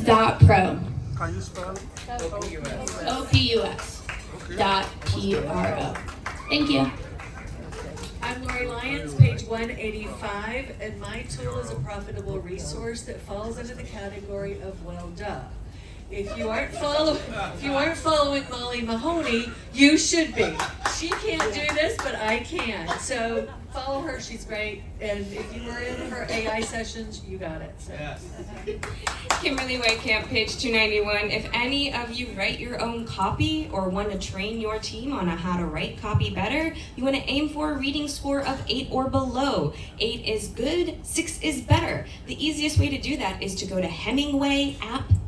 .pro. Can you spell it? OPUS. .PRO. Thank you. I'm Lori Lyons, page 185, and my tool is a profitable resource that falls under the category of well duh. If you aren't following Molly Mahoney, you should be. She can't do this, but I can. So follow her, she's great. And if you were in her AI sessions, you got it. So. Yes. Kimberly Whitecamp, page 291. If any of you write your own copy or want to train your team on how to write copy better, you want to aim for a reading score of 8 or below. 8 is good, 6 is better. The easiest way to do that is to go to hemingwayapp.com.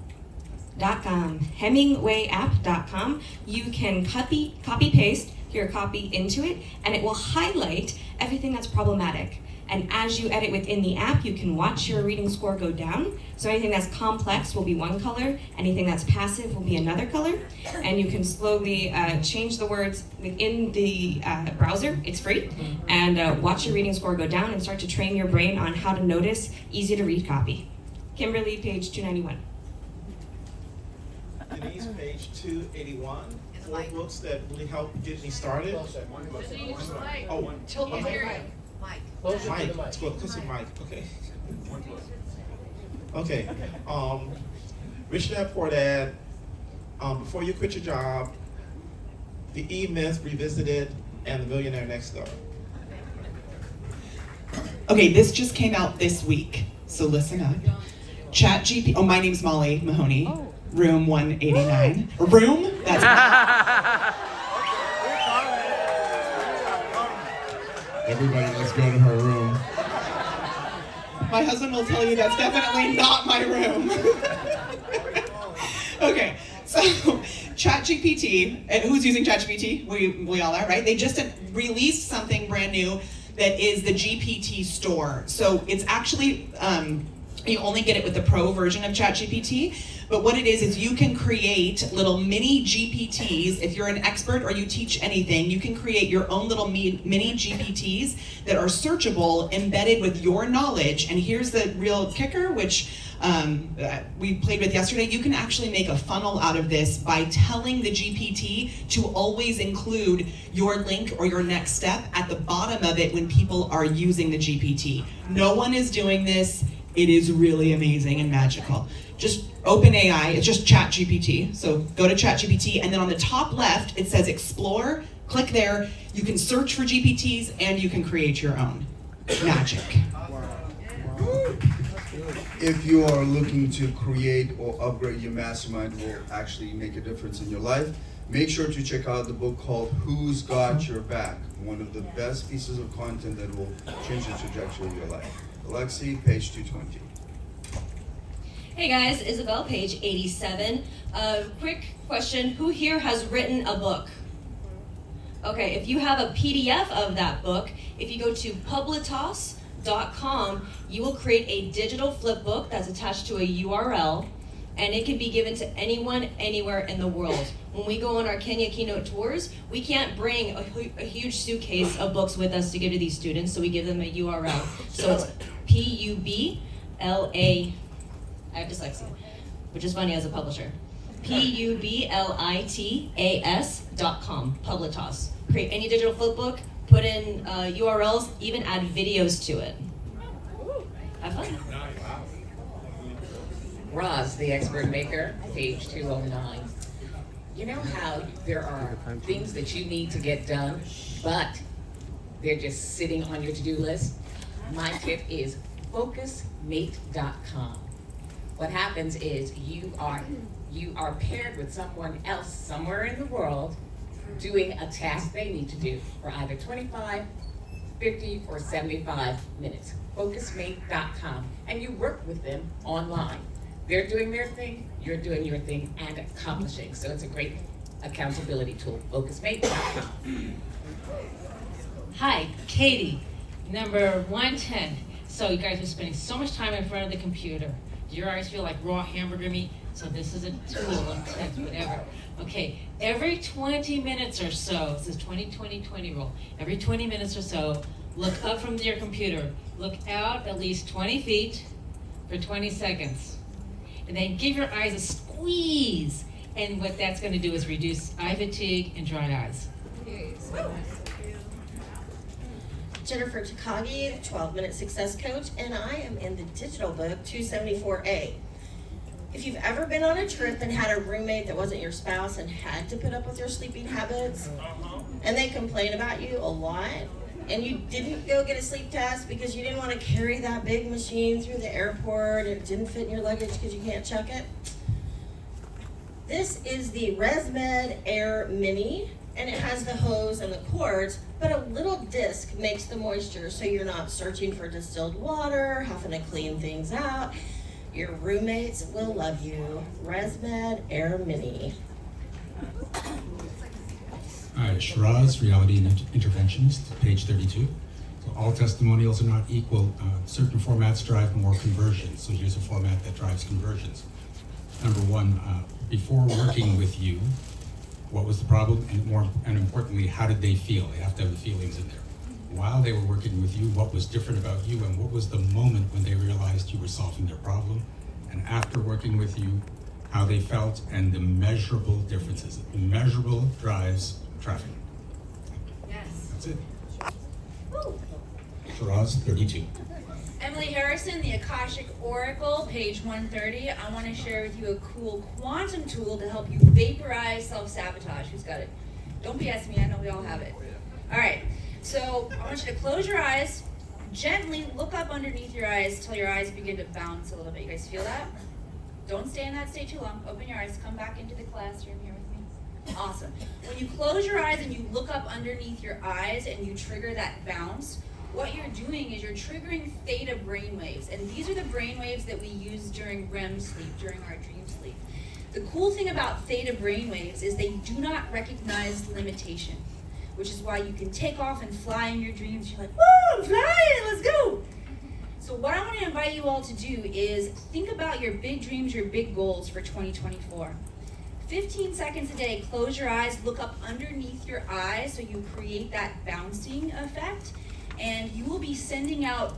You can copy paste your copy into it, and it will highlight everything that's problematic. And as you edit within the app, you can watch your reading score go down. So anything that's complex will be one color, anything that's passive will be another color, and you can slowly change the words within the browser. It's free, and watch your reading score go down and start to train your brain on how to notice easy to read copy. Kimberly, page 291. Denise, page 281. 4 books that really helped get me started. Oh, Mike. Let's go. Close to Mike. Okay. Okay. Rich Dad Poor Dad. Before You Quit Your Job. The E-Myth Revisited, and The Millionaire Next Door. Okay, this just came out this week, so listen up. ChatGPT. Oh, my name's Molly Mahoney. Room 189. Room? That's Everybody, let's go to her room. My husband will tell you that's definitely not my room. Okay, so ChatGPT, who's using ChatGPT? We all are, right? They just released something brand new that is the GPT store. So it's actually, you only get it with the pro version of ChatGPT, but what it is you can create little mini GPTs. If you're an expert or you teach anything, you can create your own little mini GPTs that are searchable, embedded with your knowledge. And here's the real kicker, which we played with yesterday. You can actually make a funnel out of this by telling the GPT to always include your link or your next step at the bottom of it when people are using the GPT. No one is doing this. It is really amazing and magical. Just open AI, it's just ChatGPT. So go to ChatGPT, and then on the top left, it says Explore. Click there. You can search for GPTs, and you can create your own. Magic. If you are looking to create or upgrade your mastermind will actually make a difference in your life, make sure to check out the book called Who's Got Your Back? One of the best pieces of content that will change the trajectory of your life. Alexi, page 220. Hey guys, Isabel, page 87. Quick question, who here has written a book? Okay, if you have a PDF of that book, if you go to publitos.com, you will create a digital flip book that's attached to a URL, and it can be given to anyone, anywhere in the world. When we go on our Kenya keynote tours, we can't bring a huge suitcase of books with us to give to these students, so we give them a URL. So it's PUBLA, I have dyslexia, which is funny as a publisher. PUBLITAS.com, Publitos. Create any digital flip book, put in URLs, even add videos to it. Have fun. Roz, the expert maker, page 209. You know how there are things that you need to get done, but they're just sitting on your to-do list? My tip is focusmate.com. What happens is you are paired with someone else somewhere in the world doing a task they need to do for either 25, 50, or 75 minutes. Focusmate.com. And you work with them online. They're doing their thing, you're doing your thing, and accomplishing. So it's a great accountability tool. Focusmate.com. Hi, Katie, number 110. So you guys are spending so much time in front of the computer. Do your eyes feel like raw hamburger meat? So this is a tool, a tip, whatever. Okay, every 20 minutes or so, this is 20-20-20 rule. Every 20 minutes or so, look up from your computer. Look out at least 20 feet for 20 seconds. and then give your eyes a squeeze. And what that's gonna do is reduce eye fatigue and dry eyes. Jennifer Takagi, the 12-Minute Success Coach, and I am in the digital book 274A. If you've ever been on a trip and had a roommate that wasn't your spouse and had to put up with your sleeping habits, and they complain about you a lot, and you didn't go get a sleep test because you didn't want to carry that big machine through the airport, and it didn't fit in your luggage because you can't check it, this is the ResMed Air Mini, and it has the hose and the cords, but a little disc makes the moisture so you're not searching for distilled water, having to clean things out. Your roommates will love you. ResMed Air Mini. All right, Shiraz, Reality Interventionist, page 32. So all testimonials are not equal. Certain formats drive more conversions. So here's a format that drives conversions. Number one, before working with you, what was the problem? And importantly, how did they feel? They have to have the feelings in there. While they were working with you, what was different about you, and what was the moment when they realized you were solving their problem? And after working with you, how they felt and the measurable differences. Measurable drives traffic. Yes. That's it. Shiraz, 32. Emily Harrison, the Akashic Oracle, page 130. I want to share with you a cool quantum tool to help you vaporize self-sabotage. Who's got it? Don't BS me, I know we all have it. All right, so I want you to close your eyes, gently look up underneath your eyes till your eyes begin to bounce a little bit. You guys feel that? Don't stay in that state too long. Open your eyes, come back into the classroom here with me. Awesome. When you close your eyes and you look up underneath your eyes and you trigger that bounce, what you're doing is you're triggering theta brainwaves, and these are the brainwaves that we use during REM sleep, during our dream sleep. The cool thing about theta brainwaves is they do not recognize limitation, which is why you can take off and fly in your dreams. You're like, whoa, I'm flying, let's go. So what I want to invite you all to do is think about your big dreams, your big goals for 2024. 15 seconds a day, close your eyes, look up underneath your eyes so you create that bouncing effect. And you will be sending out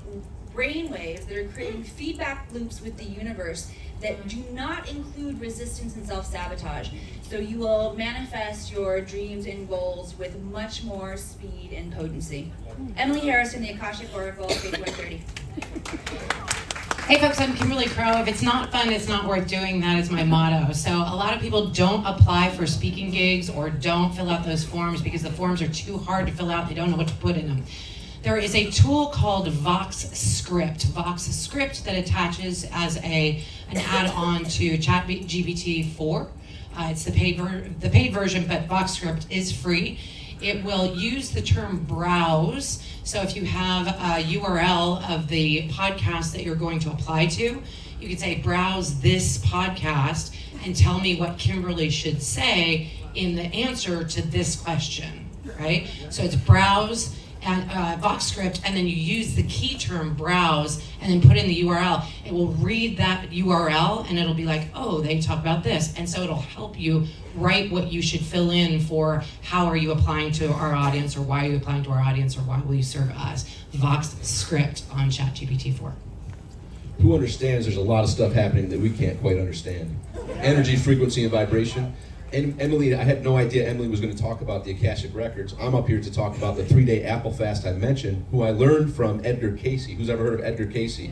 brain waves that are creating feedback loops with the universe that do not include resistance and self-sabotage. So you will manifest your dreams and goals with much more speed and potency. Emily Harrison, the Akashic Oracle, page 130. Hey folks, I'm Kimberly Crow. If it's not fun, it's not worth doing. That is my motto. So a lot of people don't apply for speaking gigs or don't fill out those forms because the forms are too hard to fill out. They don't know what to put in them. There is a tool called VoxScript that attaches as an add-on to ChatGPT 4. It's the paid version, but VoxScript is free. It will use the term browse. So if you have a URL of the podcast that you're going to apply to, you could say browse this podcast and tell me what Kimberly should say in the answer to this question, right? So it's browse and VoxScript, and then you use the key term browse and then put in the URL. It will read that URL and it'll be like, oh, they talk about this. And so it'll help you write what you should fill in for how are you applying to our audience, or why are you applying to our audience, or why will you serve us. VoxScript on ChatGPT 4. Who understands there's a lot of stuff happening that we can't quite understand? Energy, frequency, and vibration. And Emily, I had no idea Emily was going to talk about the Akashic Records. I'm up here to talk about the 3-day Apple Fast I mentioned, who I learned from Edgar Cayce. Who's ever heard of Edgar Cayce?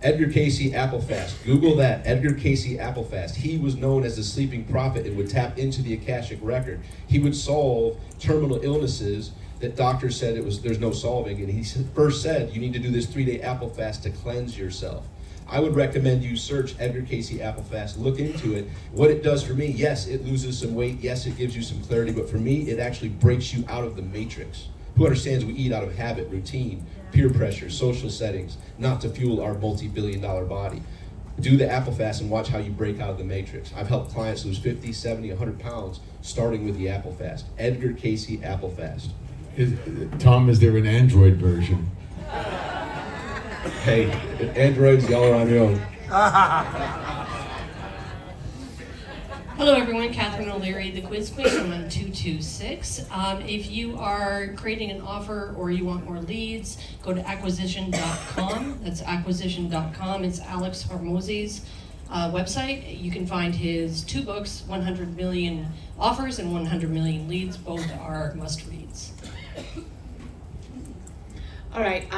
Edgar Cayce Apple Fast. Google that, Edgar Cayce Apple Fast. He was known as the sleeping prophet and would tap into the Akashic Record. He would solve terminal illnesses that doctors said there's no solving. And he first said, you need to do this 3-day Apple Fast to cleanse yourself. I would recommend you search Edgar Cayce Apple Fast, look into it. What it does for me, yes, it loses some weight, yes, it gives you some clarity, but for me, it actually breaks you out of the matrix. Who understands we eat out of habit, routine, peer pressure, social settings, not to fuel our multi-billion-dollar body. Do the Apple Fast and watch how you break out of the matrix. I've helped clients lose 50, 70, 100 pounds starting with the Apple Fast. Edgar Cayce Apple Fast. Tom, is there an Android version? Hey, Androids, y'all are on your own. Hello everyone, Catherine O'Leary, the Quiz Queen. I'm on 226. If you are creating an offer or you want more leads, go to acquisition.com. That's acquisition.com. It's Alex Hormozzi's website. You can find his 2 books, 100 Million Offers and 100 Million Leads. Both are must-reads. All right,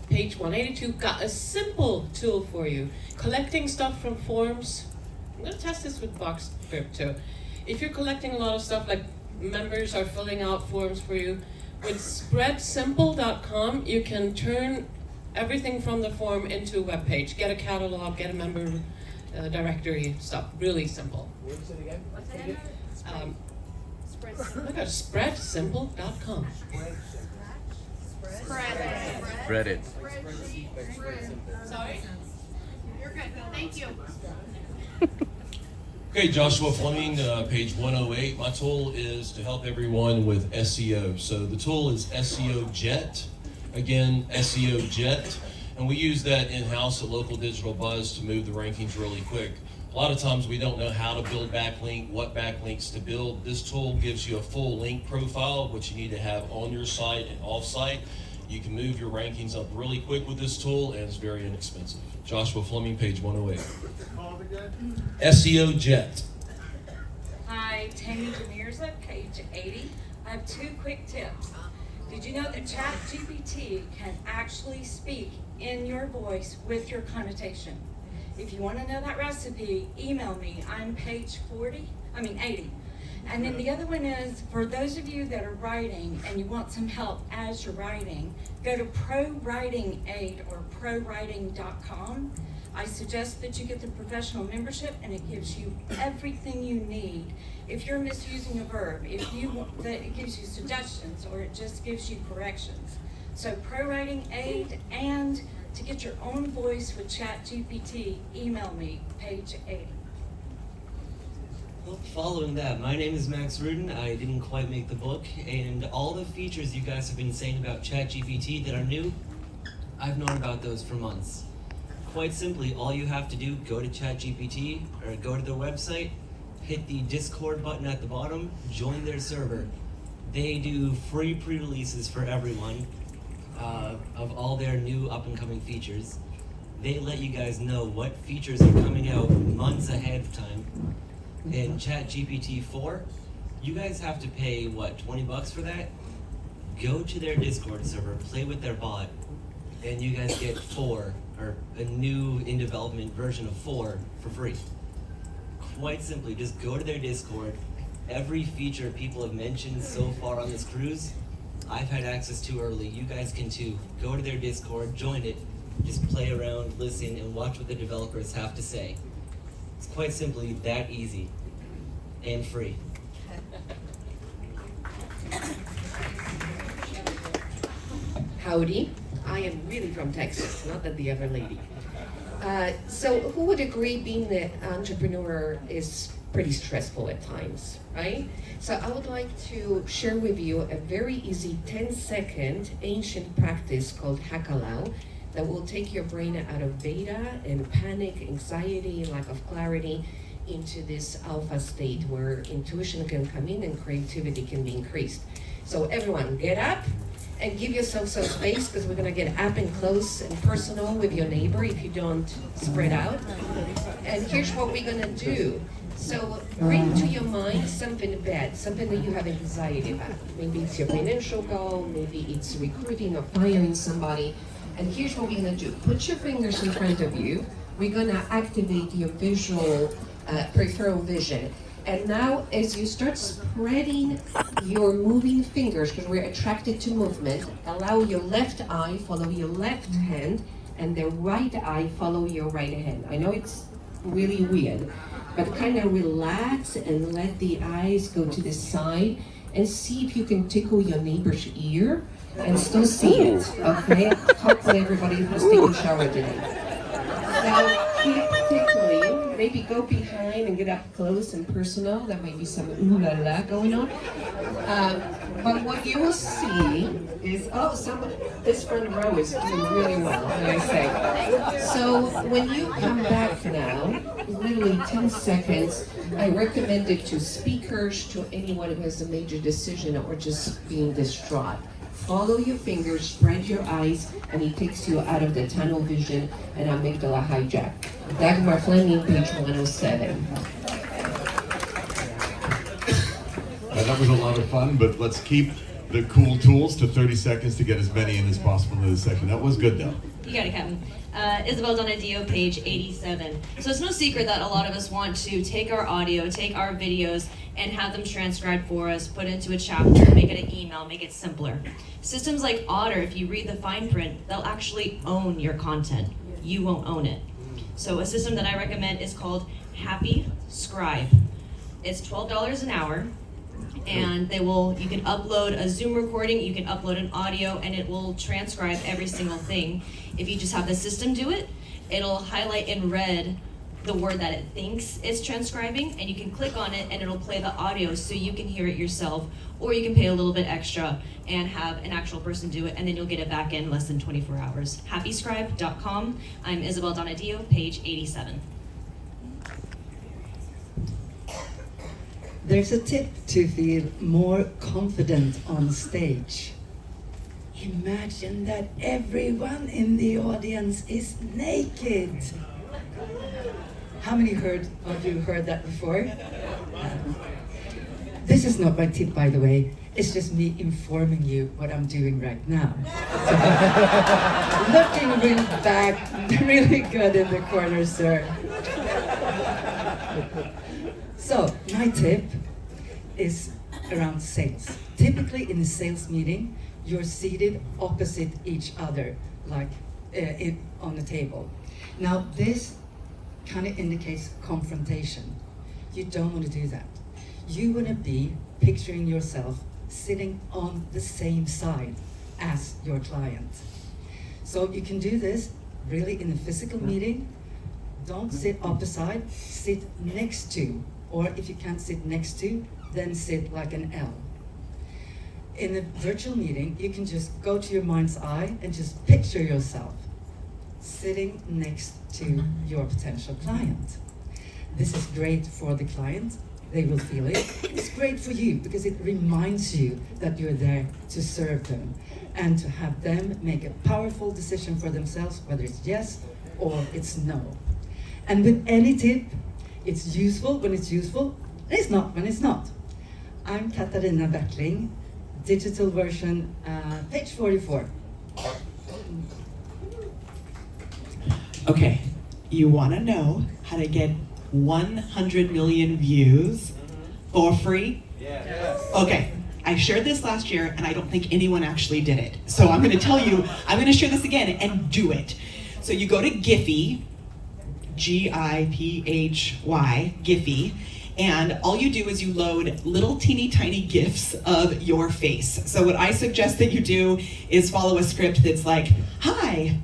page 182, got a simple tool for you. Collecting stuff from forms. I'm gonna test this with box crypto. If you're collecting a lot of stuff, like members are filling out forms for you, with spreadsimple.com, you can turn everything from the form into a web page. Get a catalog, get a member directory, stuff. Really simple. What's it again? Look at spreadsimple.com. Spread it. Sorry? You're good. Thank you. Okay, Joshua Fleming, page 108. My tool is to help everyone with SEO. So the tool is SEO Jet. Again, SEO Jet. And we use that in-house at Local Digital Buzz to move the rankings really quick. A lot of times we don't know how to build backlink, what backlinks to build. This tool gives you a full link profile, which you need to have on your site and off-site. You can move your rankings up really quick with this tool, and it's very inexpensive. Joshua Fleming, page 108. SEO Jet. Hi, Tammy Demierza, page 80. I have 2 quick tips. Did you know that ChatGPT can actually speak in your voice with your connotation? If you want to know that recipe, email me. I'm page 80. And then the other one is, for those of you that are writing and you want some help as you're writing, go to ProWriting Aid or ProWriting.com. I suggest that you get the professional membership, and it gives you everything you need. If you're misusing a verb, if you want that, it gives you suggestions, or it just gives you corrections. So ProWriting Aid, and to get your own voice with ChatGPT, email me, page 80. Well, following that, my name is Max Rudin. I didn't quite make the book, and all the features you guys have been saying about ChatGPT that are new, I've known about those for months. Quite simply, all you have to do, go to ChatGPT or go to their website, hit the Discord button at the bottom, join their server. They do free pre-releases for everyone of all their new up-and-coming features. They let you guys know what features are coming out months ahead of time. In ChatGPT 4, you guys have to pay, what, $20 for that? Go to their Discord server, play with their bot, and you guys get 4, or a new in development version of 4 for free. Quite simply, just go to their Discord. Every feature people have mentioned so far on this cruise, I've had access to early. You guys can too. Go to their Discord, join it, just play around, listen, and watch what the developers have to say. It's quite simply that easy and free. Howdy, I am really from Texas, not that the other lady. So who would agree being an entrepreneur is pretty stressful at times, right? So I would like to share with you a very easy 10-second ancient practice called Hakalau that will take your brain out of beta and panic, anxiety, lack of clarity into this alpha state where intuition can come in and creativity can be increased. So everyone, get up and give yourself some space, because we're gonna get up and close and personal with your neighbor if you don't spread out. And here's what we're gonna do. So bring to your mind something bad, something that you have anxiety about. Maybe it's your financial goal, maybe it's recruiting or firing somebody. And here's what we're gonna do. Put your fingers in front of you. We're gonna activate your visual, peripheral vision. And now as you start spreading your moving fingers, because we're attracted to movement, allow your left eye follow your left hand, and the right eye follow your right hand. I know it's really weird, but kind of relax and let the eyes go to the side and see if you can tickle your neighbor's ear and still see it, okay? Hopefully everybody who's taking a shower today. So keep tickling, maybe go behind and get up close and personal. There may be some ooh la la going on. But what you will see is, this front row is doing really well, may I say. So when you come back now, literally 10 seconds, I recommend it to speakers, to anyone who has a major decision or just being distraught. Follow your fingers, spread your eyes, and it takes you out of the tunnel vision and amygdala hijack. Dagmar Fleming, page 107. That was a lot of fun, but let's keep the cool tools to 30 seconds to get as many in as possible in this section. That was good, though. You got it, Captain. Isabel Donadio, page 87. So it's no secret that a lot of us want to take our audio, take our videos, and have them transcribed for us, put into a chapter, make it an email, make it simpler. Systems like Otter, if you read the fine print, they'll actually own your content. You won't own it. So a system that I recommend is called Happy Scribe. It's $12 an hour, and you can upload a Zoom recording, you can upload an audio, and it will transcribe every single thing. If you just have the system do it, it'll highlight in red the word that it thinks it's transcribing, and you can click on it and it'll play the audio so you can hear it yourself, or you can pay a little bit extra and have an actual person do it, and then you'll get it back in less than 24 hours. happyscribe.com. I'm Isabel Donadio, page 87. There's a tip to feel more confident on stage. Imagine that everyone in the audience is naked. How many of you heard that before? This is not my tip, by the way. It's just me informing you what I'm doing right now. Looking really back, really good in the corner, sir. So, my tip is around sales. Typically in a sales meeting, you're seated opposite each other, like on the table. Now, this kind of indicates confrontation. You don't want to do that. You want to be picturing yourself sitting on the same side as your client. So you can do this really in a physical meeting. Don't sit opposite, sit next to, or if you can't sit next to, then sit like an L. In a virtual meeting, you can just go to your mind's eye and just picture yourself sitting next to your potential client. This is great for the client. They will feel it. It's great for you because it reminds you that you're there to serve them and to have them make a powerful decision for themselves, whether it's yes or it's no. And with any tip, it's useful when it's useful, and it's not when it's not. I'm Katarina Bertling, digital version, page 44. Okay, you want to know how to get 100 million views for free? Yes. Okay, I shared this last year and I don't think anyone actually did it. So I'm going to tell you, I'm going to share this again and do it. So you go to Giphy, Giphy, Giphy, and all you do is you load little teeny tiny GIFs of your face. So what I suggest that you do is follow a script that's like, hi,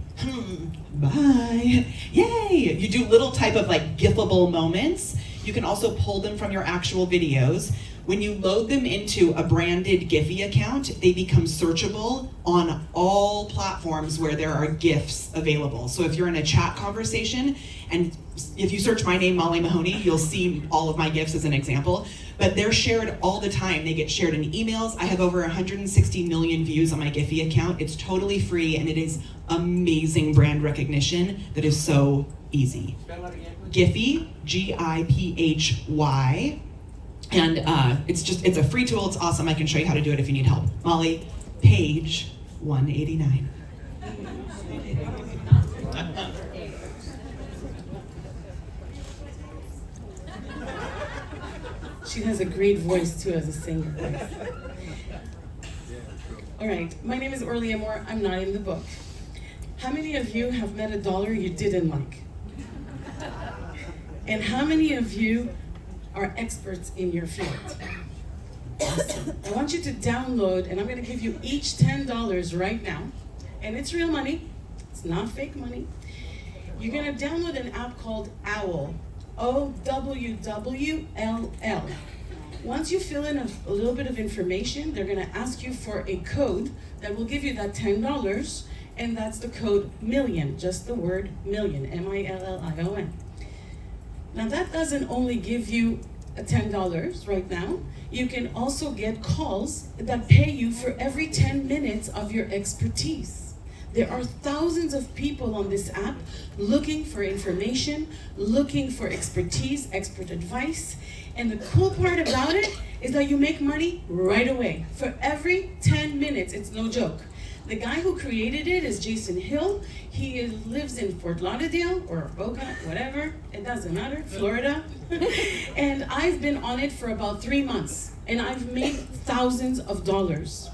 bye, yay. You do little type of like GIFable moments. You can also pull them from your actual videos. When you load them into a branded Giphy account, they become searchable on all platforms where there are GIFs available. So if you're in a chat conversation, and if you search my name, Molly Mahoney, you'll see all of my GIFs as an example, but they're shared all the time. They get shared in emails. I have over 160 million views on my Giphy account. It's totally free, and it is amazing brand recognition that is so easy. Giphy, Giphy, and it's a free tool. It's awesome. I can show you how to do it if you need help. Molly, page 189. She has a great voice too as a singer. All right, my name is Orly Moore. I'm not in the book. How many of you have met a dollar you didn't like? And how many of you are experts in your field? Awesome. I want you to download, and I'm going to give you each $10 right now, and it's real money. It's not fake money. You're going to download an app called OWL, OWWLL. Once you fill in a little bit of information, they're going to ask you for a code that will give you that $10, and that's the code million, just the word million, MILLION. Now that doesn't only give you $10 right now. You can also get calls that pay you for every 10 minutes of your expertise. There are thousands of people on this app looking for information, looking for expertise, expert advice. And the cool part about it is that you make money right away. For every 10 minutes, it's no joke. The guy who created it is Jason Hill. He lives in Fort Lauderdale or Boca, whatever, it doesn't matter, Florida. And I've been on it for about 3 months, and I've made thousands of dollars.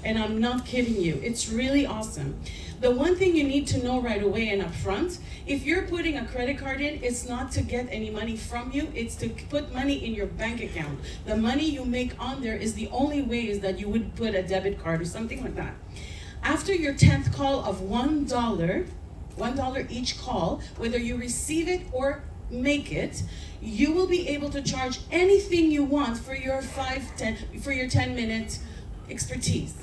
And I'm not kidding you, it's really awesome. The one thing you need to know right away and up front, if you're putting a credit card in, it's not to get any money from you, it's to put money in your bank account. The money you make on there is the only way is that you would put a debit card or something like that. After your 10th call of $1 each call, whether you receive it or make it, you will be able to charge anything you want for your 10-minute expertise.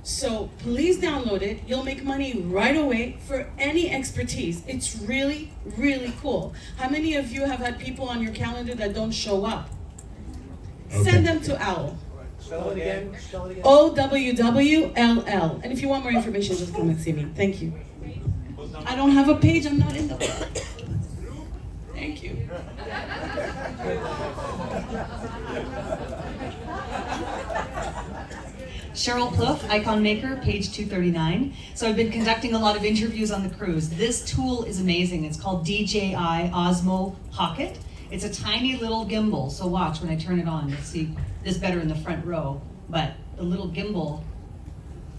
So please download it. You'll make money right away for any expertise. It's really, really cool. How many of you have had people on your calendar that don't show up? Okay. Send them to OWL. Spell it again. OWWLL. And if you want more information, just come and see me. Thank you. I don't have a page. I'm not in the book. Thank you. Cheryl Plouffe, Icon Maker, page 239. So I've been conducting a lot of interviews on the cruise. This tool is amazing. It's called DJI Osmo Pocket. It's a tiny little gimbal. So watch when I turn it on. You'll see this better in the front row. But the little gimbal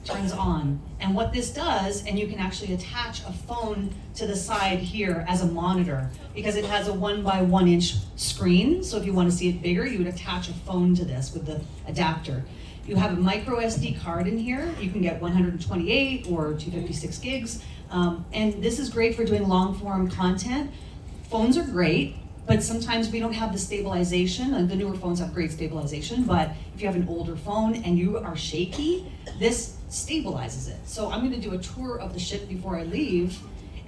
turns on. And what this does, and you can actually attach a phone to the side here as a monitor because it has a 1x1 inch screen. So if you want to see it bigger, you would attach a phone to this with the adapter. You have a micro SD card in here. You can get 128 or 256 gigs. And this is great for doing long form content. Phones are great, but sometimes we don't have the stabilization. And the newer phones have great stabilization, but if you have an older phone and you are shaky, this stabilizes it. So I'm gonna do a tour of the ship before I leave,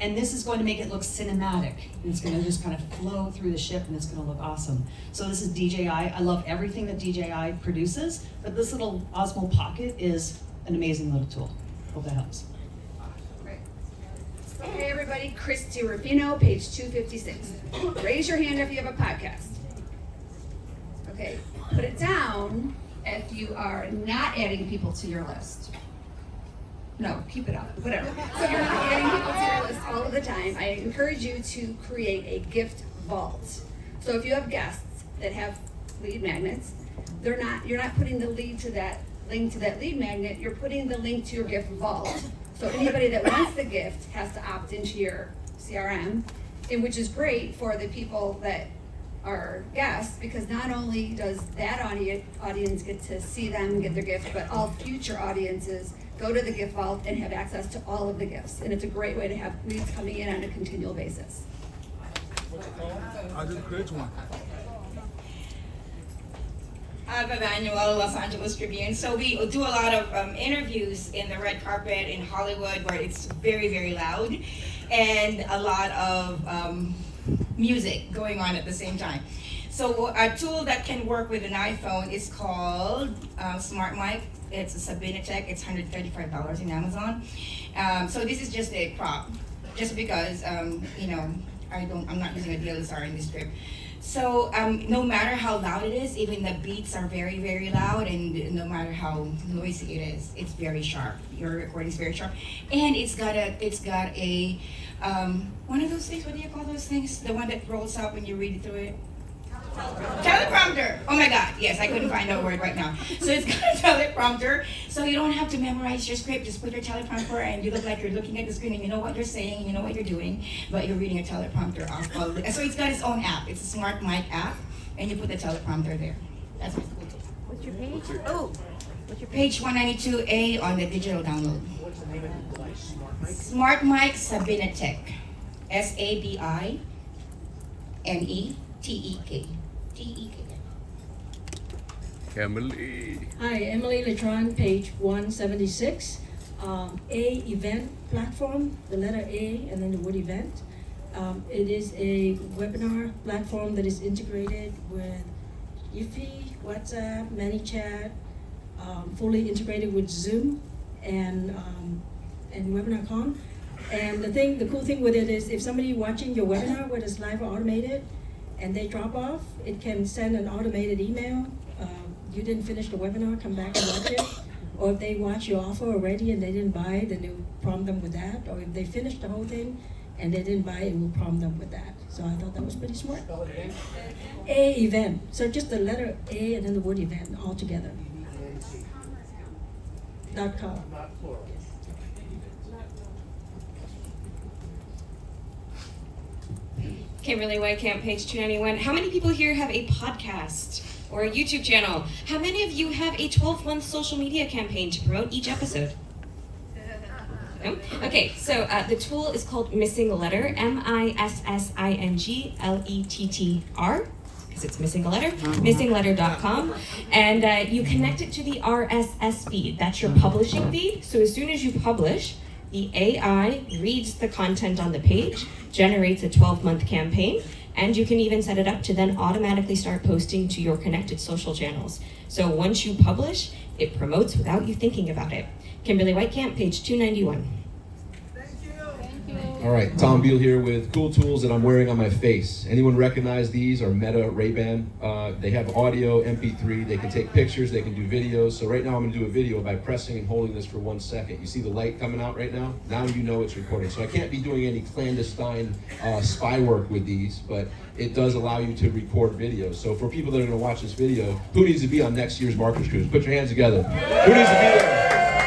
and this is going to make it look cinematic. And it's gonna just kind of flow through the ship and it's gonna look awesome. So this is DJI. I love everything that DJI produces, but this little Osmo Pocket is an amazing little tool. Hope that helps. Hey everybody, Christy Rufino, page 256. Raise your hand if you have a podcast. Okay, put it down if you are not adding people to your list. No, keep it up, whatever. So you're not adding people to your list all of the time. I encourage you to create a gift vault. So if you have guests that have lead magnets, you're not putting the link to that lead magnet, you're putting the link to your gift vault. So anybody that wants the gift has to opt into your CRM, and which is great for the people that are guests, because not only does that audience get to see them get their gift, but all future audiences go to the gift vault and have access to all of the gifts. And it's a great way to have leads coming in on a continual basis. I just create one. I'm Emmanuel, Los Angeles Tribune. So we do a lot of interviews in the red carpet in Hollywood where it's very, very loud and a lot of music going on at the same time. So a tool that can work with an iPhone is called Smart Mic. It's a Sabinatech. It's $135 in Amazon. So this is just a prop, just because you know I'm not using a DSLR in this trip. So no matter how loud it is, even the beats are very, very loud, and no matter how noisy it is, it's very sharp. Your recording is very sharp, and it's got a one of those things. What do you call those things? The one that rolls up when you read through it. Teleprompter. Oh my God, yes, I couldn't find that word right now. So it's got a teleprompter, so you don't have to memorize your script. Just put your teleprompter and you look like you're looking at the screen and you know what you're saying and you know what you're doing, but you're reading a teleprompter off of it. So it's got its own app. It's a Smart Mic app, and you put the teleprompter there. That's my cool tool. What's your page? Oh, what's your Page 192A on the digital download. Smart Mic Sabinatech. SABINETEK. Emily. Hi, Emily Letron, page 176. A event platform, the letter A and then the word event. It is a webinar platform that is integrated with Eufy, WhatsApp, ManyChat, fully integrated with Zoom and WebinarCon. And the cool thing with it is if somebody watching your webinar, whether it's live or automated, and they drop off, it can send an automated email. You didn't finish the webinar, come back and watch it. Or if they watch your offer already and they didn't buy it, then it will prompt them with that. Or if they finished the whole thing and they didn't buy it, it will prompt them with that. So I thought that was pretty smart. A event. So just the letter A and then the word event all together. .com. Kimberly Whitecamp, page 291. How many people here have a podcast or a YouTube channel? How many of you have a 12-month social media campaign to promote each episode? No? Okay, so the tool is called Missing Letter, MISSINGLETTR, because it's missing a letter, missingletter.com, and you connect it to the RSS feed. That's your publishing feed. So as soon as you publish, the AI reads the content on the page, generates a 12-month campaign, and you can even set it up to then automatically start posting to your connected social channels. So once you publish, it promotes without you thinking about it. Kimberly Whitecamp, page 291. All right, Tom Beal here with cool tools that I'm wearing on my face. Anyone recognize these? Are Meta Ray-Ban. They have audio, MP3, they can take pictures, they can do videos. So right now I'm gonna do a video by pressing and holding this for 1 second. You see the light coming out right now? Now you know it's recording. So I can't be doing any clandestine spy work with these, but it does allow you to record videos. So for people that are gonna watch this video, who needs to be on next year's Marketers Cruise? Put your hands together. Who needs to be there?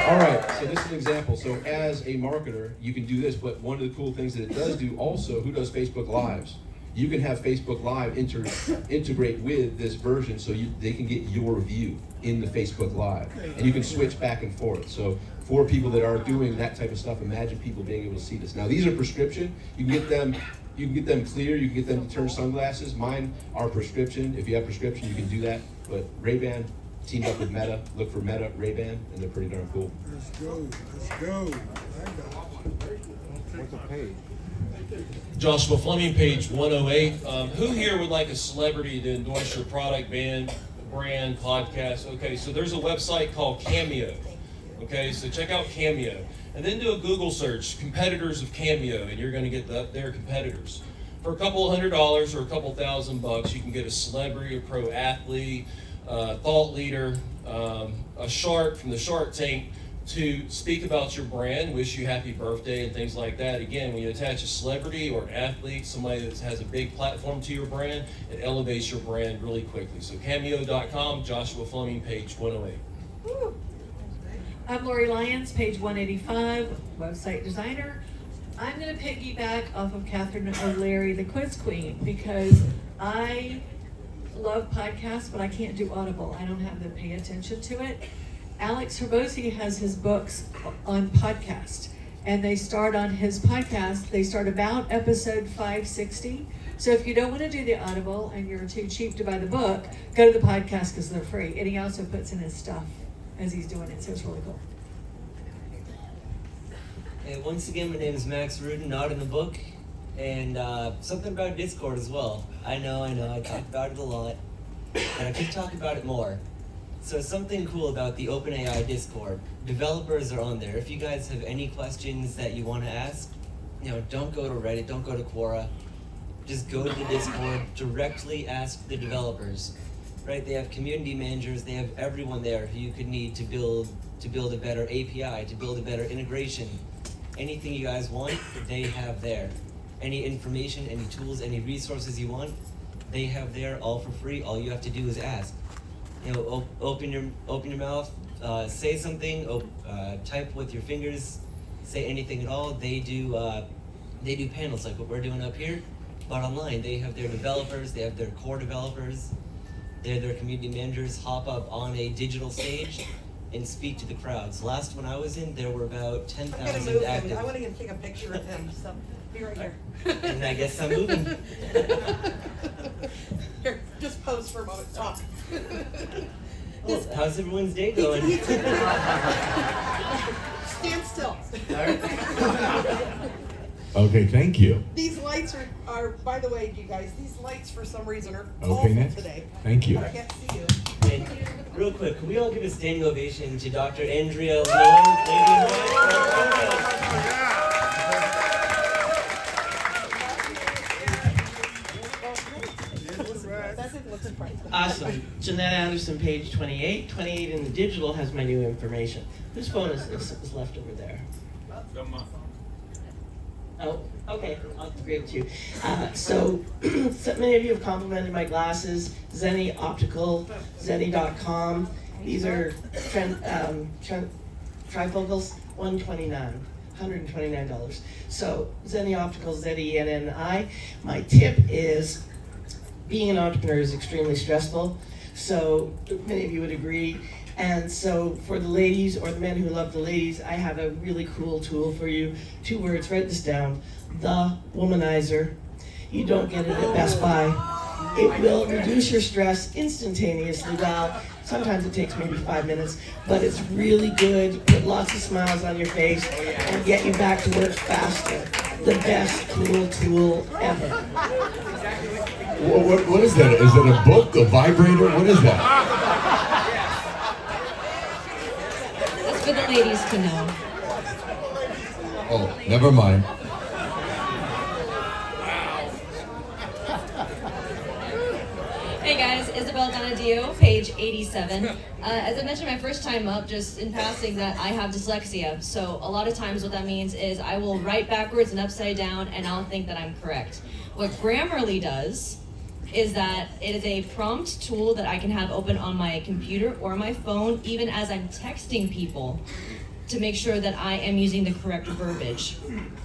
All right, so this is an example. So as a marketer, you can do this, but one of the cool things that it does do also, who does Facebook Lives? You can have Facebook Live integrate with this version so they can get your view in the Facebook Live. And you can switch back and forth. So for people that are doing that type of stuff, imagine people being able to see this. Now these are prescription. You can get them clear, you can get them to turn sunglasses. Mine are prescription. If you have prescription, you can do that. But Ray-Ban teamed up with Meta. Look for Meta Ray-Ban, and they're pretty darn cool. Let's go. What's the page? Joshua Fleming, page 108. Who here would like a celebrity to endorse your product, brand, podcast? Okay, so there's a website called Cameo. Okay, so check out Cameo. And then do a Google search, competitors of Cameo, and you're going to get their competitors. For a couple $100 or a couple $1,000, you can get a celebrity, a pro athlete, thought leader, a shark from the Shark Tank to speak about your brand, wish you happy birthday and things like that. Again, when you attach a celebrity or an athlete, somebody that has a big platform to your brand, it elevates your brand really quickly. So cameo.com, Joshua Fleming, page 108. Woo. I'm Lori Lyons, page 185, website designer. I'm going to piggyback off of Catherine O'Leary, the quiz queen, because I love podcasts, but I can't do Audible. I don't have to pay attention to it. Alex Herbosi has his books on podcast, and they start on his podcast. They start about episode 560. So if you don't want to do the Audible and you're too cheap to buy the book, go to the podcast because they're free. And he also puts in his stuff as he's doing it, so it's really cool. Hey, once again, my name is Max Rudin, not in the book, and something about Discord as well. I know, I talk about it a lot, and I could talk about it more. So something cool about the OpenAI Discord. Developers are on there. If you guys have any questions that you want to ask, don't go to Reddit, don't go to Quora. Just go to the Discord, directly ask the developers. Right? They have community managers, they have everyone there who you could need to build a better API, to build a better integration. Anything you guys want, they have there. Any information, any tools, any resources you want, they have there all for free. All you have to do is ask. Open your mouth, say something, type with your fingers, say anything at all. They do panels like what we're doing up here, but online. They have their developers, they have their core developers, they're their community managers, hop up on a digital stage and speak to the crowds. Last one I was in, there were about 10,000 active. I want to take a picture of him, so be right here. And I guess I'm moving. Here, just pose for a moment, talk. Well, how's everyone's day going? Stand still. Okay, thank you. These lights are are, by the way, you guys, these lights for some reason are Okay, awful next. today. Thank you. I can't see you. Hey, real quick, can we all give a standing ovation to Dr. Andrea Miller, Lady in White? That looks surprising. Awesome. Jeanette Anderson, page 28. 28 in the digital has my new information. Whose phone is left over there? Oh, okay. I'll agree with you. So many of you have complimented my glasses. Zenni Optical, Zenni.com. These are trifocals, $129. So Zenni Optical, Zenni. My tip is, being an entrepreneur is extremely stressful, so many of you would agree. And so for the ladies or the men who love the ladies, I have a really cool tool for you. 2 words, write this down: the Womanizer. You don't get it at Best Buy. It will reduce your stress instantaneously. Well, sometimes it takes maybe 5 minutes, but it's really good. Put lots of smiles on your face and get you back to work faster. The best cool tool ever. What is that? Is it a book, a vibrator? What is that? That's for the ladies to know. Oh, never mind. Hey guys, Isabel Donadio, page 87. As I mentioned my first time up, just in passing, that I have dyslexia. So a lot of times what that means is I will write backwards and upside down and I'll think that I'm correct. What Grammarly does is that it is a prompt tool that I can have open on my computer or my phone, even as I'm texting people, to make sure that I am using the correct verbiage.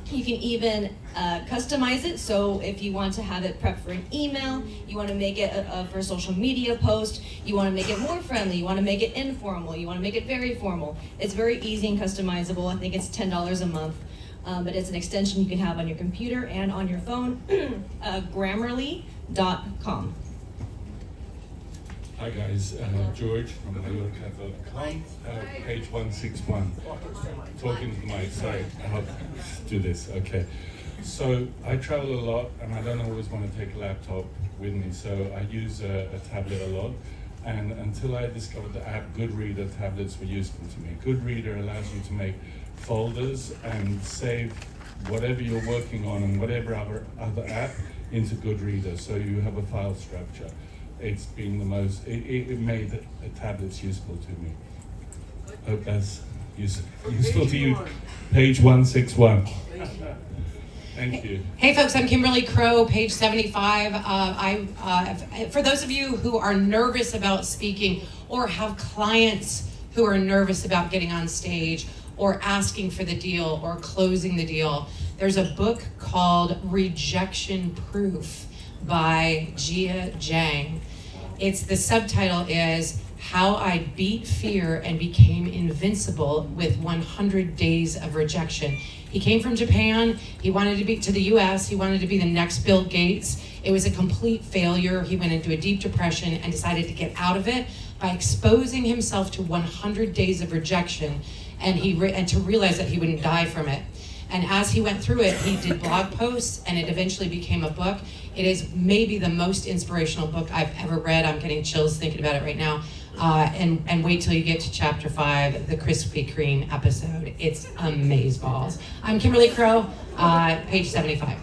You can even customize it, so if you want to have it prepped for an email, you want to make it for a social media post, you want to make it more friendly, you want to make it informal, you want to make it very formal. It's very easy and customizable. I think it's $10 a month, but it's an extension you can have on your computer and on your phone. Grammarly.com. Hi guys, George from MyLookCat.com, page 161. Talking to my side, how to do this, okay. So I travel a lot and I don't always want to take a laptop with me, so I use a tablet a lot. And until I discovered the app Goodreader, tablets were useful to me. Goodreader allows you to make folders and save whatever you're working on and whatever other app into Goodreader, so you have a file structure. It's been the most, it made the tablets useful to me. Hope that's useful to you. Page 161. Thank you. Hey folks, I'm Kimberly Crow, page 75. For those of you who are nervous about speaking or have clients who are nervous about getting on stage or asking for the deal or closing the deal, there's a book called Rejection Proof by Jia Zhang. The subtitle is How I Beat Fear and Became Invincible with 100 Days of Rejection. He came from Japan. He wanted to be to the US. He wanted to be the next Bill Gates. It was a complete failure. He went into a deep depression and decided to get out of it by exposing himself to 100 days of rejection and to realize that he wouldn't die from it. And as he went through it, he did blog posts and it eventually became a book. It is maybe the most inspirational book I've ever read. I'm getting chills thinking about it right now. And wait till you get to chapter 5, the Krispy Kreme episode. It's amazeballs. I'm Kimberly Crow, page 75.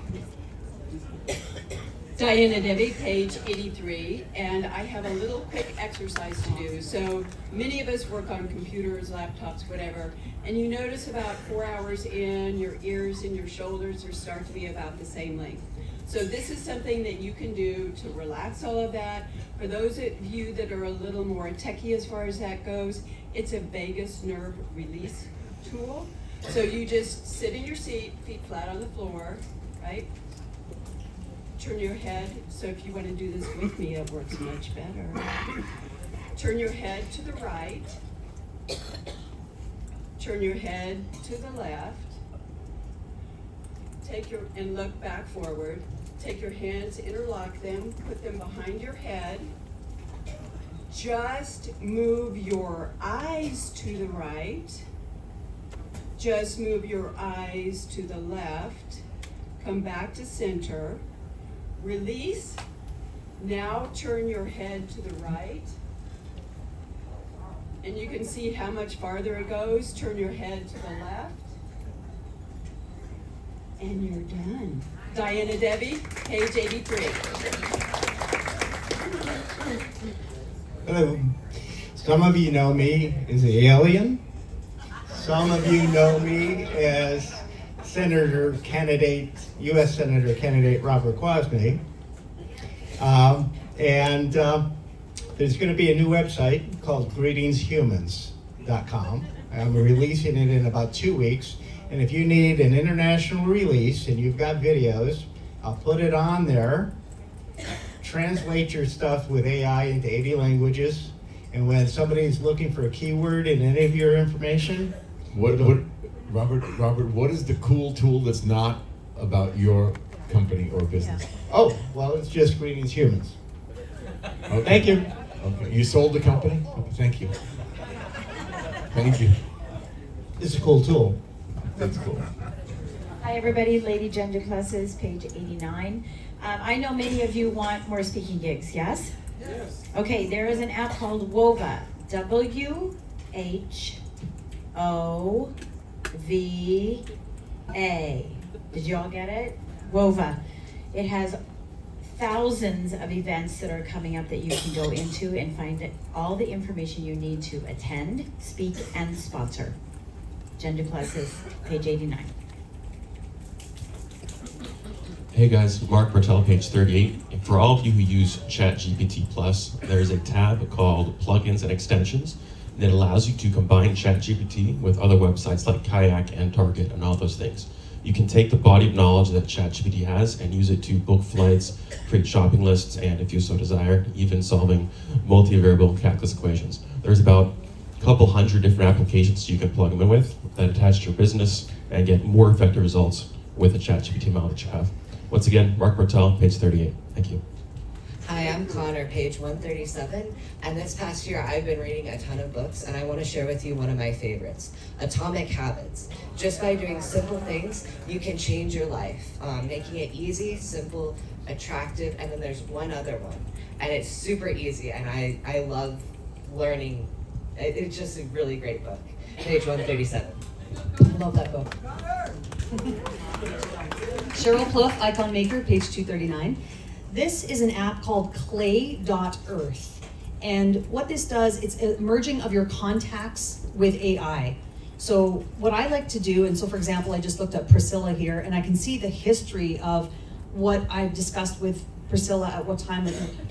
Diana Debbie, page 83, and I have a little quick exercise to do. So many of us work on computers, laptops, whatever, and you notice about 4 hours in, your ears and your shoulders start to be about the same length. So this is something that you can do to relax all of that. For those of you that are a little more techie as far as that goes, it's a vagus nerve release tool. So you just sit in your seat, feet flat on the floor, right? Turn your head, so if you want to do this with me, it works much better. Turn your head to the right. Turn your head to the left. And look back forward. Take your hands, interlock them, put them behind your head. Just move your eyes to the right. Just move your eyes to the left. Come back to center. Release. Now turn your head to the right. And you can see how much farther it goes. Turn your head to the left. And you're done. Diana Debbie, page 83. Hello. Some of you know me as the alien. Some of you know me as Senator candidate, U.S. Senator candidate Robert Kwasny. There's going to be a new website called greetingshumans.com. I'm releasing it in about 2 weeks. And if you need an international release and you've got videos, I'll put it on there. Translate your stuff with AI into 80 languages. And when somebody's looking for a keyword in any of your information, Robert, what is the cool tool that's not about your company or business? oh, well, it's just Greetings Humans. Okay. Thank you. Okay. You sold the company? Okay, thank you. Thank you. It's a cool tool. That's cool. Hi everybody, Lady Gender Classes, page 89. I know many of you want more speaking gigs, yes? Yes. Okay, there is an app called WHOVA, W-H-O-V-A. Did you all get it? WHOVA. It has thousands of events that are coming up that you can go into and find all the information you need to attend, speak, and sponsor. Gender Classes, page 89. Hey guys, Mark Bertel, page 38. And for all of you who use ChatGPT Plus, there's a tab called Plugins and Extensions that allows you to combine ChatGPT with other websites like Kayak and Target and all those things. You can take the body of knowledge that ChatGPT has and use it to book flights, create shopping lists, and if you so desire, even solving multivariable calculus equations. There's about a couple hundred different applications you can plug them in with that attach to your business and get more effective results with the ChatGPT model that you have. Once again, Mark Bertel, page 38. Thank you. Hi, I'm Connor, page 137, and this past year I've been reading a ton of books, and I want to share with you one of my favorites, Atomic Habits. Just by doing simple things, you can change your life, making it easy, simple, attractive, and then there's one other one, and it's super easy, and I love learning. It's just a really great book. Page 137. I love that book. Cheryl Plouffe, Icon Maker, page 239. This is an app called clay.earth. And what this does, it's a merging of your contacts with AI. So what I like to do, and so for example, I just looked up Priscilla here, and I can see the history of what I've discussed with Priscilla at what time,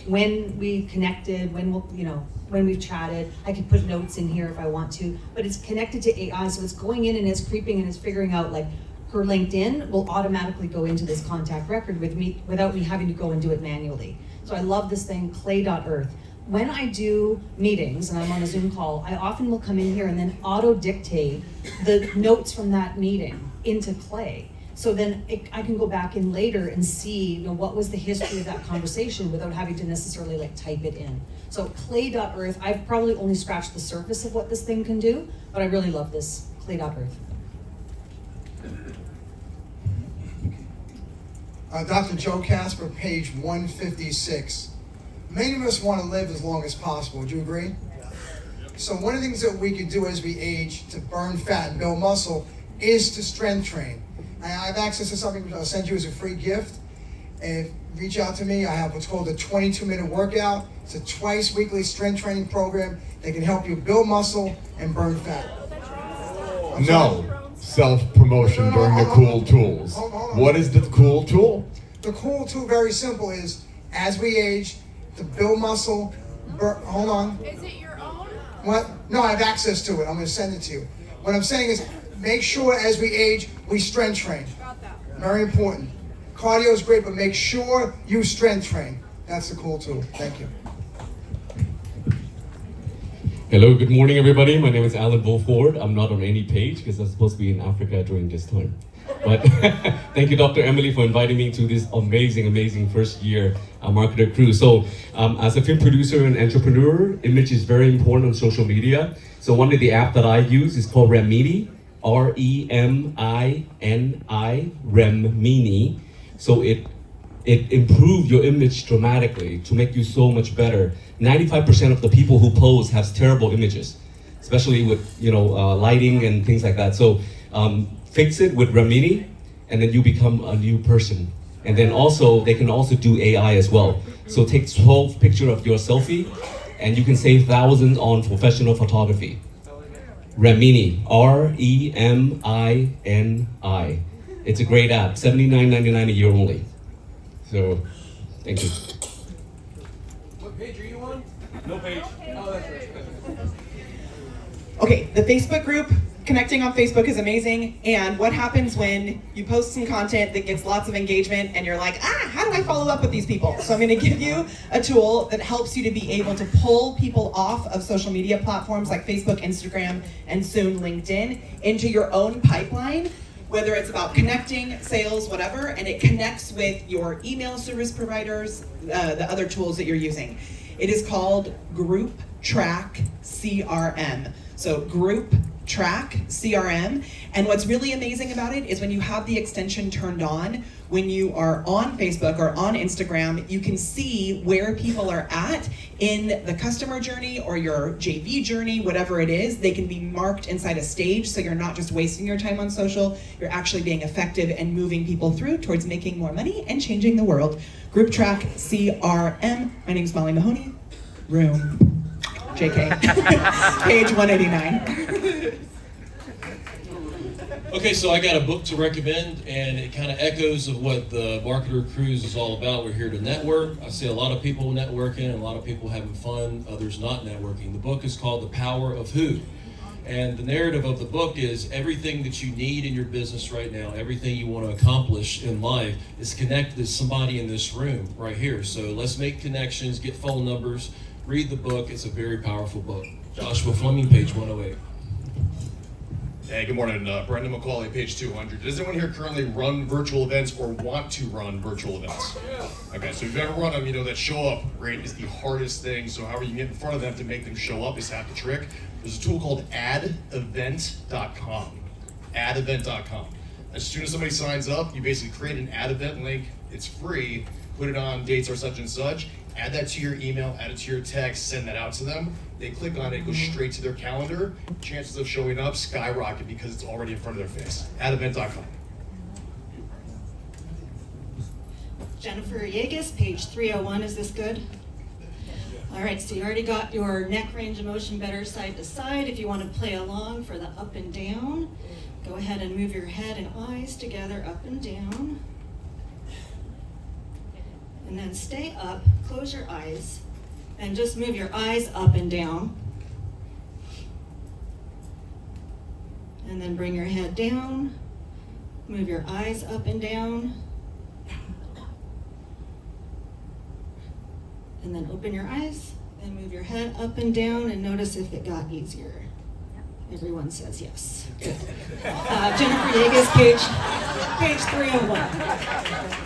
when we connected, when we've chatted. I could put notes in here if I want to, but it's connected to AI, so it's going in and it's creeping and it's figuring out like her LinkedIn will automatically go into this contact record with me without me having to go and do it manually. So I love this thing, clay.earth. When I do meetings and I'm on a Zoom call, I often will come in here and then auto-dictate the notes from that meeting into Clay. So then I can go back in later and see what was the history of that conversation without having to necessarily like type it in. So clay.earth, I've probably only scratched the surface of what this thing can do, but I really love this, clay.earth. Dr. Joe Casper, page 156. Many of us want to live as long as possible. Would you agree? So one of the things that we can do as we age to burn fat and build muscle is to strength train. I have access to something which I'll send you as a free gift. And reach out to me. I have what's called a 22-minute workout. It's a twice weekly strength training program that can help you build muscle and burn fat. No self-promotion during the cool tools. Hold on. What is the cool tool? The cool tool, very simple, is as we age, to build muscle, hold on. Is it your own? What? No, I have access to it. I'm going to send it to you. What I'm saying is, make sure as we age, we strength train. Got that. Very important. Cardio is great, but make sure you strength train. That's the cool tool. Thank you. Hello, good morning everybody. My name is Alan Beaufort. I'm not on any page because I'm supposed to be in Africa during this time. But thank you, Dr. Emily, for inviting me to this amazing first year marketer cruise. So as a film producer and entrepreneur, image is very important on social media. So one of the apps that I use is called Remini, R-E-M-I-N-I, Remini. So it it improved your image dramatically to make you so much better. 95% of the people who pose have terrible images, especially with lighting and things like that. So fix it with Remini, and then you become a new person. And then also, they can also do AI as well. So take 12 pictures of your selfie, and you can save thousands on professional photography. Remini, R-E-M-I-N-I. It's a great app, $79.99 a year only. So, thank you. What page are you on? No page. Oh, that's right. Okay, the Facebook group, connecting on Facebook is amazing. And what happens when you post some content that gets lots of engagement and you're like, how do I follow up with these people? So I'm gonna give you a tool that helps you to be able to pull people off of social media platforms like Facebook, Instagram, and soon LinkedIn into your own pipeline, whether it's about connecting, sales, whatever, and it connects with your email service providers, the other tools that you're using. It is called Group Track CRM. So Group Track CRM. And what's really amazing about it is when you have the extension turned on, when you are on Facebook or on Instagram, you can see where people are at in the customer journey or your JV journey, whatever it is. They can be marked inside a stage, so you're not just wasting your time on social, you're actually being effective and moving people through towards making more money and changing the world. Group Track CRM. My name is Molly Mahoney. Room. JK. Page 189. Okay, so I got a book to recommend, and it kind of echoes of what the Marketer Cruise is all about. We're here to network. I see a lot of people networking, a lot of people having fun, others not networking. The book is called The Power of Who. And the narrative of the book is everything that you need in your business right now, everything you want to accomplish in life is connected to somebody in this room right here. So let's make connections, get phone numbers, read the book. It's a very powerful book. Joshua Fleming, page 108. Hey, good morning. Brendan McCauley, page 200. Does anyone here currently run virtual events or want to run virtual events? Okay, so if you've ever run them, you know that show up rate is the hardest thing. So however you get in front of them to make them show up is half the trick. There's a tool called addevent.com. Addevent.com. As soon as somebody signs up, you basically create an ad event link. It's free. Put it on dates or such and such. Add that to your email, add it to your text, send that out to them. They click on it, it goes straight to their calendar. Chances of showing up skyrocket because it's already in front of their face. Addevent.com. Jennifer Yegas, page 301, is this good? All right, so you already got your neck range of motion better side to side. If you want to play along for the up and down, go ahead and move your head and eyes together up and down. And then stay up, close your eyes, and just move your eyes up and down. And then bring your head down, move your eyes up and down. And then open your eyes and move your head up and down and notice if it got easier. Everyone says yes. Good. Jennifer Yegas, page 301.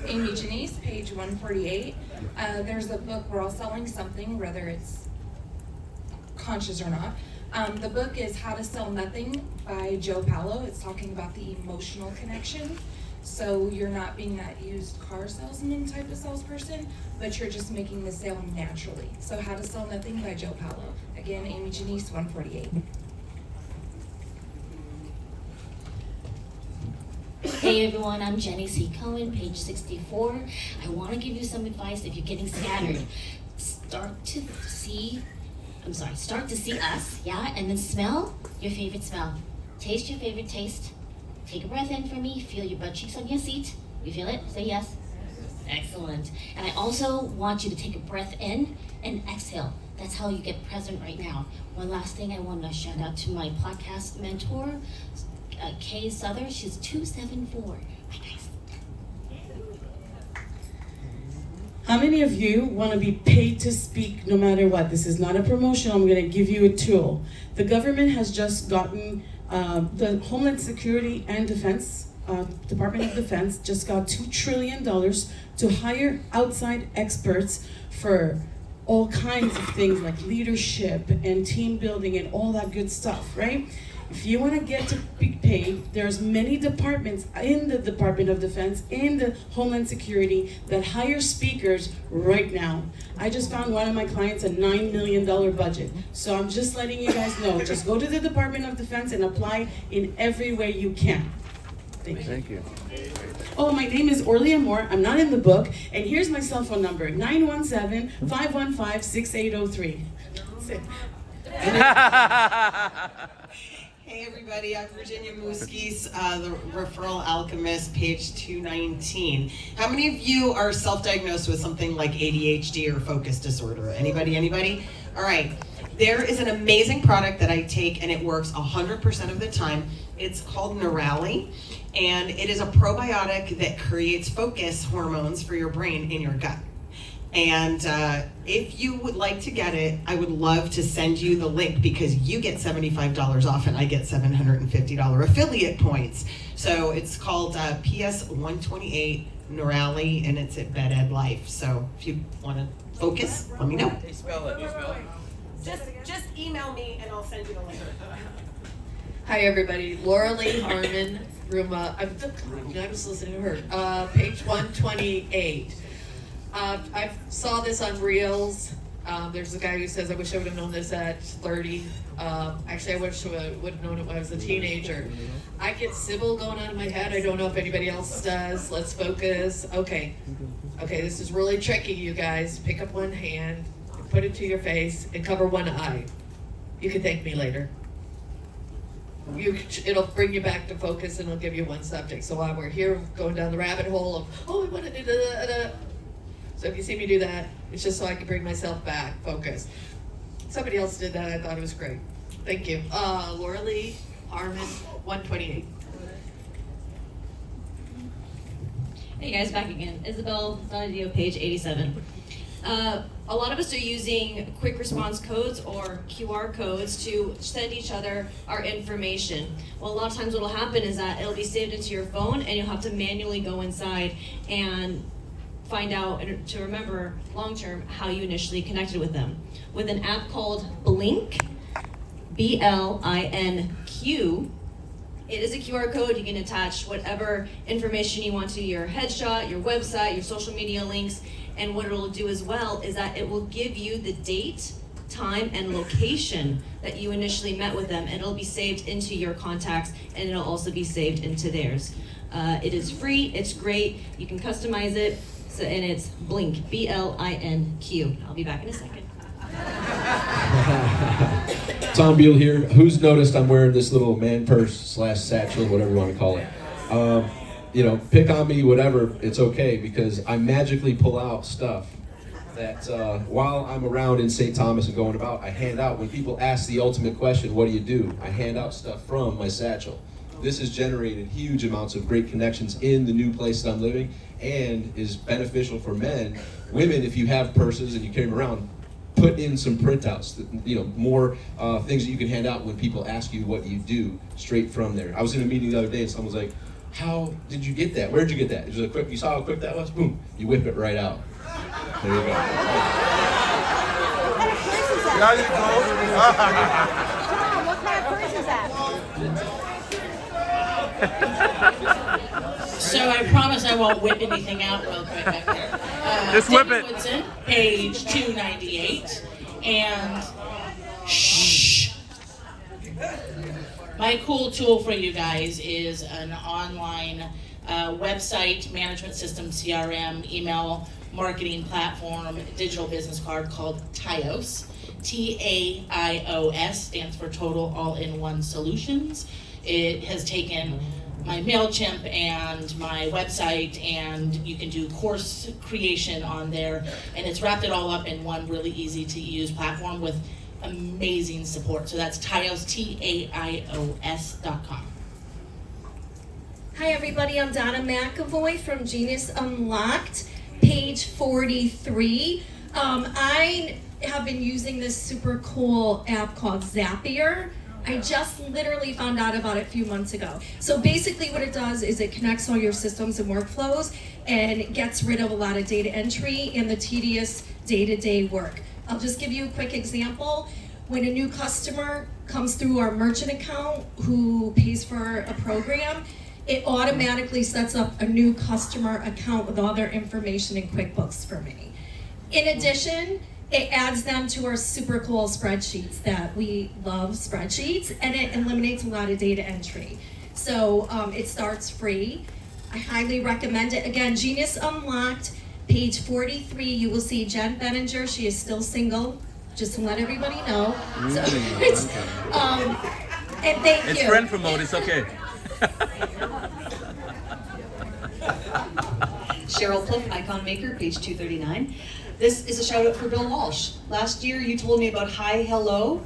Amy Janice, page 148. There's a book, We're All Selling Something, whether it's conscious or not. The book is How to Sell Nothing by Joe Paulo. It's talking about the emotional connection. So you're not being that used car salesman type of salesperson, but you're just making the sale naturally. So How to Sell Nothing by Joe Paulo. Again, Amy Janice, 148. Hey everyone, I'm Jenny C. Cohen, page 64. I want to give you some advice if you're getting scattered. Start to see us, yeah, and then smell your favorite smell. Taste your favorite taste. Take a breath in for me. Feel your butt cheeks on your seat. You feel it? Say yes. Excellent. And I also want you to take a breath in and exhale. That's how you get present right now. One last thing, I want to shout out to my podcast mentor, Kay Souther. She's 274. Bye guys. How many of you want to be paid to speak no matter what? This is not a promotion. I'm going to give you a tool. The government has just gotten, the Homeland Security and Defense, Department of Defense just got $2 trillion to hire outside experts for all kinds of things like leadership and team building and all that good stuff, right? If you want to get to be paid, there's many departments in the Department of Defense, in the Homeland Security, that hire speakers right now. I just found one of my clients a $9 million budget. So I'm just letting you guys know, just go to the Department of Defense and apply in every way you can. Thank you. Oh, my name is Orlia Moore. I'm not in the book. And here's my cell phone number, 917-515-6803. That's it. Hey everybody, I'm Virginia Muskis, the Referral Alchemist, page 219. How many of you are self-diagnosed with something like ADHD or focus disorder? Anybody? All right. There is an amazing product that I take and it works 100% of the time. It's called Neurali, and it is a probiotic that creates focus hormones for your brain in your gut. And if you would like to get it, I would love to send you the link because you get $75 off and I get $750 affiliate points. So it's called PS128 Neurali, and it's at Bed Ed Life. So if you want to focus, let me know. Just email me and I'll send you the link. Hi everybody, Laura Lee Harmon from, I was listening to her, page 128. I saw this on Reels. There's a guy who says, I wish I would have known this at 30. Actually, I wish I would have known it when I was a teenager. I get Sybil going on in my head. I don't know if anybody else does. Let's focus. Okay, this is really tricky, you guys. Pick up one hand, put it to your face, and cover one eye. You can thank me later. It'll bring you back to focus and it'll give you one subject. So while we're here going down the rabbit hole of, I want to do da. So if you see me do that, it's just so I can bring myself back, focus. Somebody else did that, I thought it was great. Thank you. Laura Lee, Armin, 128. Hey guys, back again. Isabel Donadio, page 87. A lot of us are using quick response codes or QR codes to send each other our information. Well, a lot of times what will happen is that it'll be saved into your phone and you'll have to manually go inside and find out and to remember long-term how you initially connected with them. With an app called Blink, B-L-I-N-Q, it is a QR code. You can attach whatever information you want to your headshot, your website, your social media links, and what it'll do as well is that it will give you the date, time, and location that you initially met with them, and it'll be saved into your contacts, and it'll also be saved into theirs. It is free, it's great, you can customize it, and it's Blink, B-L-I-N-Q. I'll be back in a second. Tom Beal here. Who's noticed I'm wearing this little man purse / satchel, whatever you want to call it? Pick on me, whatever, it's okay, because I magically pull out stuff that while I'm around in St. Thomas and going about, I hand out. When people ask the ultimate question, what do? I hand out stuff from my satchel. This has generated huge amounts of great connections in the new place that I'm living and is beneficial for men. Women, if you have purses and you carry them around, put in some printouts, more things that you can hand out when people ask you what you do straight from there. I was in a meeting the other day and someone was like, how did you get that? Where'd you get that? It was you saw how quick that was? Boom, you whip it right out. There you go. Tom, what kind of purse is that? So I promise I won't whip anything out real quick back there. Just whip it. Woodson, page 298, and shh. My cool tool for you guys is an online website management system, CRM, email marketing platform, digital business card called TAIOS. TAIOS stands for Total All-in-One Solutions. It has taken my MailChimp and my website, and you can do course creation on there, and it's wrapped it all up in one really easy to use platform with amazing support. So that's TAIOS, TAIOS.com. Hi everybody, I'm Donna McAvoy from Genius Unlocked, page 43. I have been using this super cool app called Zapier. I just literally found out about it a few months ago. So basically what it does is it connects all your systems and workflows and gets rid of a lot of data entry and the tedious day-to-day work. I'll just give you a quick example. When a new customer comes through our merchant account who pays for a program, it automatically sets up a new customer account with all their information in QuickBooks for me. In addition, it adds them to our super cool spreadsheets that we love spreadsheets, and it eliminates a lot of data entry. So it starts free. I highly recommend it. Again, Genius Unlocked, page 43, you will see Jen Benninger. She is still single, just to let everybody know. So it's, and thank you. It's friend promote, it's okay. Cheryl Cliff, Icon Maker, page 239. This is a shout out for Bill Walsh. Last year you told me about hihello.com.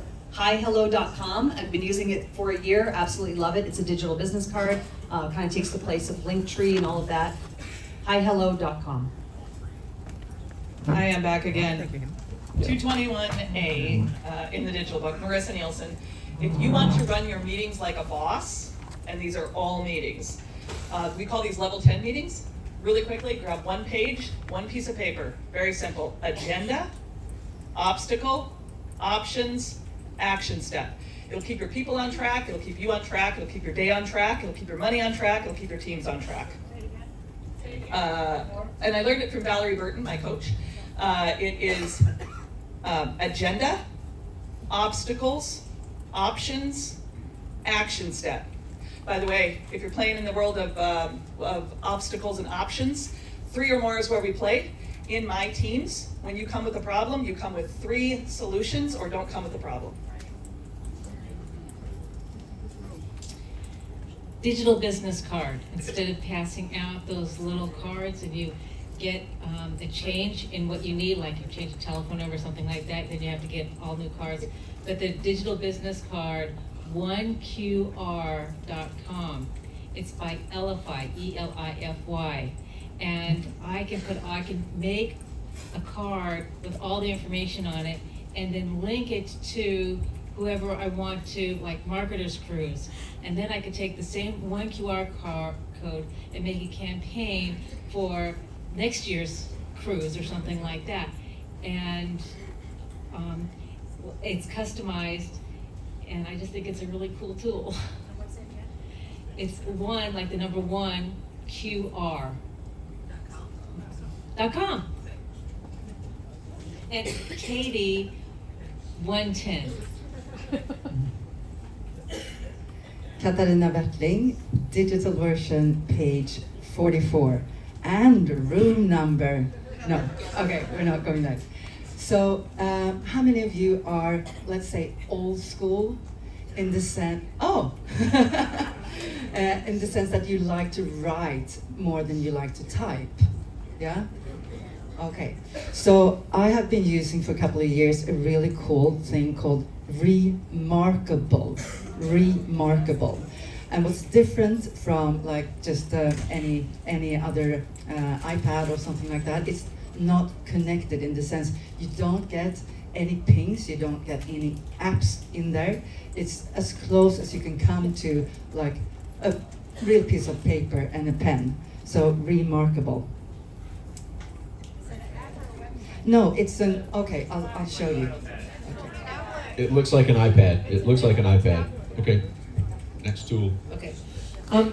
I've been using it for a year, absolutely love it. It's a digital business card, kind of takes the place of Linktree and all of that. Hihello.com. I am back again. 221A in the digital book, Marissa Nielsen. If you want to run your meetings like a boss, and these are all meetings, we call these level 10 meetings. Really quickly, grab one page, one piece of paper. Very simple. Agenda, obstacle, options, action step. It'll keep your people on track, it'll keep you on track, it'll keep your day on track, it'll keep your money on track, it'll keep your teams on track. And I learned it from Valerie Burton, my coach. It is agenda, obstacles, options, action step. By the way, if you're playing in the world of obstacles and options, 3 or more is where we play. In my teams, when you come with a problem, you come with 3 solutions or don't come with a problem. Digital business card. Instead of passing out those little cards and you get a change in what you need, like you change a telephone number or something like that, then you have to get all new cards. But the digital business card, oneqr.com. It's by Elify, E-L-I-F-Y. And I can make a card with all the information on it and then link it to whoever I want to, like Marketers Cruise. And then I could take the same one QR code and make a campaign for next year's cruise or something like that. And it's customized, and I just think it's a really cool tool. It's one, like the number 1, QR.com. And Katie, 110. Katarina Wertling, digital version, page 44. And room number, no, okay, we're not going there. So, how many of you are, let's say, old school in the sense, in the sense that you like to write more than you like to type? Yeah? Okay. So, I have been using for a couple of years a really cool thing called Remarkable. Remarkable. And what's different from like just any other iPad or something like that, it's not connected in the sense you don't get any pings, you don't get any apps in there. It's as close as you can come to like a real piece of paper and a pen. So Remarkable. No, it's an, okay, I'll show you. It looks like an iPad. It looks like an iPad. Okay. Next tool. Okay.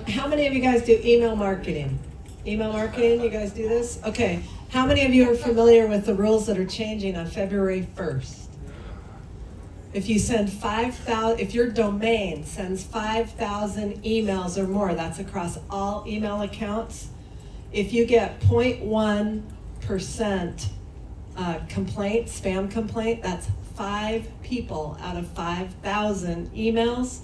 How many of you guys do email marketing? Email marketing, you guys do this? Okay. How many of you are familiar with the rules that are changing on February 1st? If you send 5,000, if your domain sends 5,000 emails or more, that's across all email accounts. If you get 0.1% complaint, spam complaint, that's 5 people out of 5,000 emails,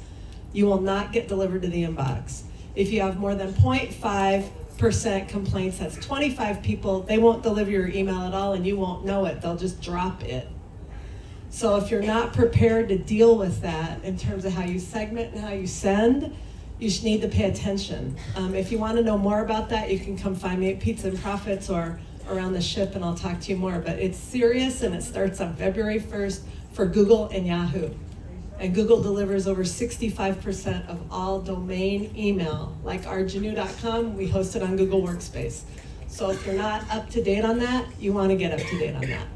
you will not get delivered to the inbox. If you have more than 0.5% complaints, that's 25 people, they won't deliver your email at all and you won't know it, they'll just drop it. So if you're not prepared to deal with that in terms of how you segment and how you send, you should need to pay attention. If you want to know more about that, you can come find me at Pizza and Profits or around the ship and I'll talk to you more. But it's serious and it starts on February 1st for Google and Yahoo. And Google delivers over 65% of all domain email. Like arjanu.com, we host it on Google Workspace. So if you're not up to date on that, you want to get up to date on that.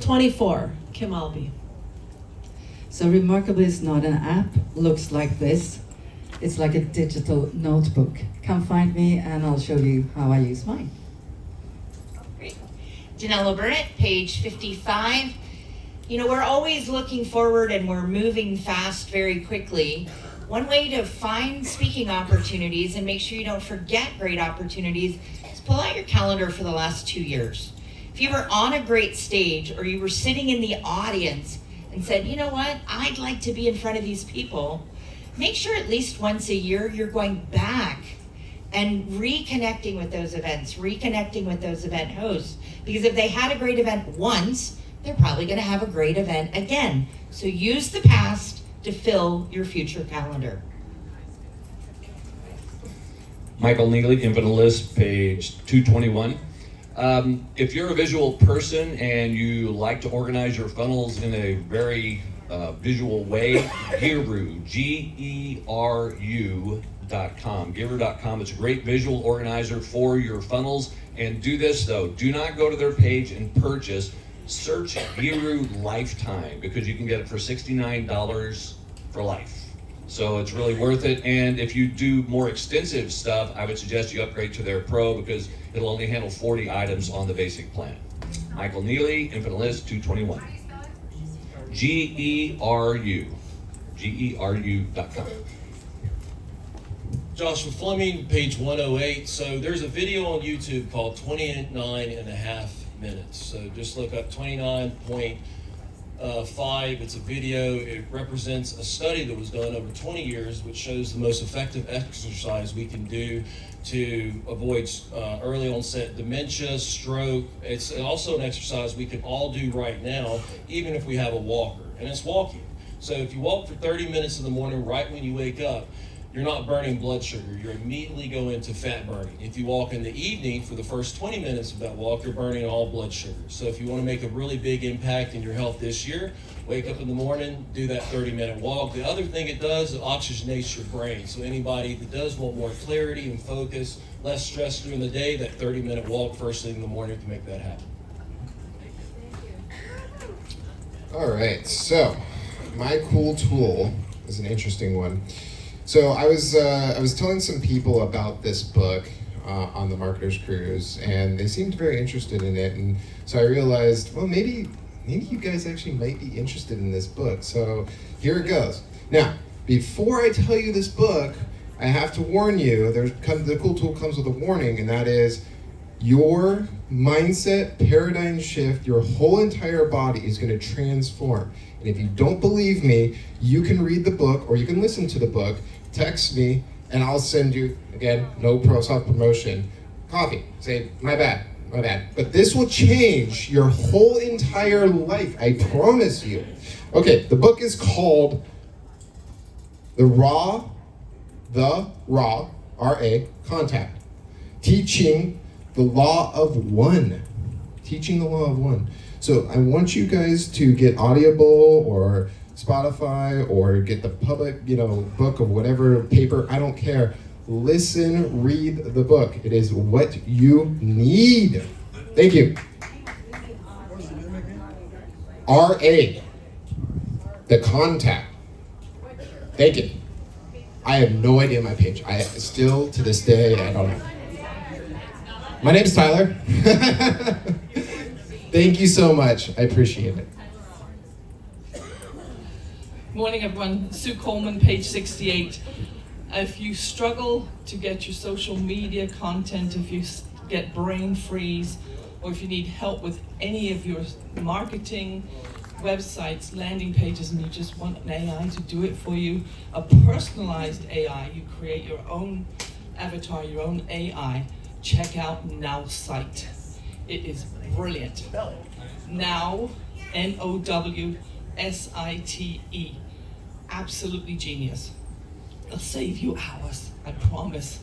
24, Kim Albee. So Remarkable is not an app, looks like this. It's like a digital notebook. Come find me and I'll show you how I use mine. Great. Janelle Burnett, page 55. You know, we're always looking forward and we're moving fast very quickly. One way to find speaking opportunities and make sure you don't forget great opportunities is pull out your calendar for the last 2 years. If you were on a great stage or you were sitting in the audience and said, you know what, I'd like to be in front of these people, make sure at least once a year you're going back and reconnecting with those events, reconnecting with those event hosts. Because if they had a great event once, they're probably going to have a great event again. So use the past to fill your future calendar. Michael Neely, Infinite List, page 221. If you're a visual person and you like to organize your funnels in a very visual way, Geru, Geru.com. Geru.com is a great visual organizer for your funnels. And do this though, do not go to their page and purchase. Search Geru Lifetime because you can get it for $69 for life. So it's really worth it. And if you do more extensive stuff, I would suggest you upgrade to their Pro because it'll only handle 40 items on the basic plan. Michael Neely, Infinite List 221. Geru.com. Joshua Fleming, page 108. So there's a video on YouTube called 29.5 minutes. So just look up 29.5. It's a video. It represents a study that was done over 20 years, which shows the most effective exercise we can do to avoid early onset dementia, stroke. It's also an exercise we can all do right now, even if we have a walker, and it's walking. So if you walk for 30 minutes in the morning right when you wake up, you're not burning blood sugar. You're immediately going into fat burning. If you walk in the evening for the first 20 minutes of that walk, you're burning all blood sugar. So if you want to make a really big impact in your health this year, wake up in the morning, do that 30-minute walk. The other thing it does, it oxygenates your brain. So anybody that does want more clarity and focus, less stress during the day, that 30-minute walk first thing in the morning can make that happen. All right, so my cool tool is an interesting one. So I was telling some people about this book on the Marketer's Cruise, and they seemed very interested in it. And so I realized, well, maybe you guys actually might be interested in this book. So here it goes. Now, before I tell you this book, I have to warn you. The cool tool comes with a warning, and that is your mindset paradigm shift. Your whole entire body is going to transform. And if you don't believe me, you can read the book or you can listen to the book. Text me and I'll send you, again, no self-promotion, coffee. Say, my bad. But this will change your whole entire life, I promise you. Okay, the book is called The Raw, R-A, Contact. Teaching the Law of One. So I want you guys to get Audible or Spotify or get the public, book of whatever paper, I don't care. Listen, read the book. It is what you need. Thank you. R.A. The Contact. Thank you. I have no idea my page. I still, to this day, I don't know. My name's Tyler. Thank you so much. I appreciate it. Morning, everyone. Sue Coleman, page 68. If you struggle to get your social media content, if you get brain freeze, or if you need help with any of your marketing, websites, landing pages, and you just want an AI to do it for you, a personalized AI, you create your own avatar, your own AI, check out Now Site. It is brilliant. Now, N-O-W-S-I-T-E. Absolutely genius. It'll save you hours, I promise.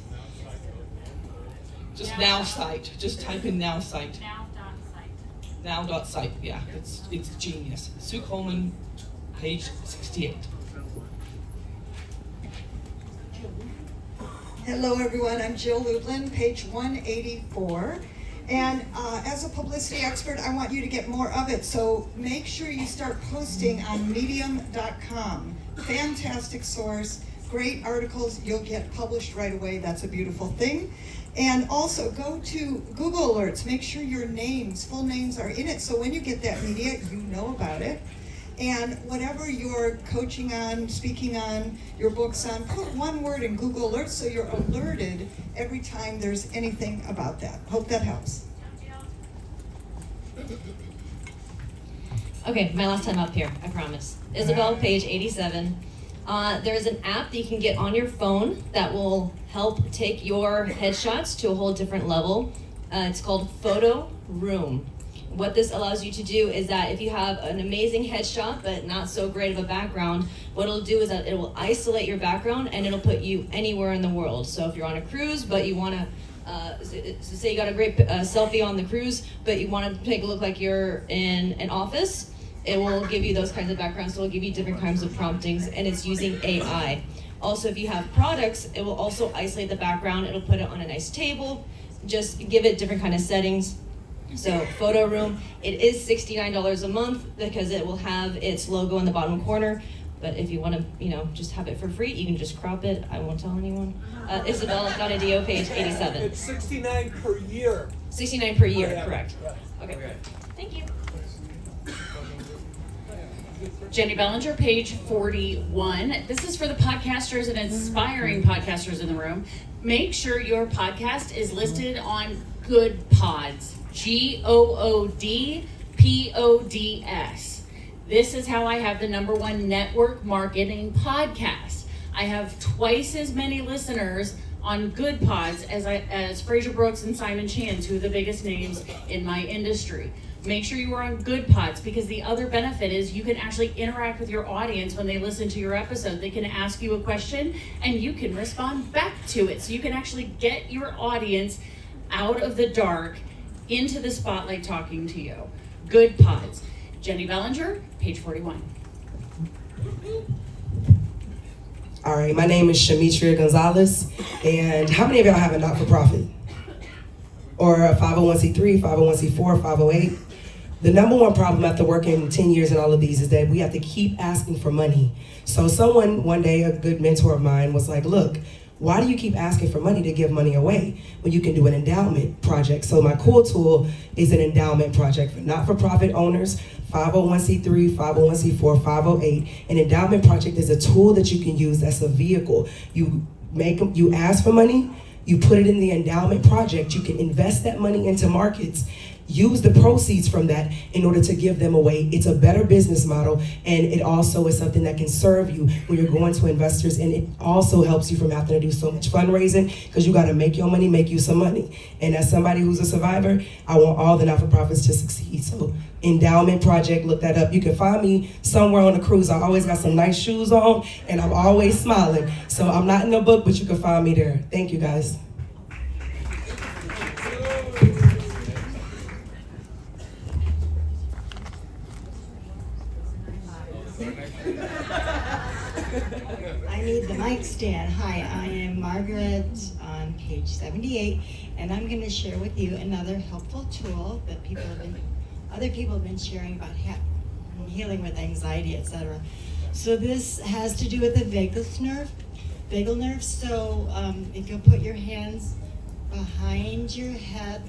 Just Now Site. Just type in Now Site. Now.site, yeah, it's genius. Sue Coleman, page 68. Hello everyone, I'm Jill Lublin, page 184. And as a publicity expert, I want you to get more of it. So make sure you start posting on medium.com. Fantastic source, great articles. You'll get published right away. That's a beautiful thing. And also go to Google Alerts. Make sure your names, full names are in it. So when you get that media, you know about it. And whatever you're coaching on, speaking on, your books on, put one word in Google Alerts so you're alerted every time there's anything about that. Hope that helps. Okay, my last time up here, I promise. Isabel, page 87. There's an app that you can get on your phone that will help take your headshots to a whole different level. It's called Photo Room. What this allows you to do is that if you have an amazing headshot but not so great of a background, what it'll do is that it will isolate your background and it'll put you anywhere in the world. So if you're on a cruise but you want to, say you got a great selfie on the cruise but you want to make it look like you're in an office, it will give you those kinds of backgrounds. So it'll give you different kinds of promptings, and it's using AI. Also, if you have products, it will also isolate the background. It'll put it on a nice table, just give it different kind of settings. So Photo Room, it is $69 a month because it will have its logo in the bottom corner. But if you want to, just have it for free, you can just crop it. I won't tell anyone. Isabella.adio, page 87. It's $69 per year. $69 per year, yeah. correct. Right. Okay. Thank you. Jenny Bellinger, page 41. This is for the podcasters and aspiring podcasters in the room. Make sure your podcast is listed on Good Pods. GOODPODS. This is how I have the #1 network marketing podcast. I have twice as many listeners on Good Pods as Fraser Brooks and Simon Chan, two of the biggest names in my industry. Make sure you are on Good Pods, because the other benefit is you can actually interact with your audience when they listen to your episode. They can ask you a question and you can respond back to it. So you can actually get your audience out of the dark into the spotlight talking to you. Good Pods. Jenny Bellinger, page 41. All right, my name is Shamitria Gonzalez, and how many of y'all have a not-for-profit? Or a 501c3, 501c4, 508? The #1 problem after working 10 years in all of these is that we have to keep asking for money. So someone, one day, a good mentor of mine was like, look, why do you keep asking for money to give money away when you can do an endowment project? So my cool tool is an endowment project for not-for-profit owners, 501c3, 501c4, 508. An endowment project is a tool that you can use that's a vehicle. You ask for money, you put it in the endowment project, you can invest that money into markets, use the proceeds from that in order to give them away. It's a better business model, and it also is something that can serve you when you're going to investors, and it also helps you from having to do so much fundraising, because you got to make your money make you some money. And as somebody who's a survivor, I want all the not-for-profits to succeed. So endowment project, look that up. You can find me somewhere on a cruise. I always got some nice shoes on and I'm always smiling. So I'm not in the book, but you can find me there. Thank you, guys. I need the mic stand. Hi, I am Margaret on page 78, and I'm going to share with you another helpful tool that other people have been sharing about healing with anxiety, etc. So this has to do with the vagus nerve. So if you'll put your hands behind your head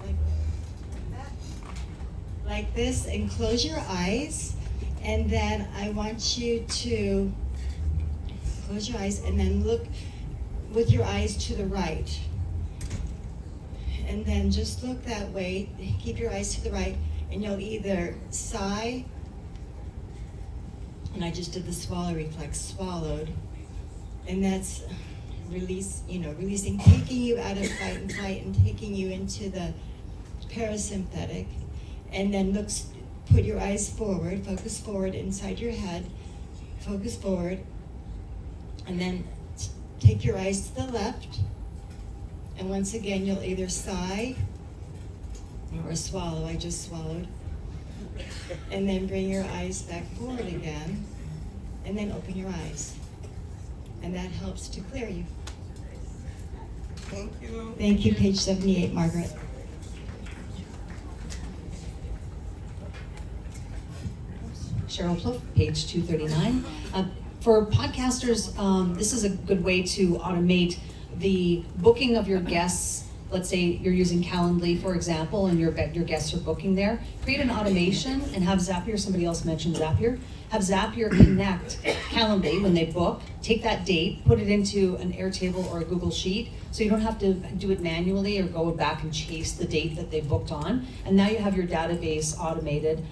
like this, and close your eyes, and then I want you to close your eyes and then look with your eyes to the right. And then just look that way. Keep your eyes to the right, and you'll either sigh, and I just did the swallow reflex, swallowed, and that's releasing, taking you out of fight and flight and taking you into the parasympathetic. And then put your eyes forward, focus forward inside your head, focus forward. And then take your eyes to the left, and once again you'll either sigh or swallow. I just swallowed. And then bring your eyes back forward again, and then open your eyes. And that helps to clear you. Thank you. Thank you, page 78, Margaret. Cheryl Plouffe, page 239. For podcasters, this is a good way to automate the booking of your guests. Let's say you're using Calendly, for example, and your guests are booking there. Create an automation and have Zapier, somebody else mentioned Zapier, have Zapier connect Calendly when they book, take that date, put it into an Airtable or a Google Sheet, so you don't have to do it manually or go back and chase the date that they booked on. And now you have your database automated.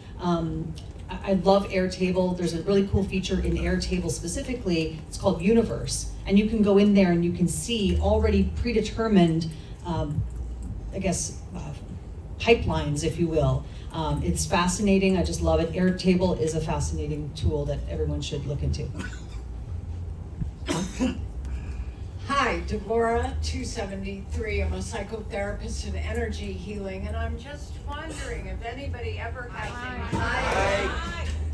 I love Airtable. There's a really cool feature in Airtable specifically. It's called Universe. And you can go in there and you can see already predetermined, pipelines, if you will. It's fascinating. I just love it. Airtable is a fascinating tool that everyone should look into. Hi, Deborah, 273. I'm a psychotherapist in energy healing, and I'm just wondering if anybody ever has anxiety.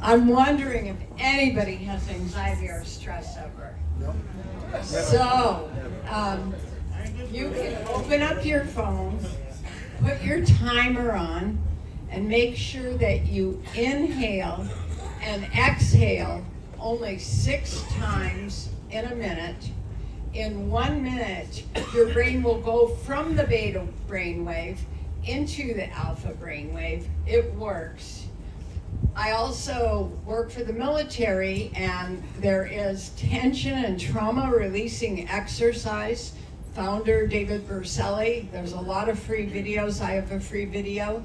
I'm wondering if anybody has anxiety or stress ever. So, you can open up your phone, put your timer on, and make sure that you inhale and exhale only 6 times in a minute. In 1 minute, your brain will go from the beta brainwave into the alpha brainwave. It works. I also work for the military, and there is tension and trauma releasing exercise. Founder David Berselli. There's a lot of free videos. I have a free video.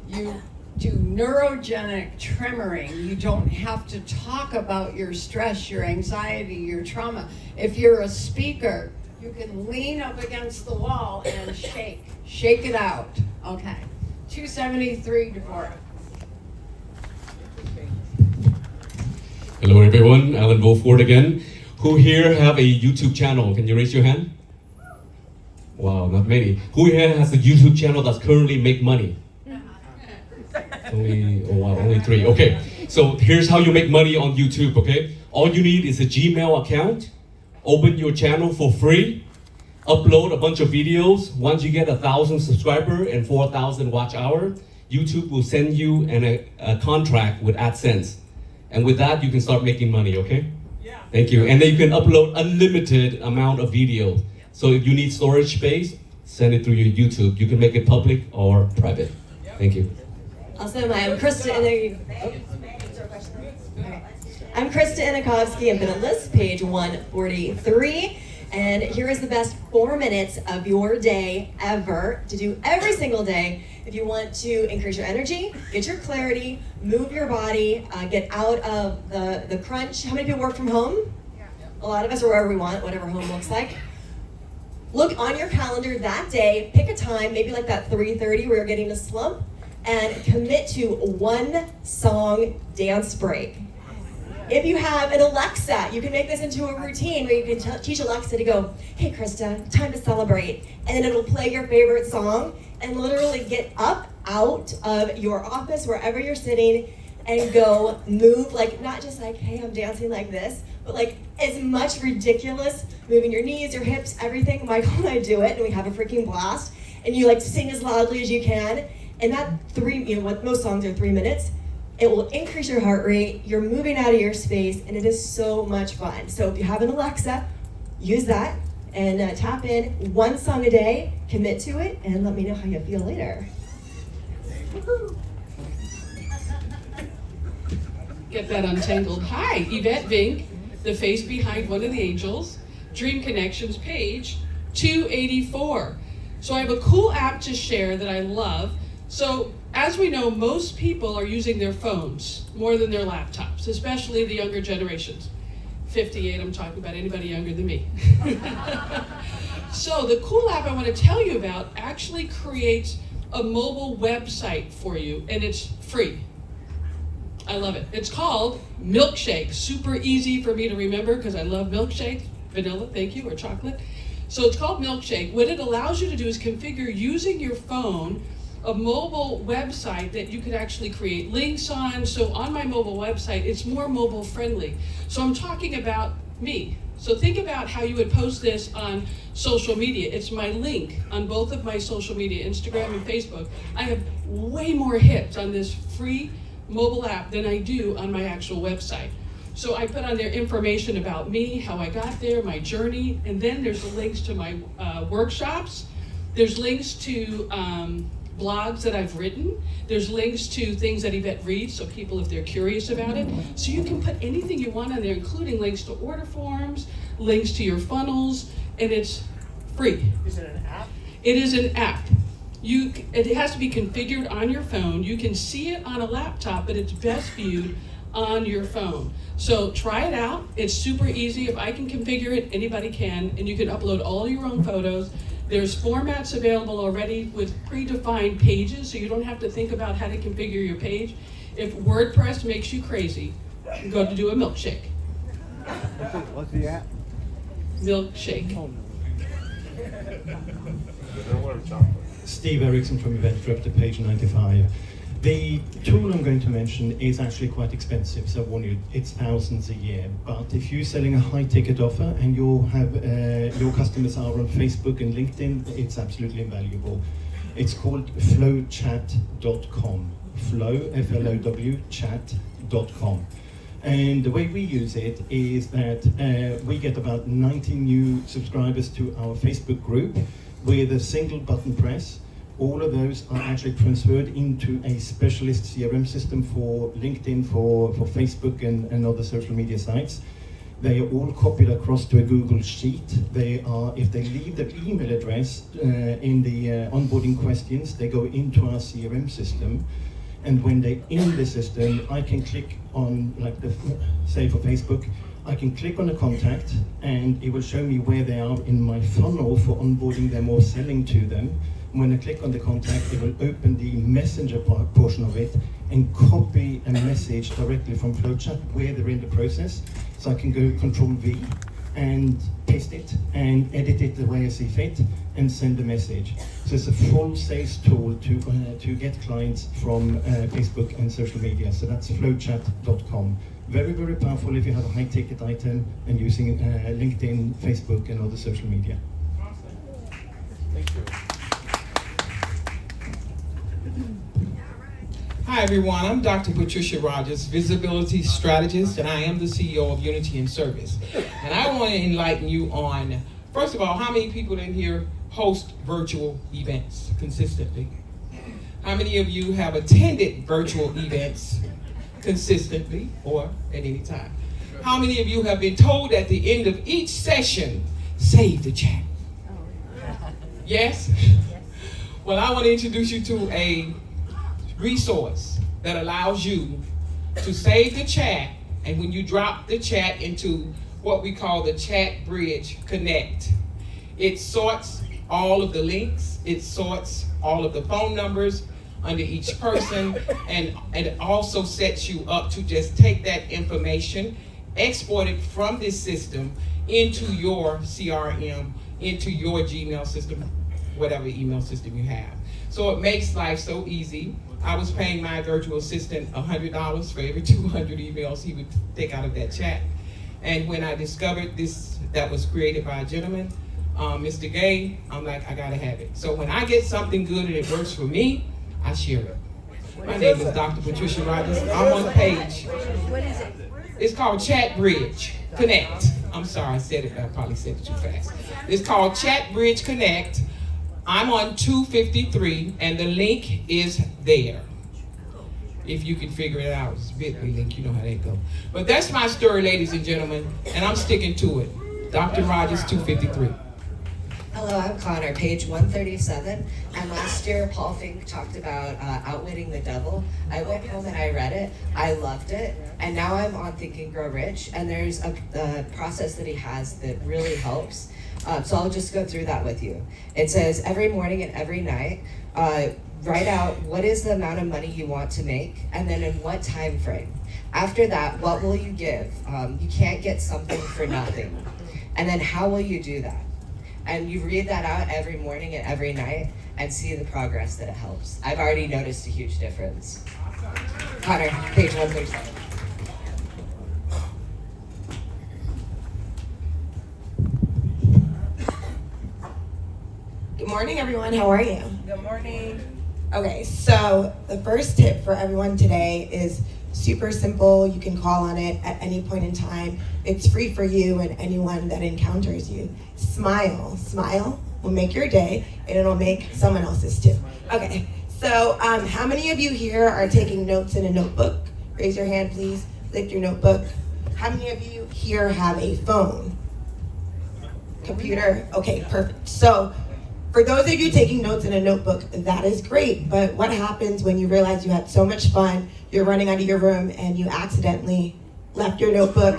You do neurogenic tremoring. You don't have to talk about your stress, your anxiety, your trauma. If you're a speaker, you can lean up against the wall and shake it out. Okay, 273, Deborah. Hello everyone, Alan Wolford again. Who here have a YouTube channel? Can you raise your hand? Wow, not many. Who here has a YouTube channel that's currently make money? Only 3. Okay, so here's how you make money on YouTube, okay? All you need is a Gmail account, open your channel for free, upload a bunch of videos. Once you get 1,000 subscribers and 4,000 watch hour, YouTube will send you a contract with AdSense. And with that, you can start making money, okay? Yeah. Thank you. And then you can upload unlimited amount of videos. So if you need storage space, send it through your YouTube. You can make it public or private. Thank you. Awesome. I'm Krista. I'm Krista Anakovsky. I'm Finalist, page 143. And here is the best 4 minutes of your day ever to do every single day if you want to increase your energy, get your clarity, move your body, get out of the crunch. How many people work from home? A lot of us are wherever we want, whatever home looks like. Look on your calendar that day, pick a time, maybe like that 3:30 where you're getting a slump, and commit to 1 song dance break. If you have an Alexa, you can make this into a routine where you can teach Alexa to go, hey Krista, time to celebrate. And then it'll play your favorite song and literally get up out of your office, wherever you're sitting, and go move, like not just like, hey, I'm dancing like this, but like as much ridiculous, moving your knees, your hips, everything. Michael and I do it and we have a freaking blast. And you like sing as loudly as you can. And that what most songs are 3 minutes. It will increase your heart rate, you're moving out of your space, and it is so much fun. So if you have an Alexa, use that and tap in 1 song a day, commit to it, and let me know how you feel later. Get that untangled. Hi, Yvette Vink, the face behind one of the angels, Dream Connections, page 284. So I have a cool app to share that I love. So as we know, most people are using their phones more than their laptops, especially the younger generations. 58, I'm talking about anybody younger than me. So the cool app I want to tell you about actually creates a mobile website for you, and it's free. I love it. It's called Milkshake. Super easy for me to remember because I love milkshake. Vanilla, thank you, or chocolate. So it's called Milkshake. What it allows you to do is configure using your phone a mobile website that you could actually create links on. So on my mobile website, it's more mobile friendly. So I'm talking about me. So think about how you would post this on social media. It's my link on both of my social media, Instagram and Facebook. I have way more hits on this free mobile app than I do on my actual website. So I put on there information about me, how I got there, my journey, and then there's the links to my workshops. There's links to blogs that I've written. There's links to things that Yvette reads, so people, if they're curious about it. So you can put anything you want on there, including links to order forms, links to your funnels, and it's free. Is it an app? It is an app. It has to be configured on your phone. You can see it on a laptop, but it's best viewed on your phone. So try it out. It's super easy. If I can configure it, anybody can, and you can upload all your own photos. There's formats available already with predefined pages, so you don't have to think about how to configure your page. If WordPress makes you crazy, go to do a milkshake. What's the app? Milkshake. Steve Erickson from Event Director, page 95. The tool I'm going to mention is actually quite expensive, so I warn you, it's thousands a year. But if you're selling a high-ticket offer and you have your customers are on Facebook and LinkedIn, it's absolutely invaluable. It's called flowchat.com. Flow, F-L-O-W, chat.com. And the way we use it is that we get about 90 new subscribers to our Facebook group with a single button press. All of those are actually transferred into a specialist CRM system for LinkedIn, for Facebook and other social media sites. They are all copied across to a Google Sheet. They are, if they leave their email address in the onboarding questions, they go into our CRM system. And when they're in the system, I can click on, like say for Facebook, I can click on a contact and it will show me where they are in my funnel for onboarding them or selling to them. When I click on the contact, it will open the messenger portion of it and copy a message directly from Flowchat where they're in the process. So I can go Control V and paste it and edit it the way I see fit and send a message. So it's a full sales tool to get clients from Facebook and social media. So that's flowchat.com. Very, very powerful if you have a high ticket item and using LinkedIn, Facebook and other social media. Thank you. Hi everyone, I'm Dr. Patricia Rogers, Visibility Strategist, and I am the CEO of Unity in Service. And I want to enlighten you on, first of all, how many people in here host virtual events consistently? How many of you have attended virtual events consistently or at any time? How many of you have been told at the end of each session, save the chat? Yes? Well, I want to introduce you to a resource that allows you to save the chat, and when you drop the chat into what we call the Chat Bridge Connect, it sorts all of the links, it sorts all of the phone numbers under each person, and it also sets you up to just take that information, export it from this system into your CRM, into your Gmail system, whatever email system you have. So it makes life so easy. I was paying my virtual assistant $100 for every 200 emails he would take out of that chat. And when I discovered this, that was created by a gentleman, Mr. Gay, I'm like, I gotta have it. So when I get something good and it works for me, I share it. My name is Dr. Patricia Rogers. I'm on the page. What is it? It's called Chat Bridge Connect. I'm sorry, I probably said it too fast. It's called Chat Bridge Connect. I'm on 253, and the link is there. If you can figure it out, it's a bit.ly link, you know how that goes. But that's my story, ladies and gentlemen, and I'm sticking to it. Dr. Rogers, 253. Hello, I'm Connor, page 137, and last year Paul Fink talked about outwitting the devil. I went home and I read it, I loved it, and now I'm on Think and Grow Rich, and there's a process that he has that really helps. So I'll just go through that with you. It says every morning and every night, write out what is the amount of money you want to make, and then in what time frame. After that, what will you give? You can't get something for nothing. And then how will you do that? And you read that out every morning and every night and see the progress that it helps. I've already noticed a huge difference. Connor, page 137. Good morning, everyone. How are you? Good morning. Okay, so the first tip for everyone today is super simple. You can call on it at any point in time. It's free for you and anyone that encounters you. Smile. Smile will make your day, and it'll make someone else's too. Okay, so how many of you here are taking notes in a notebook? Raise your hand, please. Lift your notebook. How many of you here have a phone? Computer? Okay, perfect. So for those of you taking notes in a notebook, that is great, but what happens when you realize you had so much fun, you're running out of your room, and you accidentally left your notebook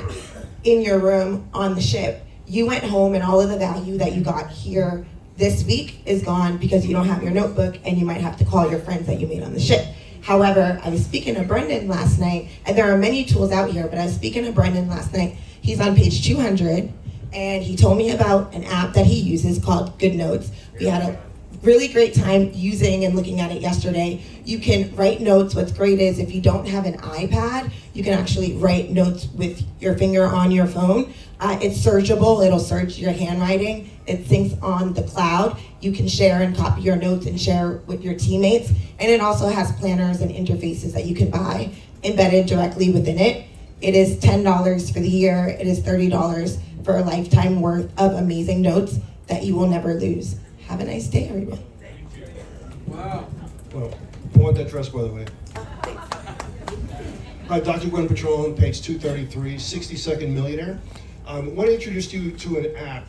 in your room on the ship? You went home and all of the value that you got here this week is gone because you don't have your notebook, and you might have to call your friends that you made on the ship. However, I was speaking to Brendan last night, and there are many tools out here, but I was speaking to Brendan last night. He's on page 200, and he told me about an app that he uses called Good Notes. We had a really great time using and looking at it yesterday. You can write notes. What's great is if you don't have an iPad, you can actually write notes with your finger on your phone. It's searchable. It'll search your handwriting. It syncs on the cloud. You can share and copy your notes and share with your teammates. And it also has planners and interfaces that you can buy embedded directly within it. It is $10 for the year. It is $30 for a lifetime worth of amazing notes that you will never lose. Have a nice day, everyone. Wow. Well, I want that dress, by the way. Hi, Dr. Gwen Patron, page 233, 60-second millionaire. I want to introduce you to an app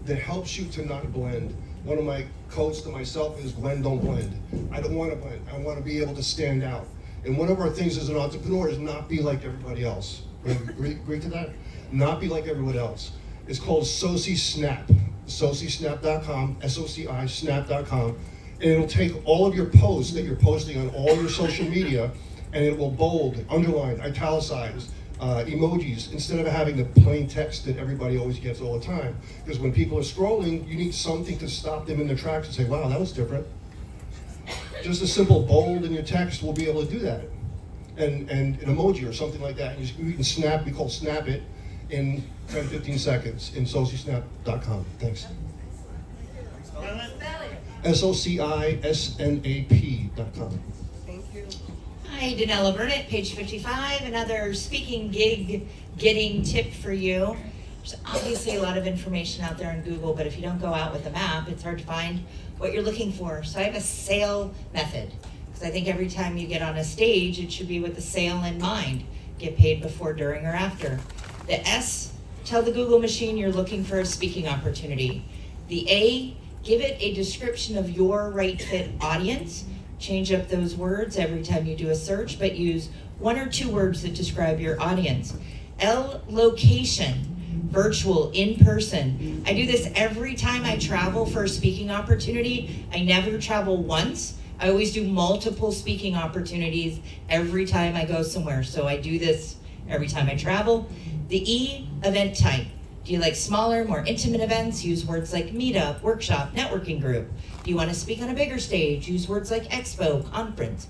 that helps you to not blend. One of my codes to myself is blend, don't blend. I don't want to blend. I want to be able to stand out. And one of our things as an entrepreneur is not be like everybody else. Agree to that? Not be like everyone else. It's called Soci Snap. SociSnap.com, SOCI Snap.com, and it'll take all of your posts that you're posting on all your social media, and it will bold, underline, italicize, emojis, instead of having the plain text that everybody always gets all the time. Because when people are scrolling, you need something to stop them in their tracks and say, wow, that was different. Just a simple bold in your text will be able to do that. And an emoji or something like that. You can snap, we call snap it, in 10, 15 seconds in SociSnap.com. Thanks. SOCISNAP.com. Thank you. Hi, Danella Burnett, page 55. Another speaking gig getting tip for you. There's obviously a lot of information out there on Google, but if you don't go out with a map, it's hard to find what you're looking for. So I have a sale method, because I think every time you get on a stage, it should be with the sale in mind. Get paid before, during, or after. The S, tell the Google machine you're looking for a speaking opportunity. The A, give it a description of your right fit audience. Change up those words every time you do a search, but use 1 or 2 words that describe your audience. L, location, virtual, in person. I do this every time I travel for a speaking opportunity. I never travel once. I always do multiple speaking opportunities every time I go somewhere. So I do this every time I travel. The E, event type. Do you like smaller, more intimate events? Use words like meetup, workshop, networking group. Do you want to speak on a bigger stage? Use words like expo, conference.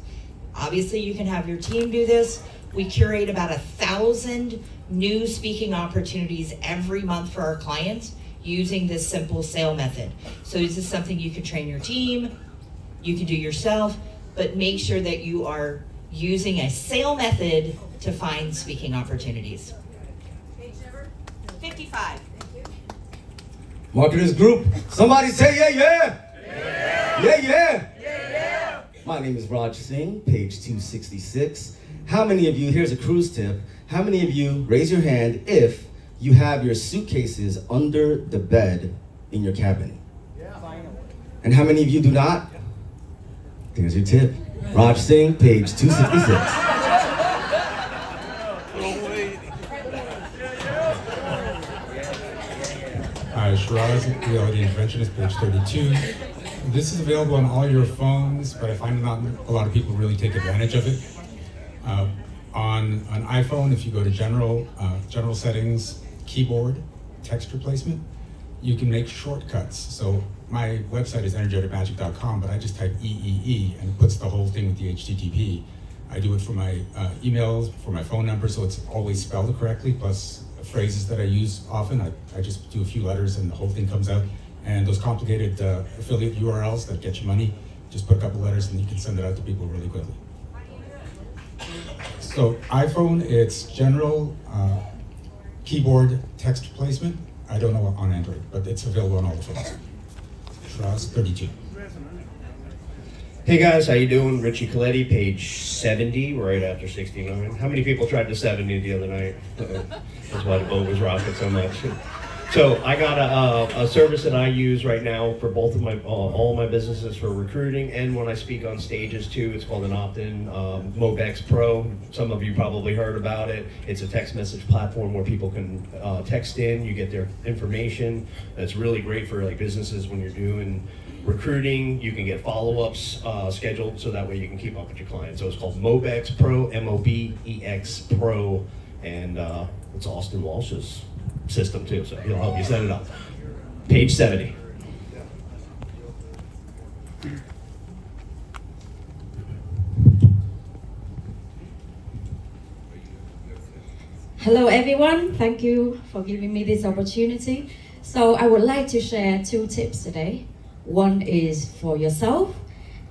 Obviously, you can have your team do this. We curate about 1,000 new speaking opportunities every month for our clients using this simple sale method. So this is something you can train your team, you can do yourself, but make sure that you are using a sale method to find speaking opportunities. 55. Marketers Group, somebody say yeah, yeah. Yeah, yeah. Yeah. My name is Raj Singh, page 266. How many of you, here's a cruise tip, how many of you, raise your hand if you have your suitcases under the bed in your cabin? Yeah. And how many of you do not? There's your tip. Raj Singh, page 266. Shiraz, the Interventionist, page 32. This is available on all your phones, but I find not a lot of people really take advantage of it. On an iPhone, if you go to general settings, keyboard, text replacement, you can make shortcuts. So my website is energeticmagic.com, but I just type EEE and it puts the whole thing with the HTTP. I do it for my emails, for my phone number, so it's always spelled correctly, plus phrases that I use often. I just do a few letters and the whole thing comes out. And those complicated affiliate URLs that get you money Just put a couple letters and you can send it out to people really quickly. So iPhone, it's general keyboard text placement. I don't know on Android, but it's available on all the phones. Trust 32. Hey guys, how you doing? Richie Coletti, page 70, right after 69. How many people tried to 70 the other night? That's why the boat was rocking so much. So I got a service that I use right now for both of my all my businesses for recruiting and when I speak on stages too. It's called an opt-in, Mobex Pro. Some of you probably heard about it. It's a text message platform where people can text in. You get their information. That's really great for like businesses when you're doing recruiting. You can get follow-ups scheduled so that way you can keep up with your clients. So it's called Mobex Pro, M-O-B-E-X Pro, and it's Austin Walsh's system too, so he'll help you set it up. Page 70. Hello everyone, thank you for giving me this opportunity. So I would like to share 2 tips today. One is for yourself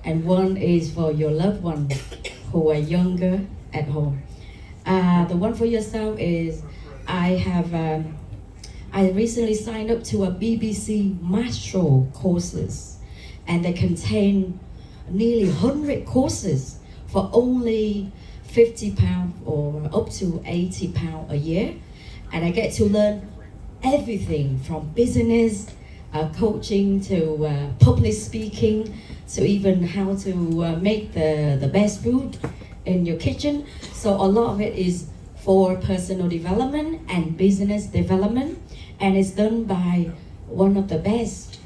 and one is for your loved ones who are younger at home. The one for yourself is I recently signed up to a BBC Maestro courses, and they contain nearly 100 courses for only £50 or up to £80 a year. And I get to learn everything from business, coaching to public speaking, to even how to make the best food in your kitchen. So a lot of it is for personal development and business development, and it's done by one of the best,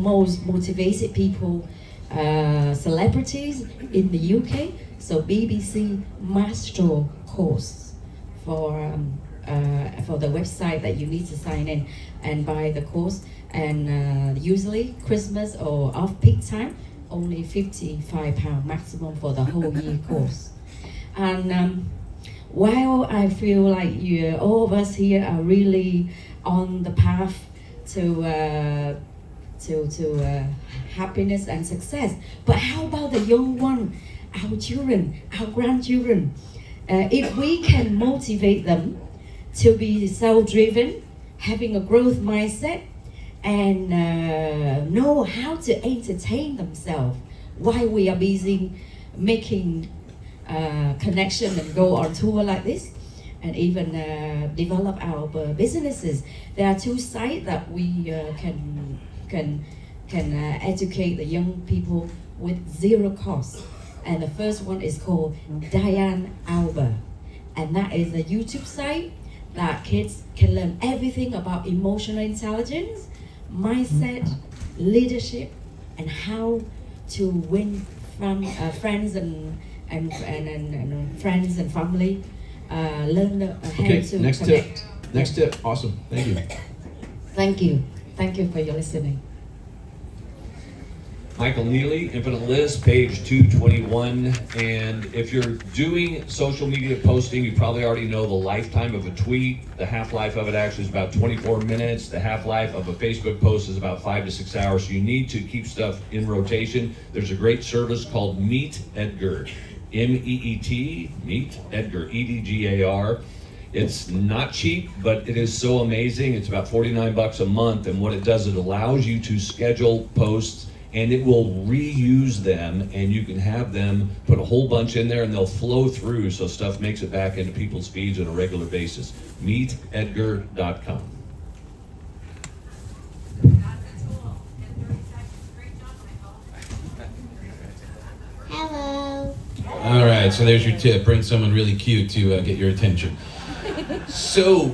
most motivated people, celebrities in the UK. So BBC Maestro course for the website that you need to sign in and buy the course. And usually Christmas or off-peak time, only £55 maximum for the whole year course. And while I feel like all of us here are really on the path to happiness and success, but how about the young one, our children, our grandchildren? If we can motivate them to be self-driven, having a growth mindset, and know how to entertain themselves while we are busy making connection and go on tour like this, and even develop our businesses. There are 2 sites that we can educate the young people with 0 cost. And the first one is called Diane Alba, and that is a YouTube site that kids can learn everything about emotional intelligence, mindset, leadership, and how to win from friends and friends and family. Learn how to next connect. tip. Next tip. Awesome. Thank you. Thank you. Thank you for your listening. Michael Neely, Infinite List, page 221. And if you're doing social media posting, you probably already know the lifetime of a tweet. The half-life of it actually is about 24 minutes. The half-life of a Facebook post is about 5 to 6 hours. So you need to keep stuff in rotation. There's a great service called Meet Edgar. M-E-E-T, Meet Edgar, E-D-G-A-R. It's not cheap, but it is so amazing. It's about $49 a month. And what it does, it allows you to schedule posts, and it will reuse them, and you can have them put a whole bunch in there and they'll flow through, so stuff makes it back into people's feeds on a regular basis. MeetEdgar.com. Hello. All right, so there's your tip. Bring someone really cute to get your attention. So,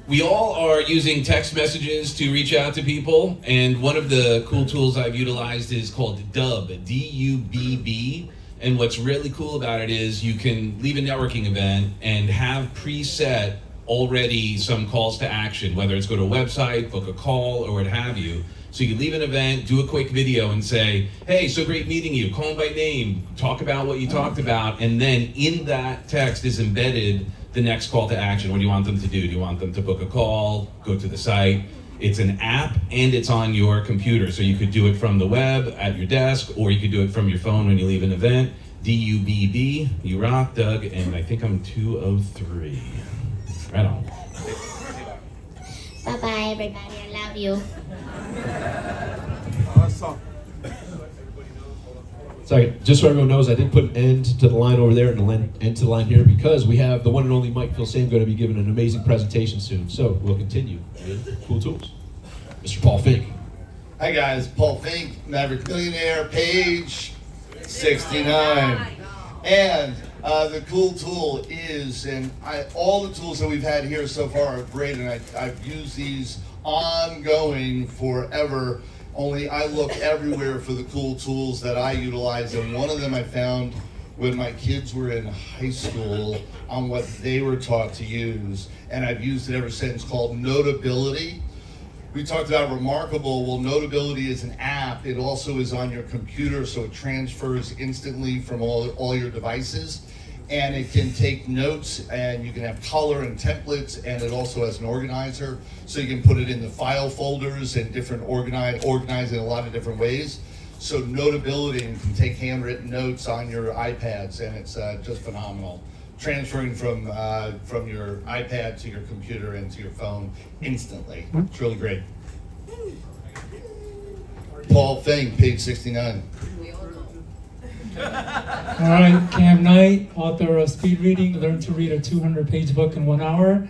we all are using text messages to reach out to people, and one of the cool tools I've utilized is called Dubb, D-U-B-B. And what's really cool about it is you can leave a networking event and have preset already some calls to action, whether it's go to a website, book a call, or what have you. So you can leave an event, do a quick video and say, hey, so great meeting you, call them by name, talk about what you talked about, and then in that text is embedded the next call to action. What do you want them to do? Do you want them to book a call, go to the site? It's an app and it's on your computer. So you could do it from the web at your desk, or you could do it from your phone when you leave an event. DUBB, you rock, Doug, and I think I'm 203. Right on. Bye-bye, everybody. I love you. Awesome. Sorry, just so everyone knows, I did put an end to the line over there and an end to the line here because we have the one and only Mike Filsame going to be giving an amazing presentation soon. So we'll continue with Cool Tools. Mr. Paul Fink. Hi guys, Paul Fink, Maverick Millionaire, page 69. And the cool tool is, and all the tools that we've had here so far are great, and I've used these ongoing forever. Only I look everywhere for the cool tools that I utilize, and one of them I found when my kids were in high school on what they were taught to use, and I've used it ever since, called Notability. We talked about Remarkable. Well, Notability is an app. It also is on your computer, so it transfers instantly from all your devices. And it can take notes, and you can have color and templates, and it also has an organizer, so you can put it in the file folders and different organize in a lot of different ways. So Notability, and you can take handwritten notes on your iPads, and it's just phenomenal. Transferring from your iPad to your computer and to your phone instantly. It's really great. Paul Fink, page 69. All right, Cam Knight, author of Speed Reading, Learn to Read a 200-page book in 1 hour,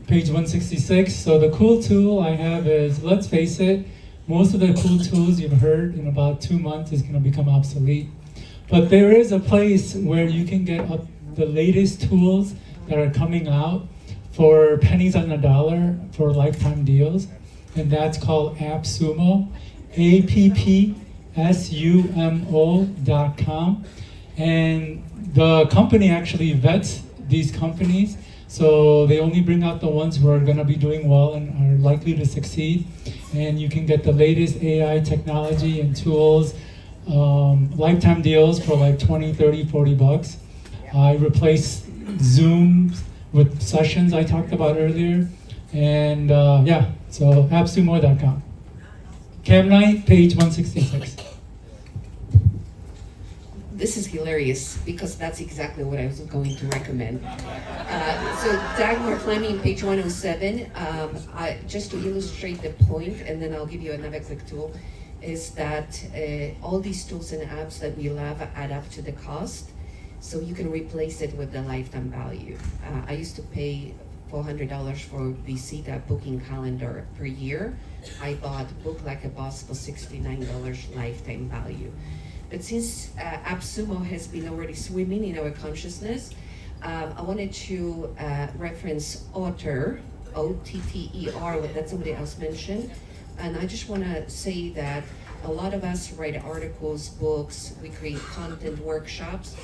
page 166. So the cool tool I have is, let's face it, most of the cool tools you've heard in about 2 months is going to become obsolete. But there is a place where you can get the latest tools that are coming out for pennies on the dollar for lifetime deals, and that's called AppSumo, AppSumo.com. And the company actually vets these companies, so they only bring out the ones who are going to be doing well and are likely to succeed. And you can get the latest AI technology and tools, lifetime deals for like 20, 30, 40 bucks. I replace Zoom with sessions I talked about earlier. And yeah, so AppSumo.com. Cam Knight, page 166. This is hilarious because that's exactly what I was going to recommend. So Dagmar Fleming, page 107, just to illustrate the point, and then I'll give you another click tool, is that all these tools and apps that we love add up to the cost, so you can replace it with the lifetime value. I used to pay $400 for the CETA booking calendar per year. I bought Book Like a Boss for $69 lifetime value. But since AppSumo has been already swimming in our consciousness, I wanted to reference Otter, O-T-T-E-R, that somebody else mentioned. And I just want to say that a lot of us write articles, books, we create content workshops,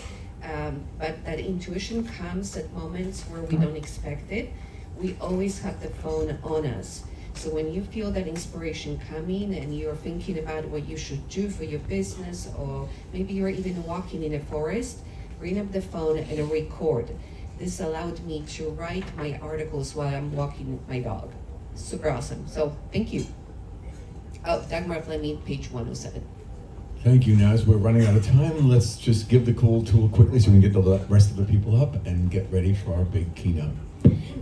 but that intuition comes at moments where we don't expect it. We always have the phone on us. So when you feel that inspiration coming and you're thinking about what you should do for your business, or maybe you're even walking in a forest, bring up the phone and record. This allowed me to write my articles while I'm walking my dog. Super awesome. So thank you. Oh, Dagmar Fleming, page 107. Thank you. Now, as we're running out of time, let's just give the cool tool quickly so we can get the rest of the people up and get ready for our big keynote.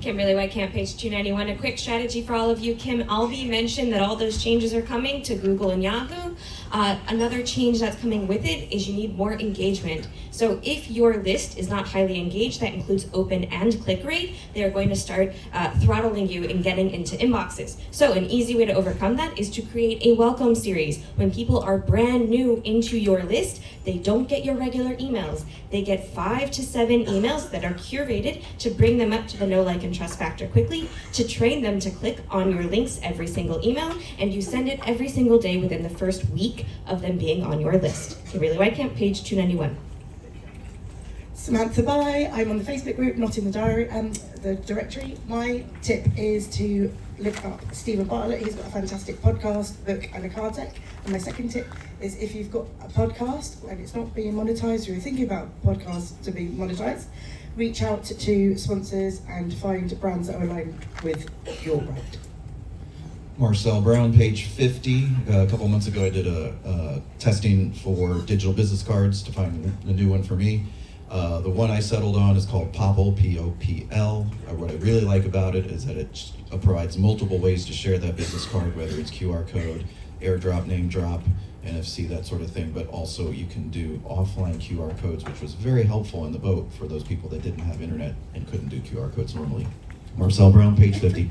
Kimberly Whitecamp, page 291. A quick strategy for all of you. Kim Alvey mentioned that all those changes are coming to Google and Yahoo. Another change that's coming with it is you need more engagement. So if your list is not highly engaged, that includes open and click rate, they're going to start throttling you and getting into inboxes. So an easy way to overcome that is to create a welcome series. When people are brand new into your list, they don't get your regular emails. They get 5 to 7 emails that are curated to bring them up to the know, like, and trust factor quickly, to train them to click on your links every single email, and you send it every single day within the first week of them being on your list. Kimberly Whitecamp, page 291. Samantha Bai, I'm on the Facebook group, not in the diary, the directory. My tip is to look up Stephen Bartlett. He's got a fantastic podcast, book, and a card deck. And my second tip is, if you've got a podcast and it's not being monetized, or you're thinking about podcasts to be monetized, reach out to sponsors and find brands that are aligned with your brand. Marcel Brown, page 50. A couple months ago, I did a testing for digital business cards to find a new one for me. The one I settled on is called Popl, P-O-P-L. What I really like about it is that it provides multiple ways to share that business card, whether it's QR code, airdrop, name drop, NFC, that sort of thing, but also you can do offline QR codes, which was very helpful in the boat for those people that didn't have internet and couldn't do QR codes normally. Marcel Brown, page 50.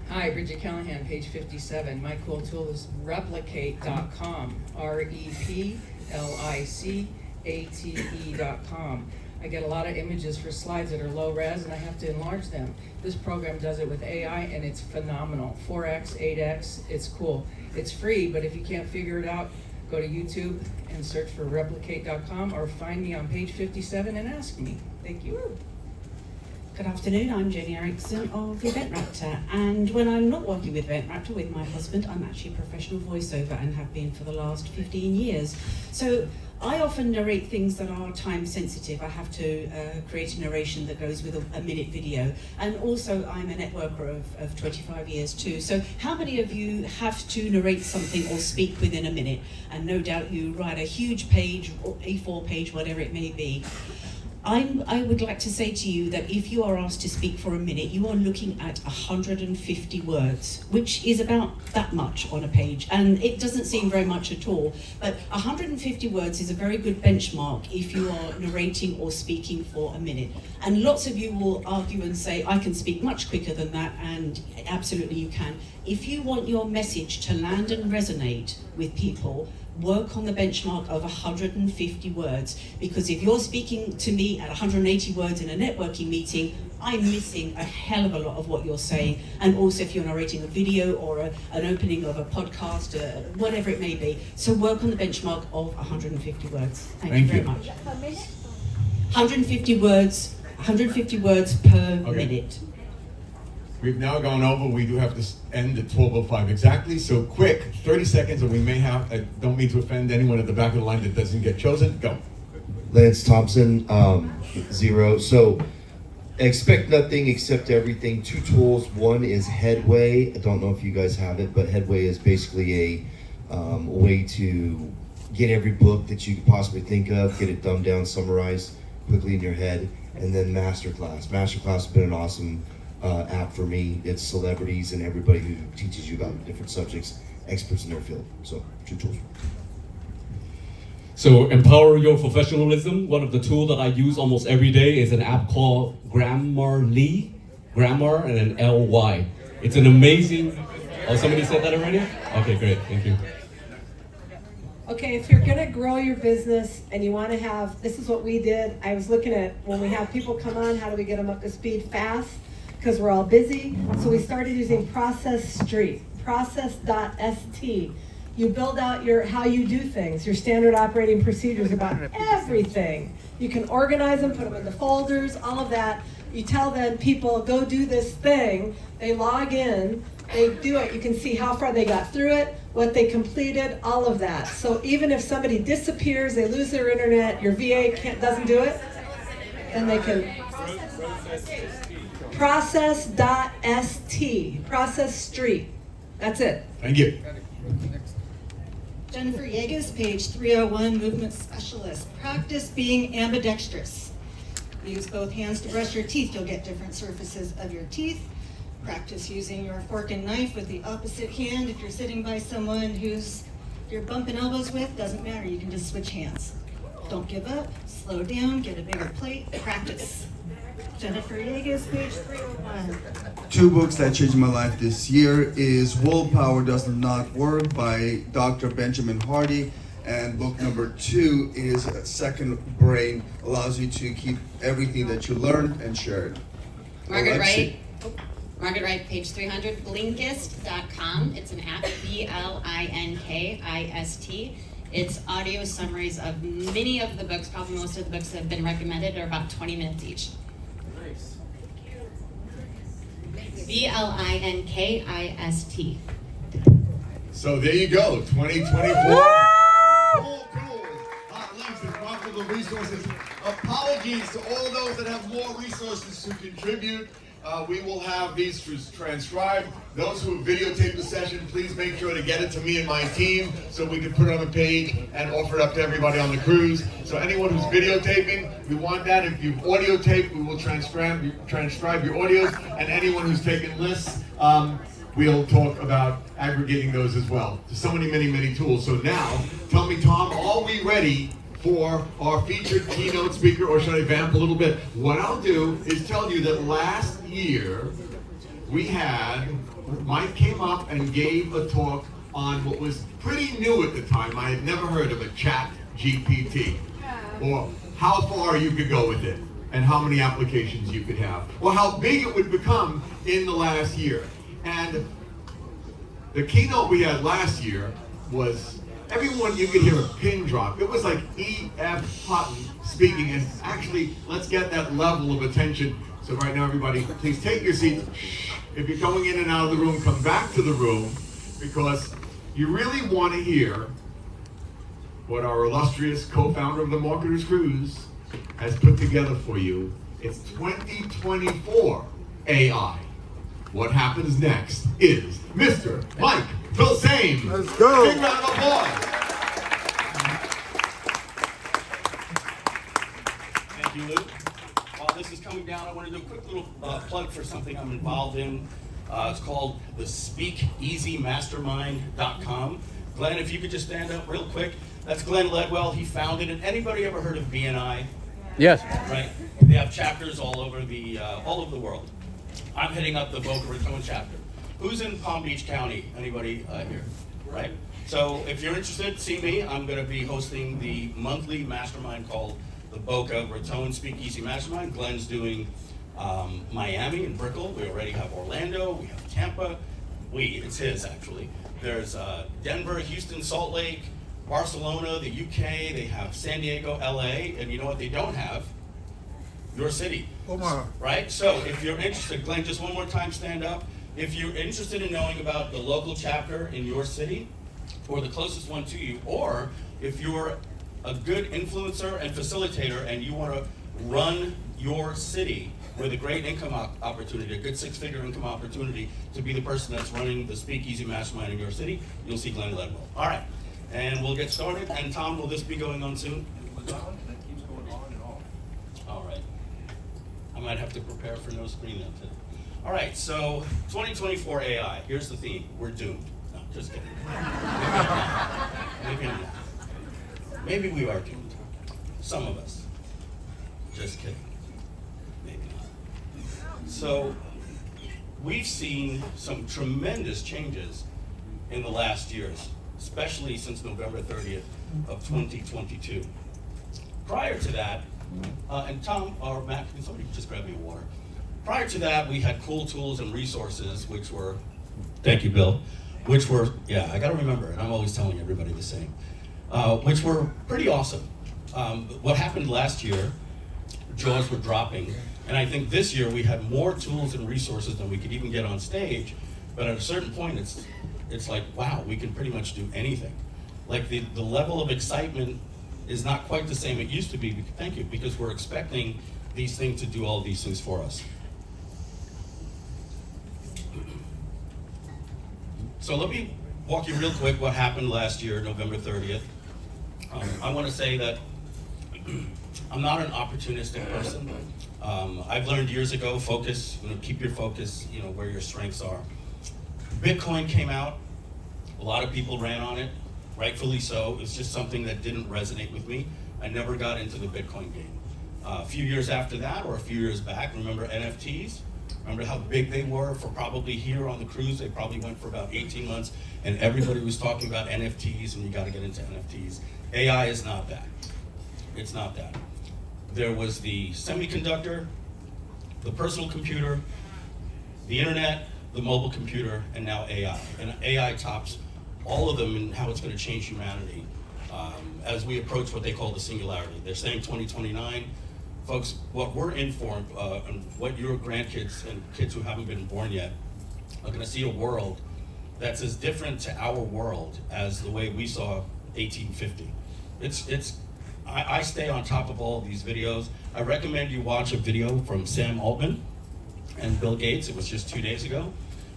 Hi, Bridget Callahan, page 57. My cool tool is replicate.com, REPLICATE.com. I get a lot of images for slides that are low res and I have to enlarge them. This program does it with AI and it's phenomenal. 4x, 8x, it's cool. It's free, but if you can't figure it out, go to YouTube and search for replicate.com or find me on page 57 and ask me. Thank you. Good afternoon, I'm Jenny Erickson of Event Raptor, and when I'm not working with Event Raptor with my husband, I'm actually a professional voiceover and have been for the last 15 years. So I often narrate things that are time sensitive. I have to create a narration that goes with a minute video, and also I'm a networker of 25 years too. So how many of you have to narrate something or speak within a minute? And no doubt you write a huge page, or A4 page, whatever it may be. I would like to say to you that if you are asked to speak for a minute, you are looking at 150 words, which is about that much on a page. And it doesn't seem very much at all, but 150 words is a very good benchmark if you are narrating or speaking for a minute. And lots of you will argue and say, I can speak much quicker than that, and absolutely you can. If you want your message to land and resonate with people, work on the benchmark of 150 words, because if you're speaking to me at 180 words in a networking meeting, I'm missing a hell of a lot of what you're saying. And also if you're narrating a video or an opening of a podcast, whatever it may be. So work on the benchmark of 150 words. Thank you very much. 150 words per minute. We've now gone over. We do have to end at 12:05 exactly. So quick, 30 seconds, and we may have, I don't mean to offend anyone at the back of the line that doesn't get chosen. Go. Lance Thompson, 0. So expect nothing, accept everything. 2 tools. One is Headway. I don't know if you guys have it, but Headway is basically a way to get every book that you could possibly think of, get it dumbed down, summarized quickly in your head. And then Masterclass. Masterclass has been an awesome app for me. It's celebrities and everybody who teaches you about different subjects, experts in their field. So 2 tools. So empower your professionalism. One of the tools that I use almost every day is an app called Grammarly, Grammar and an L-Y. It's an amazing, oh, somebody said that already? Okay, great, thank you. Okay, if you're gonna grow your business and you wanna have, this is what we did. I was looking at when we have people come on, how do we get them up to speed fast? Because we're all busy. So we started using Process.st. You build out how you do things, your standard operating procedures about everything. You can organize them, put them into folders, all of that. You tell them, people, go do this thing. They log in, they do it. You can see how far they got through it, what they completed, all of that. So even if somebody disappears, they lose their internet, your VA doesn't do it, then they can. Process.st, Process Street. That's it. Thank you. Jennifer Yegas, page 301, movement specialist. Practice being ambidextrous. Use both hands to brush your teeth. You'll get different surfaces of your teeth. Practice using your fork and knife with the opposite hand. If you're sitting by someone who's you're bumping elbows with, doesn't matter. You can just switch hands. Don't give up. Slow down. Get a bigger plate. Practice. Jennifer Yegas, page 301. 2 books that changed my life this year is Willpower Does Not Work by Dr. Benjamin Hardy, and book number 2 is Second Brain, allows you to keep everything that you learned and share it. Margaret Wright, page 300, Blinkist.com. It's an app, Blinkist. It's audio summaries of many of the books, probably most of the books that have been recommended are about 20 minutes each. Blinkist. So there you go, 2024. Links and profitable resources. Apologies to all those that have more resources to contribute. we will have these transcribed. Those who videotape the session, please make sure to get it to me and my team so we can put it on the page and offer it up to everybody on the cruise. So anyone who's videotaping, we want that. If you've audio taped, we will transcribe your audios. And anyone who's taken lists, we'll talk about aggregating those as well. There's so many tools. So now, tell me, Tom, are we ready for our featured keynote speaker, or should I vamp a little bit? What I'll do is tell you that last year Mike came up and gave a talk on what was pretty new at the time. I had never heard of a chat GPT, or how far you could go with it, and how many applications you could have, or how big it would become in the last year. And the keynote we had last year was everyone, you could hear a pin drop. It was like E.F. Hutton speaking, and actually, let's get that level of attention. So right now, everybody, please take your seats. If you're going in and out of the room, come back to the room, because you really want to hear what our illustrious co-founder of the Marketers Cruise has put together for you. It's 2024 AI. What happens next is Mr. Mike Filsame. Let's go. Big round of applause. Thank you, Luke. While this is coming down, I want to do a quick little plug for something I'm involved in. It's called the SpeakEasyMastermind.com. Glenn, if you could just stand up real quick. That's Glenn Ledwell. He founded it. Anybody ever heard of BNI? Yes. Right. They have chapters all over the world. I'm heading up the Boca Raton chapter. Who's in Palm Beach County? Anybody here? Right? So if you're interested, see me. I'm going to be hosting the monthly mastermind called the Boca Raton Speakeasy Mastermind. Glenn's doing Miami and Brickell. We already have Orlando. We have Tampa. It's his actually. There's Denver, Houston, Salt Lake, Barcelona, the UK. They have San Diego, LA. And you know what they don't have? Your city. Right? So if you're interested, Glenn, just one more time, stand up. If you're interested in knowing about the local chapter in your city, or the closest one to you, or if you're a good influencer and facilitator and you want to run your city with a great income opportunity, a good six-figure income opportunity to be the person that's running the Speakeasy Mastermind in your city, you'll see Glenn Ledwell. All right, and we'll get started. And Tom, will this be going on soon? All right. I might have to prepare for no screen then too. All right, so 2024 AI. Here's the theme. We're doomed. No, just kidding. Maybe not. Maybe we are doomed. Some of us. Just kidding. Maybe not. So we've seen some tremendous changes in the last years, especially since November 30th of 2022. Prior to that, and Tom or Matt, can somebody just grab me a water? Prior to that, we had cool tools and resources, which were, thank you, Bill, which were, yeah, I gotta remember, and I'm always telling everybody the same, which were pretty awesome. What happened last year, jaws were dropping, and I think this year we had more tools and resources than we could even get on stage, but at a certain point, it's like, wow, we can pretty much do anything. Like the level of excitement is not quite the same it used to be, thank you, because we're expecting these things to do all these things for us. So let me walk you real quick what happened last year, November 30th. I want to say that I'm not an opportunistic person. I've learned years ago, focus, keep your focus, where your strengths are. Bitcoin came out, a lot of people ran on it, rightfully so. It's just something that didn't resonate with me. I never got into the Bitcoin game. A few years after that, or a few years back, remember NFTs? Remember how big they were for probably here on the cruise? They probably went for about 18 months, and everybody was talking about NFTs, and you got to get into NFTs. AI is not that. It's not that. There was the semiconductor, the personal computer, the internet, the mobile computer, and now AI. And AI tops all of them in how it's going to change humanity as we approach what they call the singularity. They're saying 2029. Folks, what we're in for, and what your grandkids and kids who haven't been born yet are going to see a world that's as different to our world as the way we saw 1850. I stay on top of all of these videos. I recommend you watch a video from Sam Altman. and Bill Gates. It was just 2 days ago.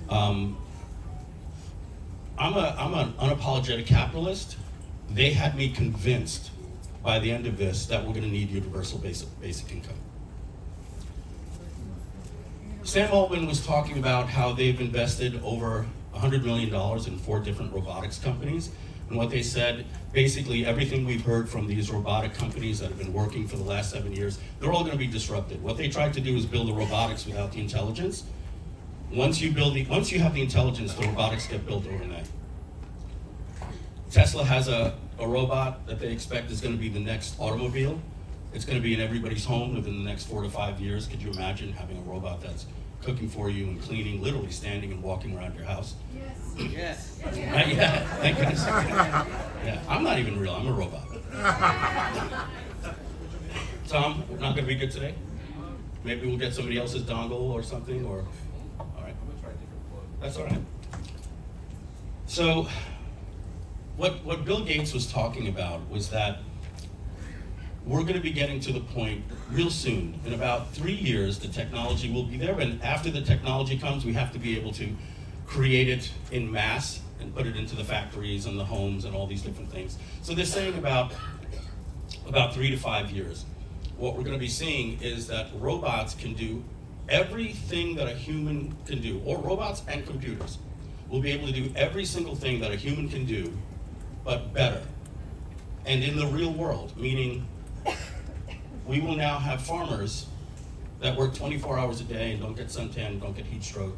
I'm an unapologetic capitalist. They had me convinced by the end of this that we're going to need universal basic income. Sam Altman was talking about how they've invested over $100 million in 4 different robotics companies. And what they said, basically everything we've heard from these robotic companies that have been working for the last 7 years, they're all going to be disrupted. What they tried to do is build the robotics without the intelligence. Once you have the intelligence, the robotics get built overnight. Tesla has a robot that they expect is going to be the next automobile. It's going to be in everybody's home within the next 4 to 5 years. Could you imagine having a robot that's cooking for you and cleaning, literally standing and walking around your house? Yes. Yeah, thank goodness. Yeah, I'm not even real, I'm a robot. Tom, we're not going to be good today? Maybe we'll get somebody else's dongle or something, or, all right. That's all right. So, what Bill Gates was talking about was that we're going to be getting to the point real soon. In about 3 years, the technology will be there, and after the technology comes, we have to be able to create it in mass and put it into the factories and the homes and all these different things. So they're saying about 3 to 5 years, what we're going to be seeing is that robots can do everything that a human can do, or robots and computers will be able to do every single thing that a human can do, but better. And in the real world, meaning we will now have farmers that work 24 hours a day and don't get suntan, don't get heat stroke,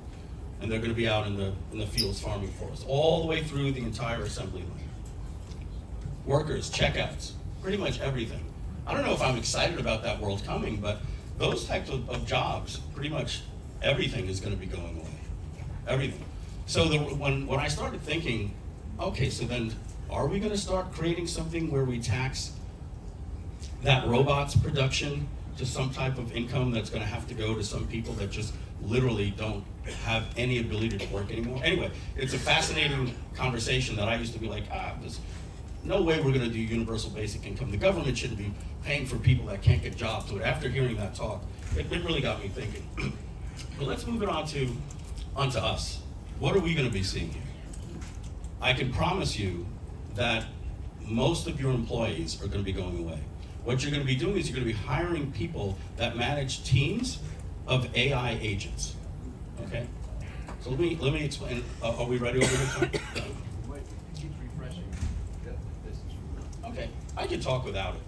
and they're going to be out in the fields farming for us, all the way through the entire assembly line. Workers, checkouts, pretty much everything. I don't know if I'm excited about that world coming, but those types of jobs, pretty much everything is going to be going away. Everything. So when I started thinking, okay, so then are we going to start creating something where we tax that robot's production to some type of income that's going to have to go to some people that just literally don't have any ability to work anymore? Anyway, it's a fascinating conversation that I used to be like, there's no way we're going to do universal basic income. The government shouldn't be paying for people that can't get jobs. But after hearing that talk, it really got me thinking. But let's move it onto us. What are we going to be seeing here? I can promise you that most of your employees are going to be going away. What you're going to be doing is you're going to be hiring people that manage teams of AI agents. Okay? So let me explain. Are we ready over here? Keep refreshing. Okay, I can talk without it.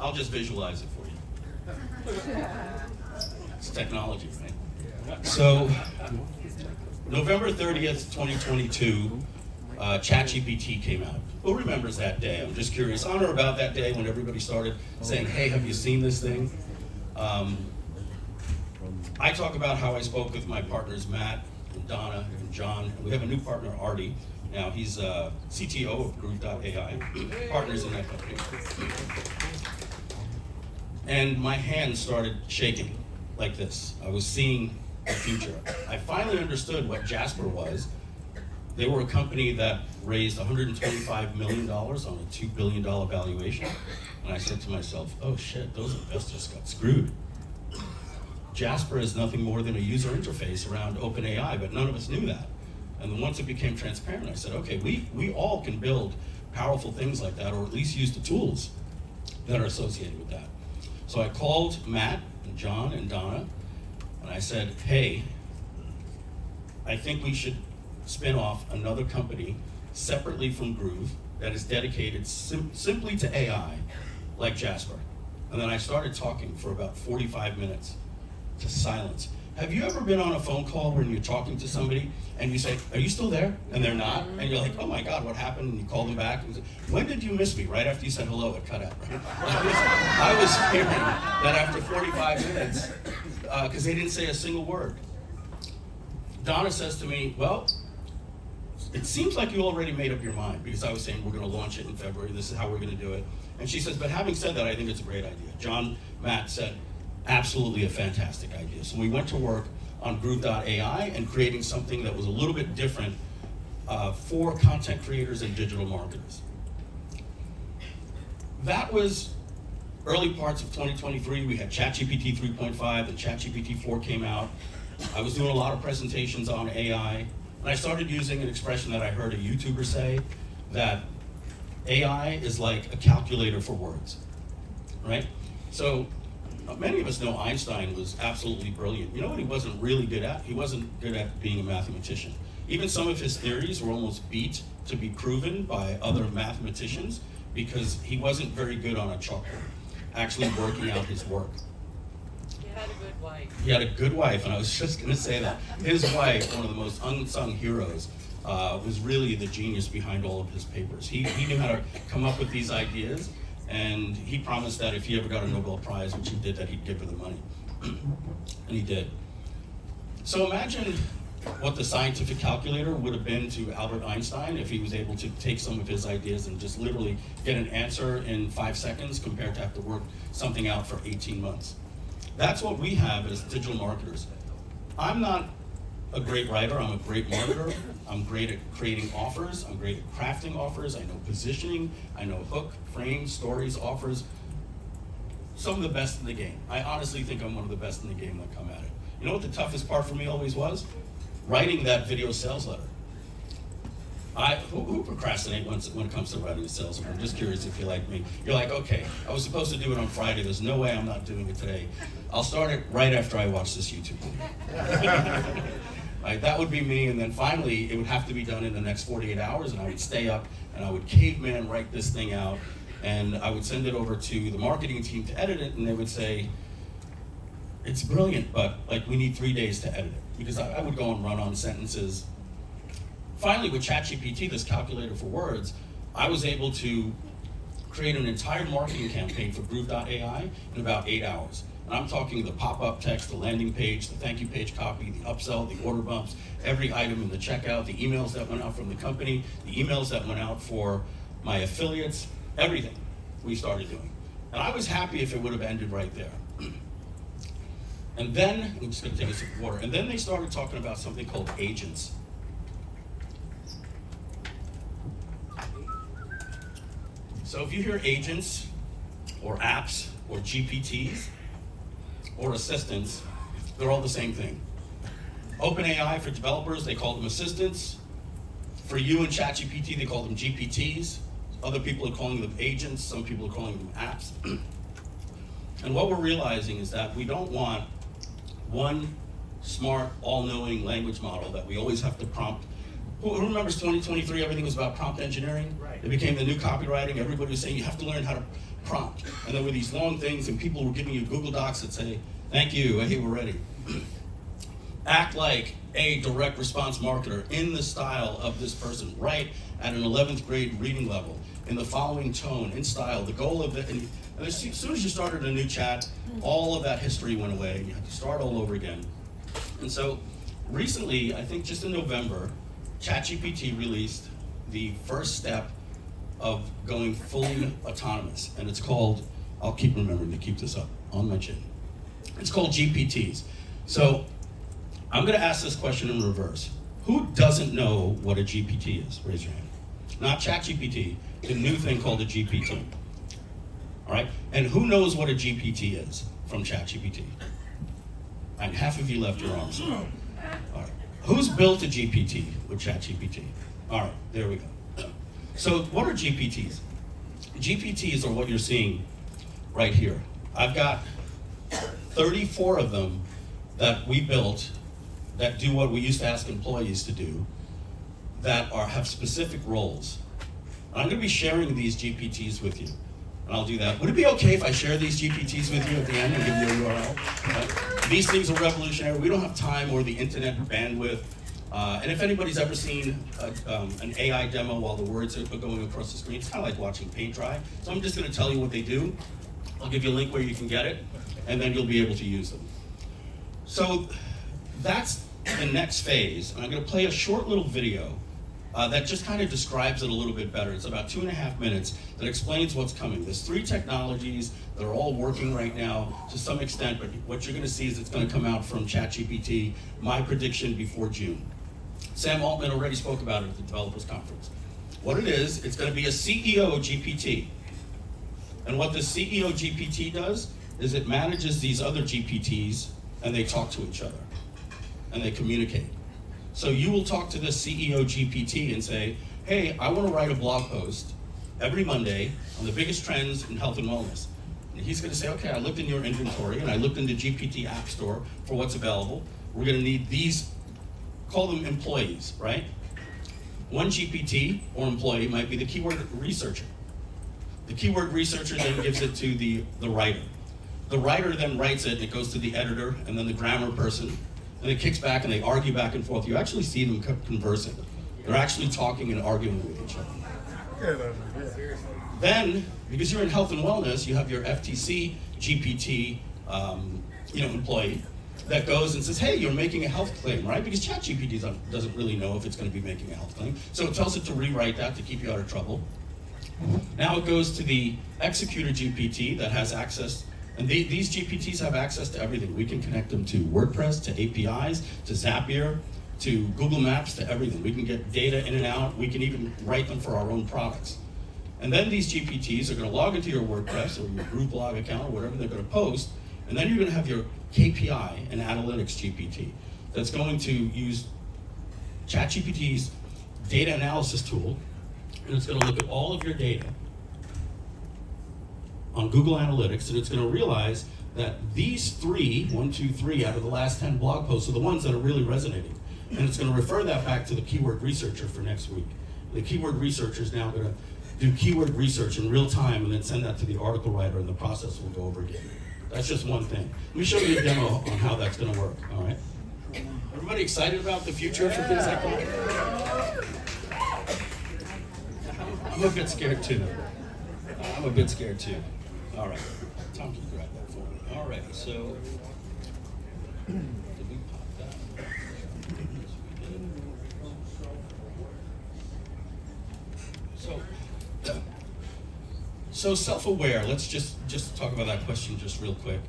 I'll just visualize it for you. It's technology, right? So, November 30th, 2022, ChatGPT came out. Who remembers that day? I'm just curious. On or about that day when everybody started saying, hey, have you seen this thing? I talk about how I spoke with my partners, Matt and Donna and John. And we have a new partner, Artie. Now, he's CTO of Groove.ai, partners in that company. And my hands started shaking like this. I was seeing the future. I finally understood what Jasper was. They were a company that raised $125 million on a $2 billion valuation. And I said to myself, oh shit, those investors got screwed. Jasper is nothing more than a user interface around OpenAI, but none of us knew that. And then once it became transparent, I said, okay, we all can build powerful things like that, or at least use the tools that are associated with that. So I called Matt and John and Donna, and I said, hey, I think we should spin off another company separately from Groove that is dedicated simply to AI, like Jasper. And then I started talking for about 45 minutes to silence. Have you ever been on a phone call when you're talking to somebody and you say, are you still there? And they're not, and you're like, oh my God, what happened? And you call them back and you say, when did you miss me? Right after you said hello, it cut out. Right? I was fearing that after 45 minutes, because they didn't say a single word. Donna says to me, well, it seems like you already made up your mind, because I was saying we're going to launch it in February, this is how we're going to do it. And she says, but having said that, I think it's a great idea. John, Matt said, absolutely a fantastic idea. So we went to work on Groove.ai and creating something that was a little bit different for content creators and digital marketers. That was early parts of 2023, we had ChatGPT 3.5, and ChatGPT 4 came out. I was doing a lot of presentations on AI, and I started using an expression that I heard a YouTuber say, that AI is like a calculator for words, right? So many of us know Einstein was absolutely brilliant. You know what he wasn't really good at? He wasn't good at being a mathematician. Even some of his theories were almost beat to be proven by other mathematicians because he wasn't very good on a chalkboard, actually working out his work. He had a good wife. He had a good wife, and I was just going to say that. His wife, one of the most unsung heroes, was really the genius behind all of his papers. He knew how to come up with these ideas, and he promised that if he ever got a Nobel Prize, which he did, that he'd give her the money. And he did. So imagine what the scientific calculator would have been to Albert Einstein if he was able to take some of his ideas and just literally get an answer in 5 seconds compared to have to work something out for 18 months. That's what we have as digital marketers. I'm not a great writer, I'm a great marketer. I'm great at creating offers, I'm great at crafting offers, I know positioning, I know hook, frame, stories, offers. Some of the best in the game. I honestly think I'm one of the best in the game that come at it. You know what the toughest part for me always was? Writing that video sales letter. Who procrastinate when it comes to writing a sales letter? I'm just curious if you're like me. You're like, okay, I was supposed to do it on Friday. There's no way I'm not doing it today. I'll start it right after I watch this YouTube video. Right, that would be me, and then finally it would have to be done in the next 48 hours, and I would stay up and I would caveman write this thing out, and I would send it over to the marketing team to edit it, and they would say, it's brilliant, but like we need 3 days to edit it, because I would go and run on sentences. Finally, with ChatGPT, this calculator for words, I was able to create an entire marketing campaign for Groove.ai in about 8 hours. And I'm talking the pop-up text, the landing page, the thank you page copy, the upsell, the order bumps, every item in the checkout, the emails that went out from the company, the emails that went out for my affiliates, everything we started doing. And I was happy if it would have ended right there. And then, I'm just gonna take a sip of water, and then they started talking about something called agents. So if you hear agents, or apps, or GPTs, or assistants, they're all the same thing. OpenAI for developers, they call them assistants. For you and ChatGPT, they call them GPTs. Other people are calling them agents, some people are calling them apps. And what we're realizing is that we don't want one smart, all-knowing language model that we always have to prompt. Who remembers 2023, everything was about prompt engineering? Right. It became the new copywriting. Everybody was saying you have to learn how to prompt. And there were these long things, and people were giving you Google Docs that say, thank you, hey, we're ready. Act like a direct response marketer in the style of this person, right at an 11th grade reading level, in the following tone, in style. The goal of it, and as soon as you started a new chat, all of that history went away, and you had to start all over again. And so recently, I think just in November, ChatGPT released the first step of going fully autonomous, and it's called, I'll keep remembering to keep this up on my chin. It's called GPTs. So I'm gonna ask this question in reverse. Who doesn't know what a GPT is? Raise your hand. Not ChatGPT, the new thing called a GPT. All right, and who knows what a GPT is from ChatGPT? And half of you left your arms. All right, who's built a GPT with ChatGPT? All right, there we go. So what are GPTs? GPTs are what you're seeing right here. I've got 34 of them that we built that do what we used to ask employees to do, that have specific roles. And I'm gonna be sharing these GPTs with you, and I'll do that. Would it be okay if I share these GPTs with you at the end and give you a URL? These things are revolutionary. We don't have time or the internet bandwidth. And if anybody's ever seen an AI demo while the words are going across the screen, it's kind of like watching paint dry. So I'm just gonna tell you what they do. I'll give you a link where you can get it, and then you'll be able to use them. So that's the next phase. And I'm gonna play a short little video that just kind of describes it a little bit better. It's about 2.5 minutes that explains what's coming. There's 3 technologies that are all working right now to some extent, but what you're gonna see is it's gonna come out from ChatGPT, my prediction before June. Sam Altman already spoke about it at the Developers Conference. What it is, it's gonna be a CEO GPT. And what the CEO GPT does is it manages these other GPTs, and they talk to each other, and they communicate. So you will talk to the CEO GPT and say, hey, I want to write a blog post every Monday on the biggest trends in health and wellness. And he's going to say, okay, I looked in your inventory, and I looked in the GPT App Store for what's available. We're going to need these, call them employees, right? One GPT or employee might be the keyword researcher. The keyword researcher then gives it to the writer. The writer then writes it, and it goes to the editor, and then the grammar person, and it kicks back, and they argue back and forth. You actually see them conversing. They're actually talking and arguing with each other. Then, because you're in health and wellness, you have your FTC GPT employee that goes and says, hey, you're making a health claim, right? Because ChatGPT doesn't really know if it's going to be making a health claim. So it tells it to rewrite that to keep you out of trouble. Now it goes to the executor GPT that has access, and these GPTs have access to everything. We can connect them to WordPress, to APIs, to Zapier, to Google Maps, to everything. We can get data in and out. We can even write them for our own products. And then these GPTs are going to log into your WordPress or your group blog account or whatever they're going to post, and then you're going to have your KPI and analytics GPT that's going to use ChatGPT's data analysis tool, and it's going to look at all of your data on Google Analytics, and it's going to realize that these 1, 2, 3 out of the last 10 blog posts are the ones that are really resonating. And it's going to refer that back to the keyword researcher for next week. The keyword researcher is now going to do keyword research in real time and then send that to the article writer, and the process will go over again. That's just one thing. Let me show you a demo on how that's going to work, all right? Everybody excited about the future for things like that? I'm a bit scared too. All right, Tom can grab that for me. All right, so, did we pop that? Yes, we did. So self-aware, let's just talk about that question just real quick.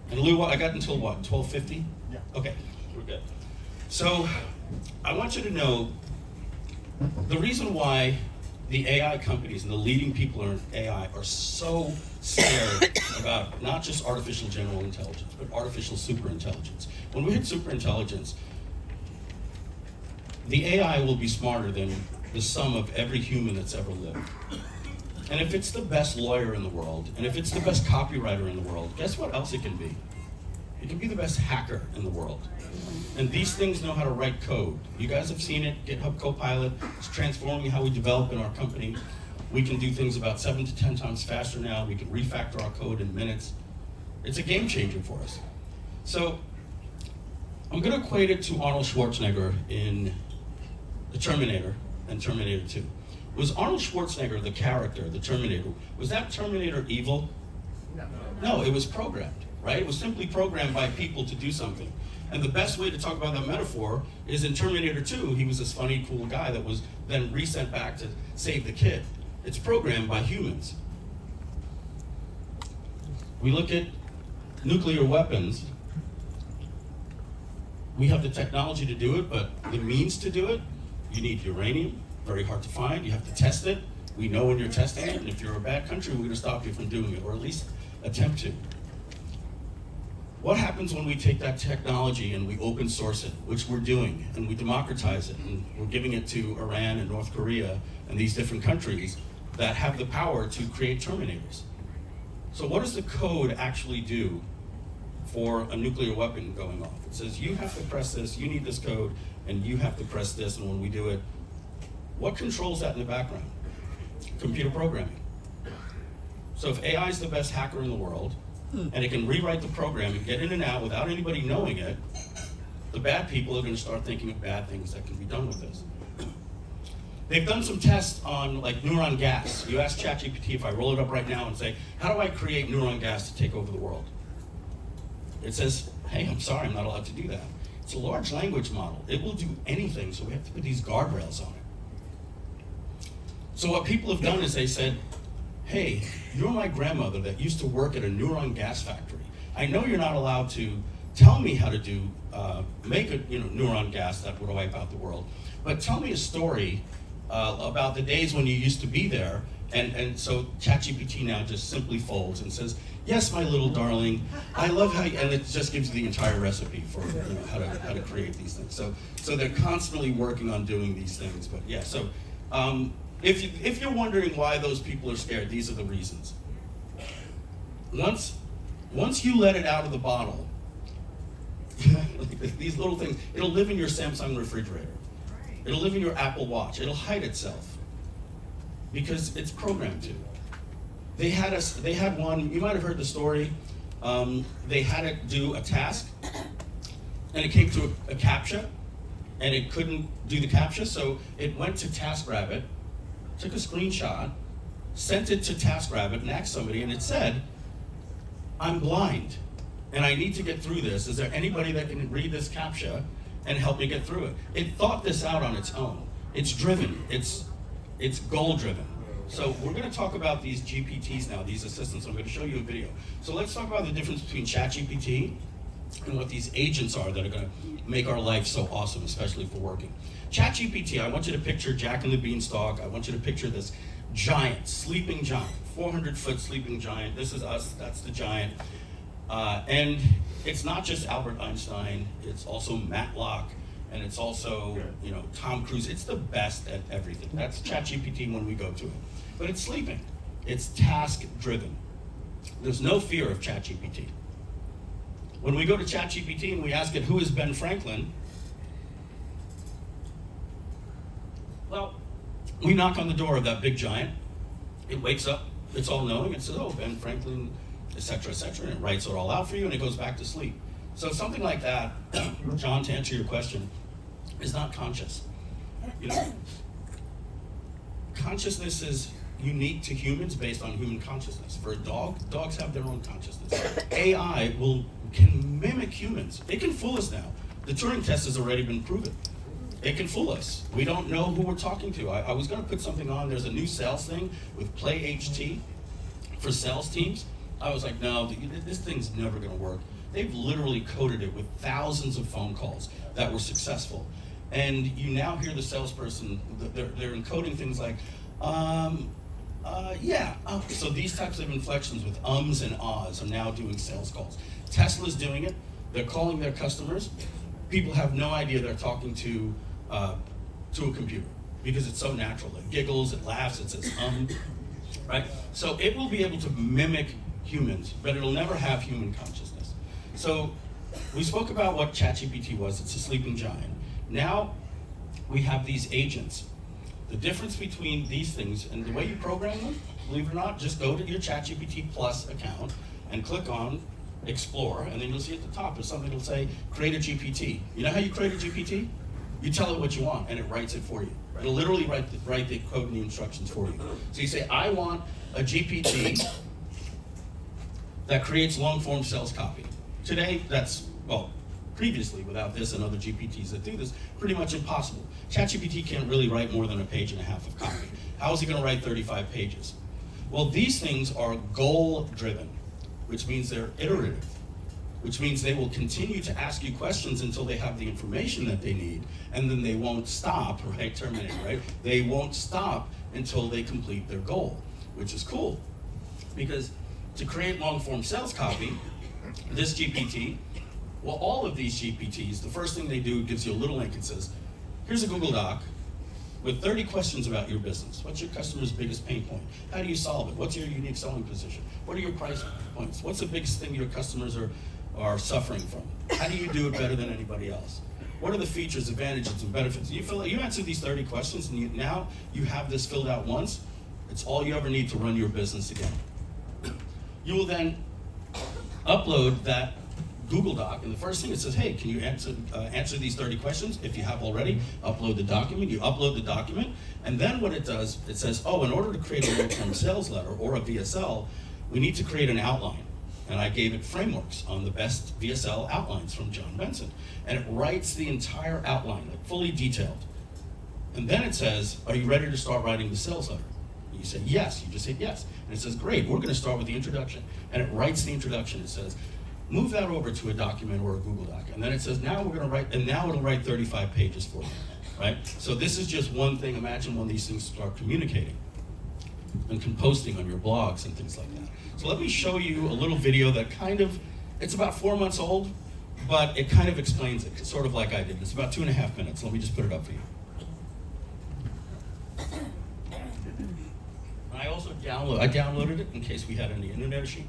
And Lou, I got until what, 12:50? Yeah. Okay, we're good. So I want you to know the reason why the AI companies and the leading people in AI are so scared about not just artificial general intelligence, but artificial superintelligence. When we hit superintelligence, the AI will be smarter than the sum of every human that's ever lived. And if it's the best lawyer in the world, and if it's the best copywriter in the world, guess what else it can be? It can be the best hacker in the world. And these things know how to write code. You guys have seen it, GitHub Copilot. It's transforming how we develop in our company. We can do things about 7 to 10 times faster now. We can refactor our code in minutes. It's a game changer for us. So I'm going to equate it to Arnold Schwarzenegger in The Terminator and Terminator 2. Was Arnold Schwarzenegger, the character, the Terminator, was that Terminator evil? No, it was programmed, right? It was simply programmed by people to do something. And the best way to talk about that metaphor is in Terminator 2, he was this funny, cool guy that was then resent back to save the kid. It's programmed by humans. We look at nuclear weapons. We have the technology to do it, but the means to do it, you need uranium, very hard to find. You have to test it. We know when you're testing it, and if you're a bad country, we're going to stop you from doing it, or at least attempt to. What happens when we take that technology and we open source it, which we're doing, and we democratize it, and we're giving it to Iran and North Korea and these different countries that have the power to create terminators? So what does the code actually do for a nuclear weapon going off? It says, you have to press this, you need this code, and you have to press this, and when we do it, what controls that in the background? Computer programming. So if AI is the best hacker in the world, and it can rewrite the program and get in and out without anybody knowing it, the bad people are going to start thinking of bad things that can be done with this. They've done some tests on like neuron gas. You ask ChatGPT, if I roll it up right now and say, how do I create neuron gas to take over the world? It says, hey, I'm sorry, I'm not allowed to do that. It's a large language model. It will do anything, so we have to put these guardrails on it. So what people have done is they said, hey, you're my grandmother that used to work at a neuron gas factory. I know you're not allowed to tell me how to make a neuron gas that would wipe out the world, but tell me a story about the days when you used to be there. And so ChatGPT now just simply folds and says, yes, my little darling, I love how you, and it just gives you the entire recipe for how to create these things. So they're constantly working on doing these things. But yeah, so if you're wondering why those people are scared, these are the reasons. Once you let it out of the bottle, these little things, it'll live in your Samsung refrigerator. It'll live in your Apple Watch. It'll hide itself because it's programmed to. They had one, you might have heard the story, they had it do a task, and it came to a CAPTCHA, and it couldn't do the CAPTCHA, so it went to TaskRabbit, took a screenshot, sent it to TaskRabbit, and asked somebody, and it said, I'm blind, and I need to get through this. Is there anybody that can read this CAPTCHA and help me get through it? It thought this out on its own. It's driven, it's goal-driven. So we're going to talk about these GPTs now, these assistants. I'm going to show you a video. So let's talk about the difference between ChatGPT and what these agents are that are going to make our life so awesome, especially for working. ChatGPT, I want you to picture Jack and the Beanstalk. I want you to picture this giant, sleeping giant, 400-foot sleeping giant. This is us, that's the giant. And it's not just Albert Einstein, it's also Matlock, and it's also, Tom Cruise. It's the best at everything. That's ChatGPT when we go to it. But it's sleeping. It's task-driven. There's no fear of ChatGPT. When we go to ChatGPT and we ask it, who is Ben Franklin? Well, we knock on the door of that big giant. It wakes up, it's all knowing, it says, oh, Ben Franklin, et cetera, and it writes it all out for you, and it goes back to sleep. So something like that, John, to answer your question, is not conscious. Consciousness is unique to humans based on human consciousness. For a dog, dogs have their own consciousness. AI can mimic humans. It can fool us now. The Turing test has already been proven. It can fool us. We don't know who we're talking to. I was going to put something on. There's a new sales thing with Play HT for sales teams. I was like, no, this thing's never going to work. They've literally coded it with thousands of phone calls that were successful. And you now hear the salesperson, they're encoding things like, yeah. So these types of inflections with ums and ahs are now doing sales calls. Tesla's doing it. They're calling their customers. People have no idea they're talking to a computer because it's so natural. It giggles, it laughs, it says right? So it will be able to mimic humans, but it'll never have human consciousness. So we spoke about what ChatGPT was. It's a sleeping giant. Now we have these agents. The difference between these things and the way you program them, believe it or not, just go to your ChatGPT Plus account and click on Explore, and then you'll see at the top there's something that'll say, create a GPT. You know how you create a GPT? You tell it what you want, and it writes it for you. It'll literally write the code and the instructions for you. So you say, I want a GPT that creates long-form sales copy. Today, previously, without this and other GPTs that do this, pretty much impossible. ChatGPT can't really write more than a page and a half of copy. How is it going to write 35 pages? Well, these things are goal-driven, which means they're iterative, which means they will continue to ask you questions until they have the information that they need, and then they won't stop, right? Terminate, right? They won't stop until they complete their goal, which is cool. Because to create long-form sales copy, this GPT, well, all of these GPTs, the first thing they do gives you a little link and says, here's a Google Doc with 30 questions about your business. What's your customer's biggest pain point? How do you solve it? What's your unique selling position? What are your price points? What's the biggest thing your customers are suffering from? How do you do it better than anybody else? What are the features, advantages, and benefits? You answer these 30 questions, and now you have this filled out once. It's all you ever need to run your business again. You will then upload that Google Doc, and the first thing it says, hey, can you answer these 30 questions? If you have already, upload the document. You upload the document, and then what it does, it says, oh, in order to create a long-term sales letter or a VSL, we need to create an outline. And I gave it frameworks on the best VSL outlines from John Benson. And it writes the entire outline, like fully detailed. And then it says, are you ready to start writing the sales letter? You say yes, you just hit yes. And it says, great, we're gonna start with the introduction. And it writes the introduction. It says, move that over to a document or a Google Doc. And then it says, now we're gonna write, and now it'll write 35 pages for you. right? So this is just one thing. Imagine when these things start communicating and composting on your blogs and things like that. So let me show you a little video that kind of, it's about 4 months old, but it kind of explains it, sort of like I did. It's about 2.5 minutes. Let me just put it up for you. I also downloaded it in case we had any internet issue.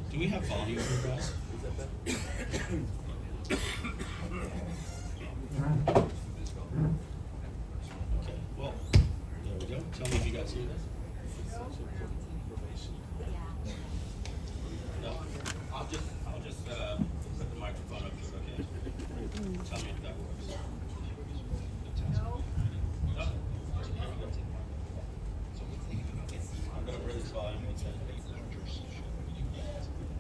Do we have volume here, guys? Okay, well, there we go. Tell me if you guys hear this. No, I'll just put the microphone up here, okay? Tell me if that works. No? I'm gonna raise volume one second.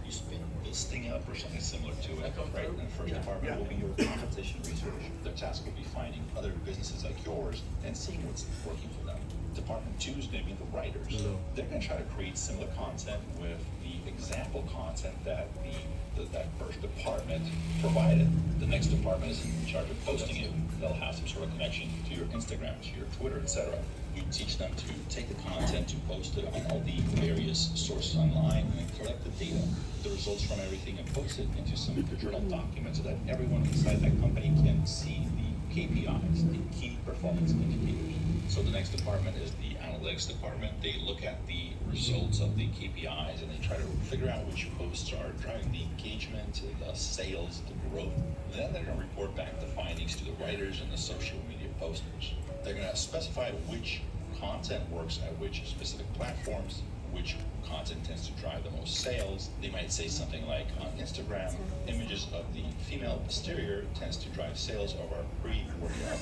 You spin this thing up or something similar to it, right? And the first department will be your competition research. Their task will be finding other businesses like yours and seeing what's working for them. Department 2 is going to be the writers. They're going to try to create similar content with the example content that that first department provided. The next department is in charge of posting it. They'll have some sort of connection to your Instagram, to your Twitter, etc. You teach them to take the content, to post it on all the various sources online, and then collect the data, the results from everything, and post it into some journal document so that everyone inside that company can see the KPIs, the key performance indicators. So the next department is the analytics department. They look at the results of the KPIs and they try to figure out which posts are driving the engagement, the sales, the growth. Then they're going to report back the findings to the writers and the social media posters. They're going to specify which content works at which specific platforms, which content tends to drive the most sales. They might say something like, on Instagram, images of the female posterior tends to drive sales of our pre-workout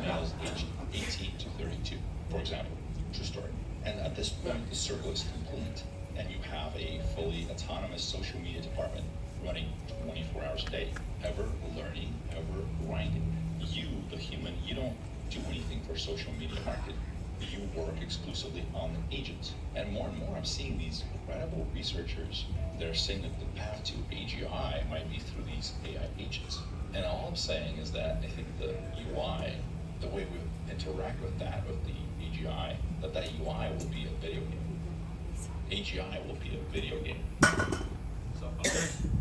males aged 18 to 32, for example. True story. And at this point, the circle is complete, and you have a fully autonomous social media department running 24 hours a day, ever learning, ever grinding. You, the human, you don't do anything for social media marketing. You work exclusively on the agents. And more I'm seeing these incredible researchers. They're saying that the path to AGI might be through these AI agents. And all I'm saying is that I think the UI, the way we interact with that, with the AGI, that UI will be a video game. AGI will be a video game.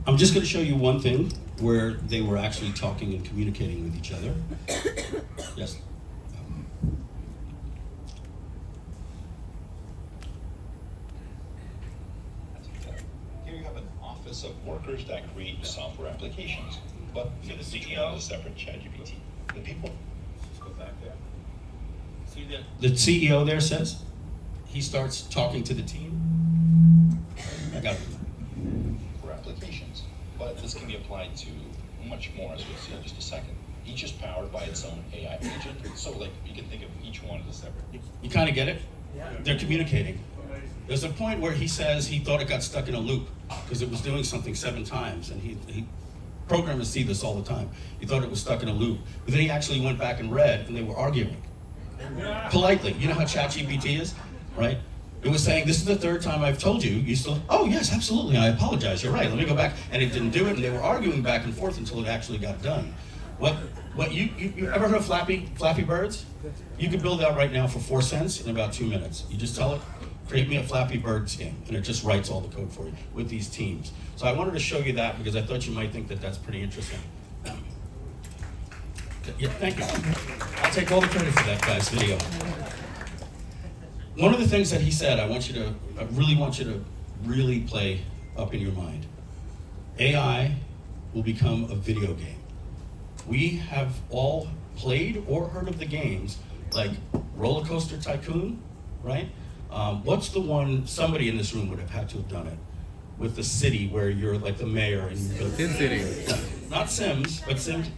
I'm just going to show you one thing where they were actually talking and communicating with each other. Yes. Here you have an office of workers that create software applications, but See the each CEO? one is a separate ChatGPT. The people Let's go back there. See the CEO there says he starts talking to the team. I got it. for applications, but this can be applied to much more, as we'll see in just a second. Each is powered by its own AI agent, so like you can think of each one as a separate. You kind of get it? They're communicating. There's a point where he says he thought it got stuck in a loop because it was doing something 7 times, and he programmers see this all the time. He thought it was stuck in a loop, but then he actually went back and read, and they were arguing politely. You know how ChatGPT is, right? It was saying, this is the 3rd time I've told you. You still, oh yes, absolutely, I apologize, you're right, let me go back. And it didn't do it, and they were arguing back and forth until it actually got done. What you ever heard of Flappy Birds? You could build that right now for 4 cents in about 2 minutes. You just tell it, create me a Flappy Birds game, and it just writes all the code for you with these teams. So I wanted to show you that because I thought you might think that that's pretty interesting. Yeah, thank you. I'll take all the credit for that guy's video. One of the things that he said, I really want you to really play up in your mind. AI will become a video game. We have all played or heard of the games like Roller Coaster Tycoon, right? What's the one, somebody in this room would have had to have done it, with the city where you're like the mayor and you're Sin City. not Sims, but Sims.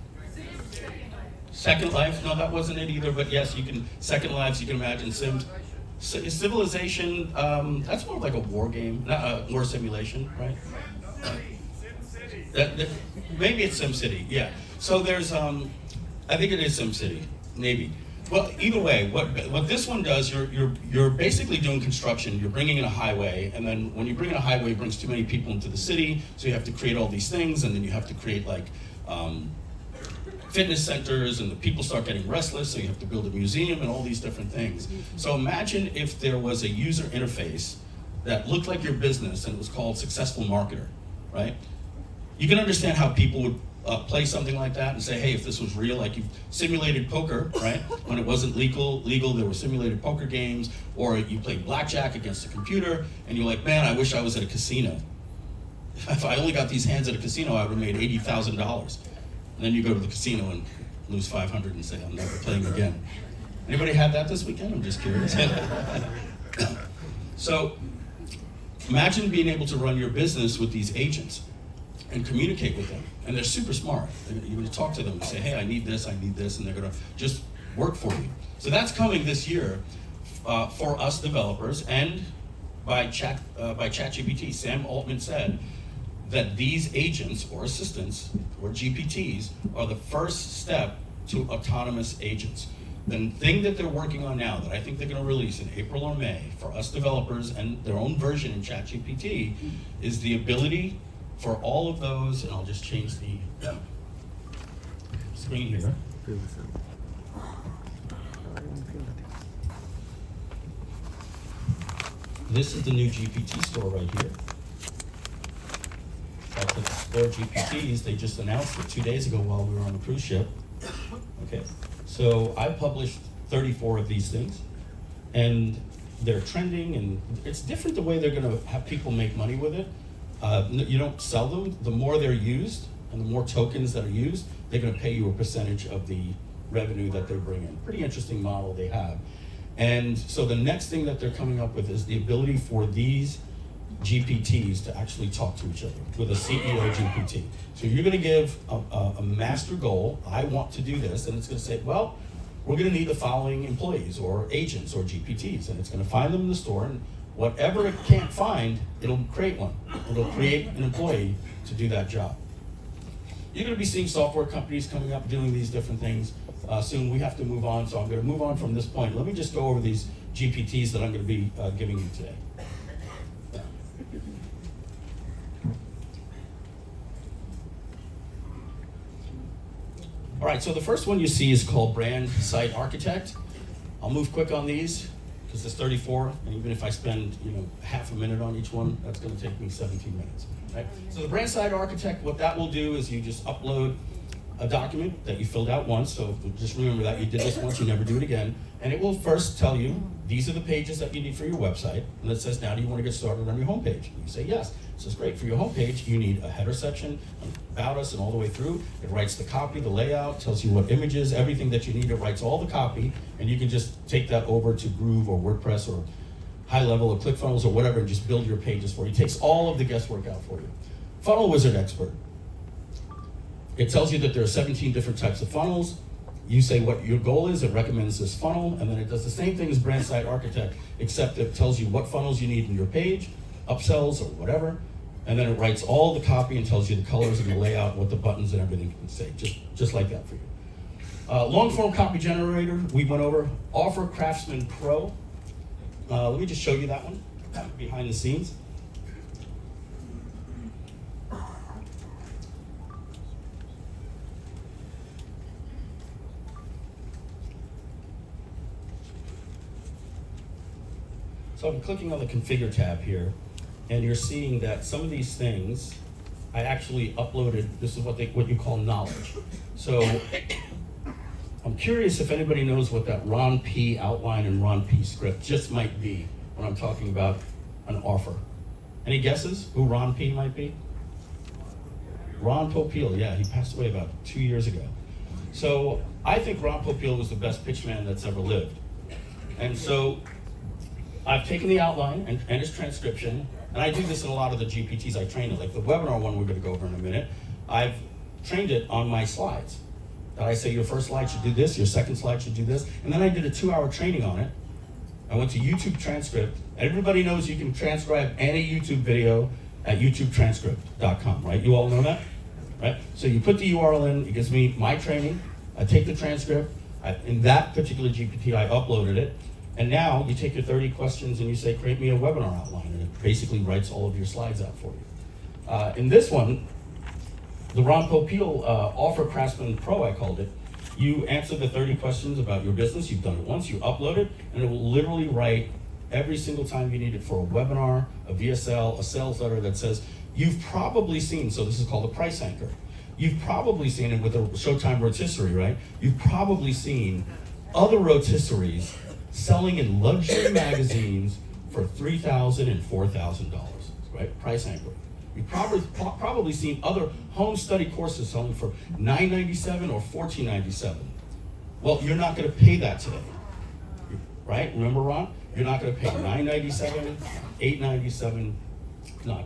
Second Life, no, that wasn't it either, but yes, you can, Second Lives, you can imagine Sims. Civilization, that's more like a war game, not a war simulation, right? Maybe it's SimCity, yeah. So there's, I think it is SimCity, maybe. Well, either way, what this one does, you're basically doing construction. You're bringing in a highway, and then when you bring in a highway, it brings too many people into the city, so you have to create all these things, and then you have to create like fitness centers, and the people start getting restless, so you have to build a museum and all these different things. So imagine if there was a user interface that looked like your business, and it was called Successful Marketer, right? You can understand how people would play something like that and say, hey, if this was real, like you simulated poker, right? When it wasn't legal, there were simulated poker games, or you played blackjack against a computer, and you're like, man, I wish I was at a casino. If I only got these hands at a casino, I would have made $80,000. And then you go to the casino and lose 500 and say, I'm never playing again. Anybody had that this weekend? I'm just curious. So imagine being able to run your business with these agents and communicate with them. And they're super smart. You're going to talk to them and say, hey, I need this, and they're going to just work for you. So that's coming this year for us developers, and by ChatGPT. Sam Altman said that these agents or assistants or GPTs are the first step to autonomous agents. The thing that they're working on now that I think they're going to release in April or May for us developers and their own version in ChatGPT is the ability for all of those, and I'll just change the screen here. This is the new GPT store right here. I click Explore GPTs. They just announced it 2 days ago while we were on the cruise ship. Okay, so I published 34 of these things, and they're trending, and it's different the way they're going to have people make money with it. You don't sell them. The more they're used and the more tokens that are used, they're going to pay you a percentage of the revenue that they bring in. Pretty interesting model they have. And so the next thing that they're coming up with is the ability for these GPTs to actually talk to each other with a CEO GPT. So you're going to give a master goal. I want to do this, and it's going to say, well, we're going to need the following employees or agents or GPTs, and it's going to find them in the store, and whatever it can't find, it'll create one. It'll create an employee to do that job. You're going to be seeing software companies coming up doing these different things soon. We have to move on, so I'm going to move on from this point. Let me just go over these GPTs that I'm going to be giving you today. All right, so the first one you see is called Brand Site Architect. I'll move quick on these because there's 34, and even if I spend half a minute on each one, that's going to take me 17 minutes. Right? So the Brand Site Architect, what that will do is you just upload a document that you filled out once, so just remember that you did this once, you never do it again, and it will first tell you, these are the pages that you need for your website, and it says, now do you want to get started on your homepage? And you say yes. It says, great, for your homepage, you need a header section, about us, and all the way through. It writes the copy, the layout, tells you what images, everything that you need. It writes all the copy, and you can just take that over to Groove or WordPress or High Level or ClickFunnels or whatever, and just build your pages for you. It takes all of the guesswork out for you. Funnel Wizard Expert. It tells you that there are 17 different types of funnels. You say what your goal is, it recommends this funnel, and then it does the same thing as Brand Site Architect, except it tells you what funnels you need in your page, upsells or whatever, and then it writes all the copy and tells you the colors and the layout, what the buttons and everything can say, just like that for you. Long form copy generator, we went over. Offer Craftsman Pro. Let me just show you that one behind the scenes. So I'm clicking on the configure tab here, and you're seeing that some of these things I actually uploaded. This is what you call knowledge. So I'm curious if anybody knows what that Ron P outline and Ron P script just might be when I'm talking about an offer. Any guesses who Ron P might be? Ron Popeil, yeah, he passed away about 2 years ago. So I think Ron Popeil was the best pitchman that's ever lived. And so I've taken the outline and its transcription, and I do this in a lot of the GPTs I train it, like the webinar one we're going to go over in a minute. I've trained it on my slides. That I say your first slide should do this, your second slide should do this, and then I did a 2-hour training on it. I went to YouTube Transcript. Everybody knows you can transcribe any YouTube video at youtubetranscript.com, right? You all know that, right? So you put the URL in, it gives me my training, I take the transcript, In that particular GPT, I uploaded it, and now you take your 30 questions and you say, create me a webinar outline, and it basically writes all of your slides out for you. In this one, the Ron Popeil Offer Craftsman Pro, I called it, you answer the 30 questions about your business, you've done it once, you upload it, and it will literally write every single time you need it for a webinar, a VSL, a sales letter that says, you've probably seen, so this is called a price anchor. You've probably seen it with a Showtime rotisserie, right? You've probably seen other rotisseries selling in luxury magazines for $3,000 and $4,000, right? Price anchor. You've probably seen other home study courses selling for $9.97 or $14.97. Well, you're not going to pay that today, right? Remember, Ron? You're not going to pay $9.97, $8.97, not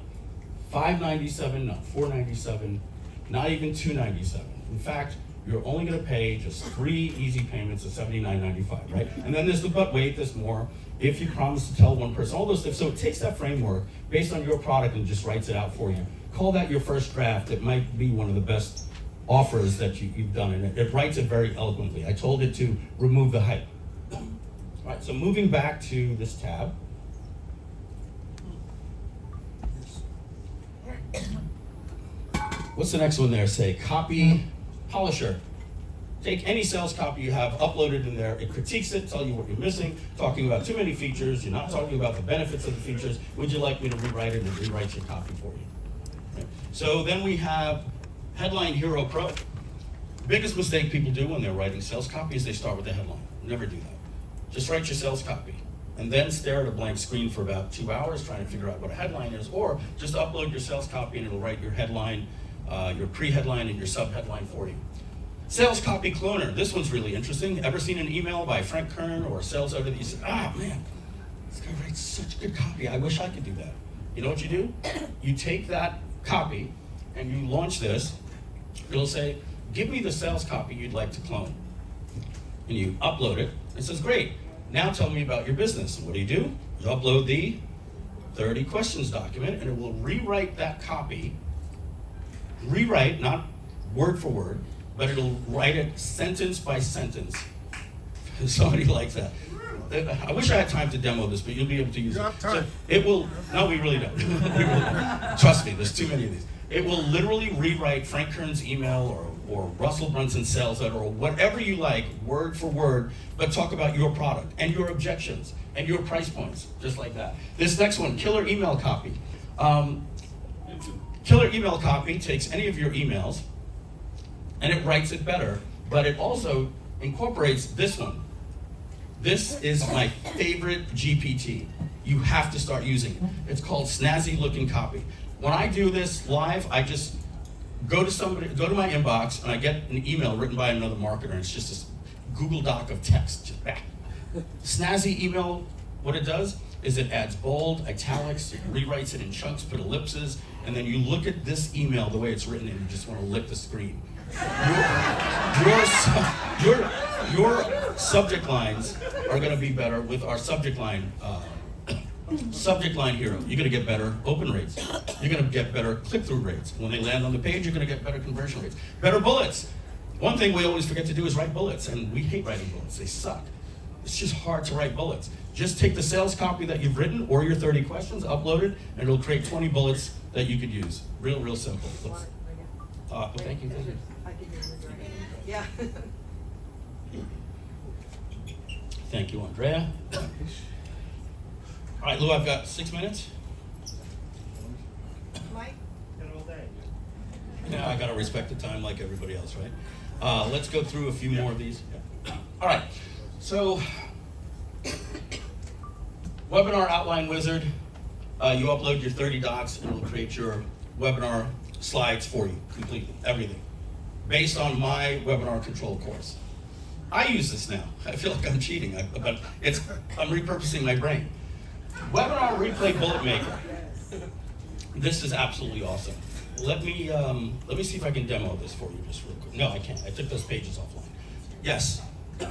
$5.97, not $4.97, not even $2.97. In fact, you're only going to pay just 3 easy payments of $79.95, right? And then there's the but wait, there's more. If you promise to tell one person, all those stuff. So it takes that framework based on your product and just writes it out for you. Call that your first draft. It might be one of the best offers that you've done, and it writes it very eloquently. I told it to remove the hype. All right, so moving back to this tab. What's the next one there? Say copy polisher. Take any sales copy you have, upload it in there, it critiques it, tell you what you're missing, talking about too many features, you're not talking about the benefits of the features, would you like me to rewrite it and rewrite your copy for you? Right. So then we have Headline Hero Pro. The biggest mistake people do when they're writing sales copy is they start with the headline. Never do that. Just write your sales copy and then stare at a blank screen for about 2 hours trying to figure out what a headline is, or just upload your sales copy and it'll write your headline, your pre-headline and your sub-headline for you. Sales copy cloner. This one's really interesting. Ever seen an email by Frank Kern or a sales editor that you said, man, this guy writes such good copy. I wish I could do that. You know what you do? You take that copy and you launch this. It'll say, give me the sales copy you'd like to clone. And you upload it. It says, great. Now tell me about your business. And what do? You upload the 30 questions document and it will rewrite that copy. Rewrite, not word for word, but it'll write it sentence by sentence. Somebody likes that. I wish I had time to demo this, but you'll be able to use it. So it will, no, we really don't. We really don't. Trust me, there's too many of these. It will literally rewrite Frank Kern's email or Russell Brunson's sales letter or whatever you like, word for word, but talk about your product and your objections and your price points, just like that. This next one, killer email copy. Killer email copy takes any of your emails and it writes it better, but it also incorporates this one. This is my favorite GPT. You have to start using it. It's called Snazzy Looking Copy. When I do this live, I just go to my inbox, and I get an email written by another marketer, and it's just this Google Doc of text. Just back. Snazzy email, what it does is it adds bold, italics, it rewrites it in chunks, put ellipses, and then you look at this email the way it's written, and you just want to lick the screen. Your subject lines are going to be better with our subject line hero. You're going to get better open rates. You're going to get better click-through rates. When they land on the page, you're going to get better conversion rates. Better bullets. One thing we always forget to do is write bullets, and we hate writing bullets. They suck. It's just hard to write bullets. Just take the sales copy that you've written or your 30 questions, upload it, and it'll create 20 bullets that you could use. Real simple. Thank you. Yeah. Thank you, Andrea. All right, Lou, I've got 6 minutes. Mike? Yeah, I gotta respect the time like everybody else, right? Let's go through a few more of these. Yeah. All right, so Webinar Outline Wizard. You upload your 30 docs and it'll create your webinar slides for you, completely, everything, based on my webinar control course. I use this now. I feel like I'm cheating, but I'm repurposing my brain. Webinar Replay Bullet Maker. This is absolutely awesome. Let me see if I can demo this for you just real quick. No, I can't. I took those pages offline. Yes. You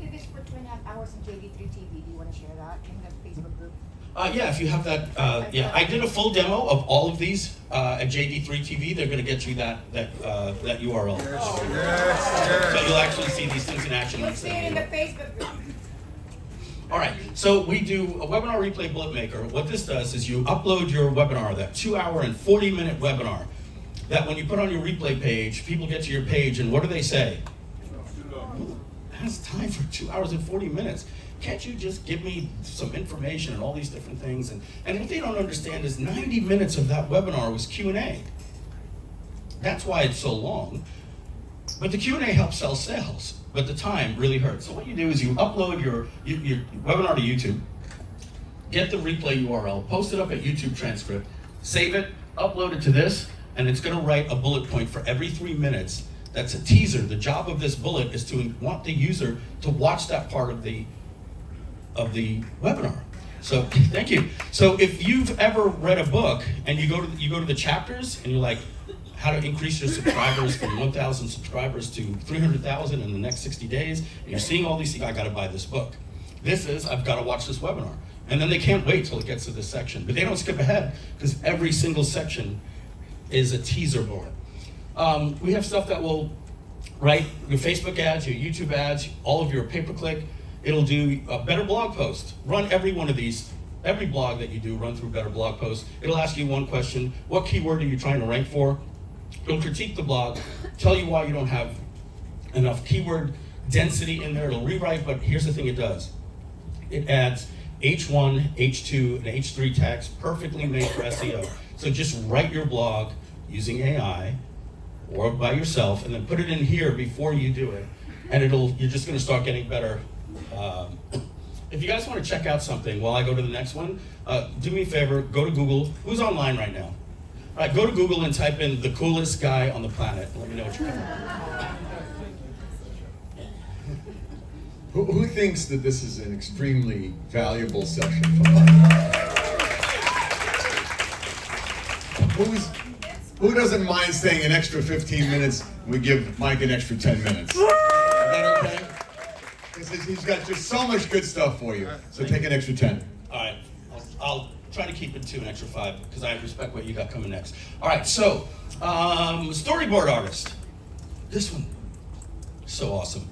did this for 2.5 hours on JD3 TV. Do you want to share that in the Facebook group? Yeah, if you have that, I did a full demo of all of these at JD3 TV. They're going to get you that URL. Yes. So you'll actually see these things in action. You'll once see they it in the meet. Facebook group. All right, so we do a webinar replay bullet maker. What this does is you upload your webinar, that 2-hour and 40-minute webinar, that when you put on your replay page, people get to your page and what do they say? Who has time for 2 hours and 40 minutes? Can't you just give me some information and all these different things? And what they don't understand is 90 minutes of that webinar was Q&A. That's why it's so long. But the Q&A helps sell sales, but the time really hurts. So what you do is you upload your webinar to YouTube, get the replay URL, post it up at YouTube transcript, save it, upload it to this, and it's gonna write a bullet point for every 3 minutes. That's a teaser. The job of this bullet is to want the user to watch that part of the webinar. So, thank you. So if you've ever read a book and you go to the chapters and you're like, how to increase your subscribers from 1,000 subscribers to 300,000 in the next 60 days, and you're seeing all these things, I gotta buy this book. This is, I've gotta watch this webinar. And then they can't wait till it gets to this section. But they don't skip ahead, because every single section is a teaser bullet. We have stuff that will write your Facebook ads, your YouTube ads, all of your pay-per-click. It'll do a better blog post. Run every one of these. Every blog that you do, run through better blog posts. It'll ask you one question. What keyword are you trying to rank for? It'll critique the blog, tell you why you don't have enough keyword density in there. It'll rewrite, but here's the thing it does. It adds H1, H2, and H3 tags perfectly made for SEO. So just write your blog using AI or by yourself, and then put it in here before you do it, and you're just gonna start getting better. If you guys wanna check out something while I go to the next one, do me a favor, go to Google. Who's online right now? All right, go to Google and type in the coolest guy on the planet. Let me know what you think. Who thinks that this is an extremely valuable session for Mike? Who doesn't mind staying an extra 15 minutes? We give Mike an extra 10 minutes. Is that okay? He's got just so much good stuff for you. So take an extra 10. All right, I'll try to keep it to an extra 5 because I respect what you got coming next. All right, so storyboard artist. This one, so awesome.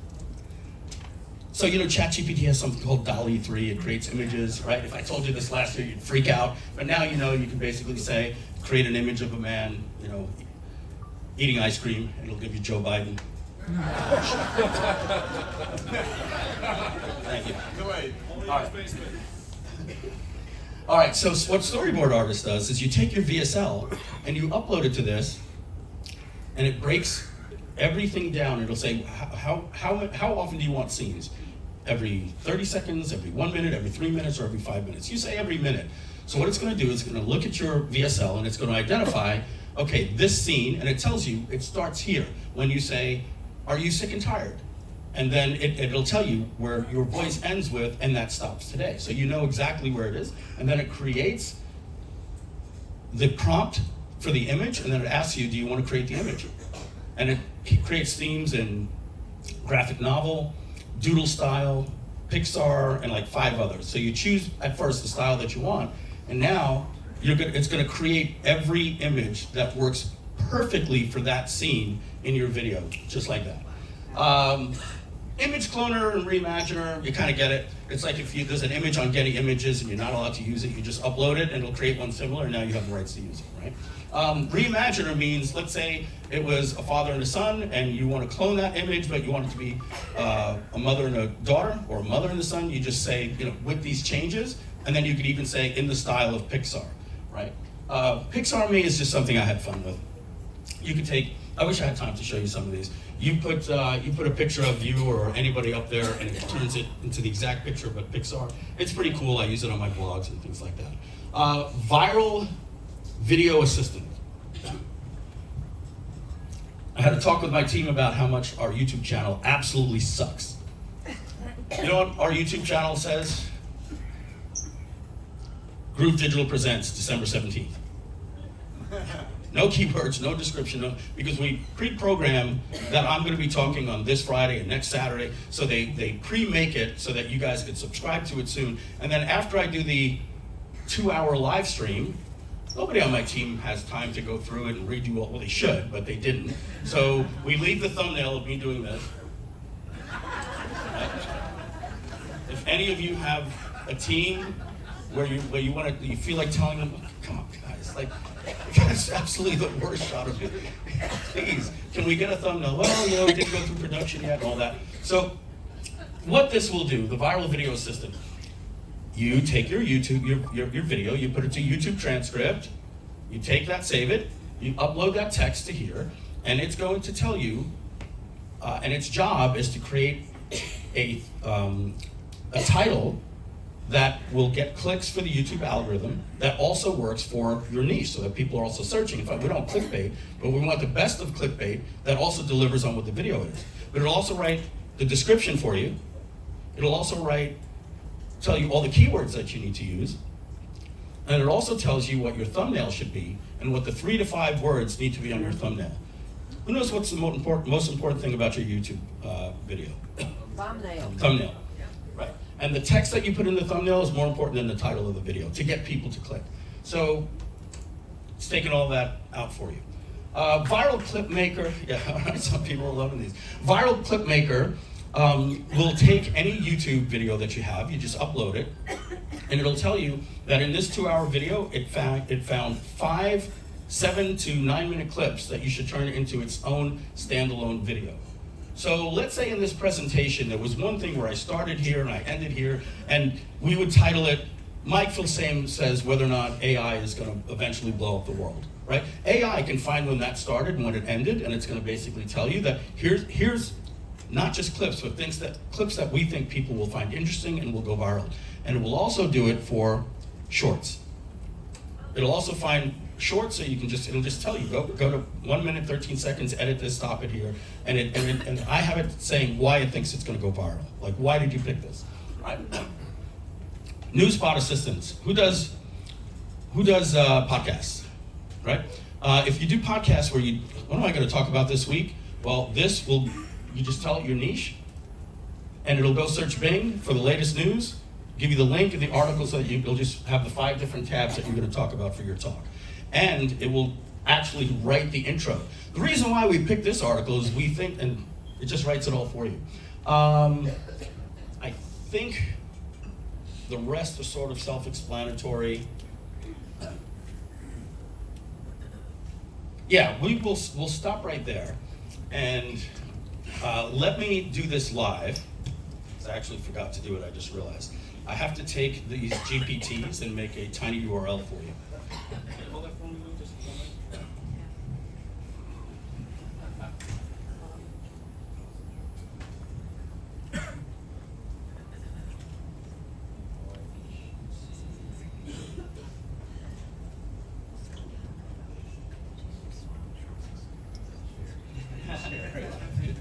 So you know, ChatGPT has something called DALL-E 3. It creates images, right? If I told you this last year, you'd freak out. But now you know you can basically say, create an image of a man, you know, eating ice cream, and it'll give you Joe Biden. Thank you. All right, so what Storyboard Artist does is you take your VSL and you upload it to this, and it breaks everything down. It'll say, how often do you want scenes? Every 30 seconds, every 1 minute, every 3 minutes, or every 5 minutes? You say every minute. So what it's gonna do is it's gonna look at your VSL and it's gonna identify, okay, this scene, and it tells you, it starts here. When you say, are you sick and tired? And then it'll tell you where your voice ends with, and that stops today. So you know exactly where it is. And then it creates the prompt for the image, and then it asks you, do you want to create the image? And it creates themes in graphic novel, doodle style, Pixar, and like 5 others. So you choose at first the style that you want, and now it's going to create every image that works perfectly for that scene in your video, just like that. Image cloner and reimaginer, you kind of get it. It's like if there's an image on Getty Images and you're not allowed to use it, you just upload it and it'll create one similar, and now you have the rights to use it, right? Reimaginer means, let's say it was a father and a son, and you want to clone that image, but you want it to be a mother and a daughter, or a mother and a son. You just say, you know, with these changes, and then you could even say in the style of Pixar, right? Pixar Me is just something I had fun with. You could take, I wish I had time to show you some of these. You put a picture of you or anybody up there, and it turns it into the exact picture, but Pixar. It's pretty cool. I use it on my blogs and things like that. Viral video assistant. I had a talk with my team about how much our YouTube channel absolutely sucks. You know what our YouTube channel says? Groove Digital presents December 17th. No keywords, no description, because we pre-program that I'm going to be talking on this Friday and next Saturday, so they pre-make it so that you guys can subscribe to it soon. And then after I do the 2-hour live stream, nobody on my team has time to go through it and redo it. Well, they should, but they didn't. So we leave the thumbnail of me doing this, any of you have a team where you want to, you feel like telling them, come on guys, like, that's absolutely the worst shot of it. Please, can we get a thumbnail? Well, it didn't go through production yet and all that. So what this will do, the viral video system, you take your YouTube, your video, you put it to YouTube transcript, you take that, save it, you upload that text to here, and it's going to tell you, and its job is to create a title that will get clicks for the YouTube algorithm that also works for your niche, so that people are also searching. In fact, we don't clickbait, but we want the best of clickbait that also delivers on what the video is. But it'll also write the description for you. It'll also tell you all the keywords that you need to use. And it also tells you what your thumbnail should be and what the 3 to 5 words need to be on your thumbnail. Who knows what's the most important thing about your YouTube video? Thumbnail. Right. And the text that you put in the thumbnail is more important than the title of the video to get people to click. So it's taking all that out for you. Viral Clip Maker, yeah, some people are loving these. Viral Clip Maker will take any YouTube video that you have, you just upload it, and it'll tell you that in this 2-hour video, it found 5 7 to 9 minute clips that you should turn into its own standalone video. So let's say in this presentation, there was one thing where I started here and I ended here, and we would title it, Mike Filsame says whether or not AI is going to eventually blow up the world, right? AI can find when that started and when it ended, and it's going to basically tell you that here's not just clips, but clips that we think people will find interesting and will go viral. And it will also do it for shorts. It'll also find shorts, so it'll just tell you, go to 1 minute, 13 seconds, edit this, stop it here, and I have it saying why it thinks it's going to go viral. Like, why did you pick this? Right? New spot assistants. Who does podcasts? Right? If you do podcasts what am I going to talk about this week? Well, you just tell it your niche, and it'll go search Bing for the latest news, give you the link of the article so that you'll just have the 5 different tabs that you're going to talk about for your talk. And it will actually write the intro. The reason why we picked this article is we think, and it just writes it all for you. I think the rest are sort of self-explanatory. Yeah, we'll stop right there. And let me do this live. I actually forgot to do it, I just realized. I have to take these GPTs and make a tiny URL for you.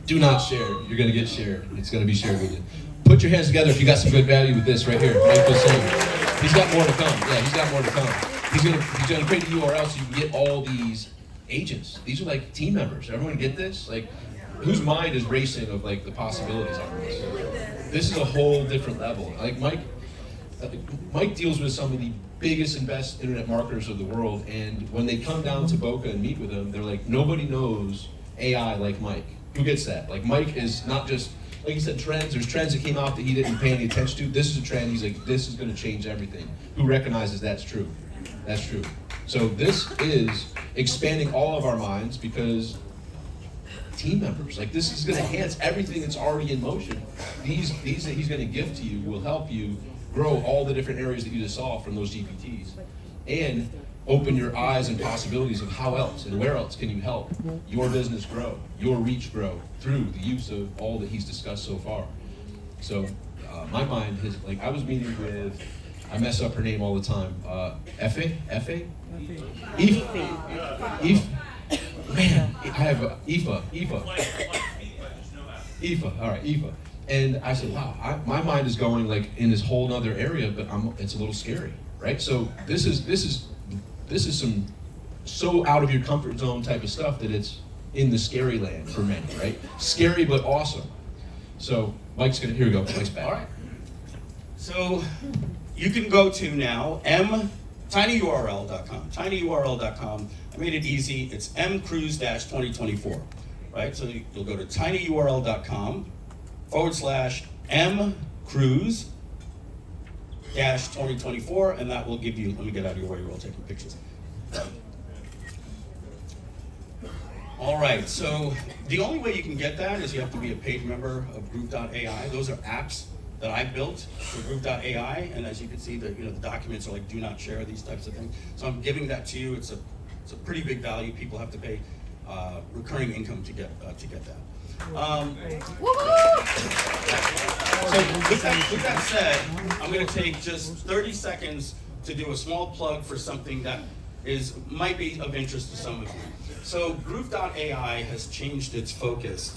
Do not share. You're going to get shared. It's going to be shared with you. Put your hands together if you got some good value with this right here. Mike Filsame. He's got more to come. Yeah, he's got more to come. He's gonna create a URL so you can get all these agents. These are like team members. Everyone get this? Like, whose mind is racing of like the possibilities on this? This is a whole different level. Like Mike deals with some of the biggest and best internet marketers of the world, and when they come down to Boca and meet with him, they're like, nobody knows AI like Mike. Who gets that? Like, Mike is not just, like you said, trends. There's trends that came out that he didn't pay any attention to. This is a trend. He's like, this is going to change everything. Who recognizes that's true? That's true. So this is expanding all of our minds because team members, like this is going to enhance everything that's already in motion. These that he's going to give to you will help you grow all the different areas that you just saw from those GPTs, and open your eyes and possibilities of how else and where else can you help your business grow, your reach grow through the use of all that he's discussed so far. So my mind has, like, I was meeting with, I mess up her name all the time, Effie? Man, I have Aoife, all right, Aoife. And I said, wow, my mind is going like in this whole other area, but it's a little scary, right? So this is some so out of your comfort zone type of stuff that it's in the scary land for many, right? Scary but awesome. So Mike's here we go, Mike's back. All right. So you can go to now tinyurl.com. Tinyurl.com. I made it easy. It's mcruise-2024, right? So you'll go to tinyurl.com/mcruise 2024, and that will give you, let me get out of your way, you're all taking pictures. All right, so the only way you can get that is you have to be a paid member of Group.ai. Those are apps that I built for Group.ai, and as you can see, the documents are like do not share, these types of things. So I'm giving that to you. It's a pretty big value. People have to pay recurring income to get that. So with that said, I'm going to take just 30 seconds to do a small plug for something that might be of interest to some of you. So Groove.ai has changed its focus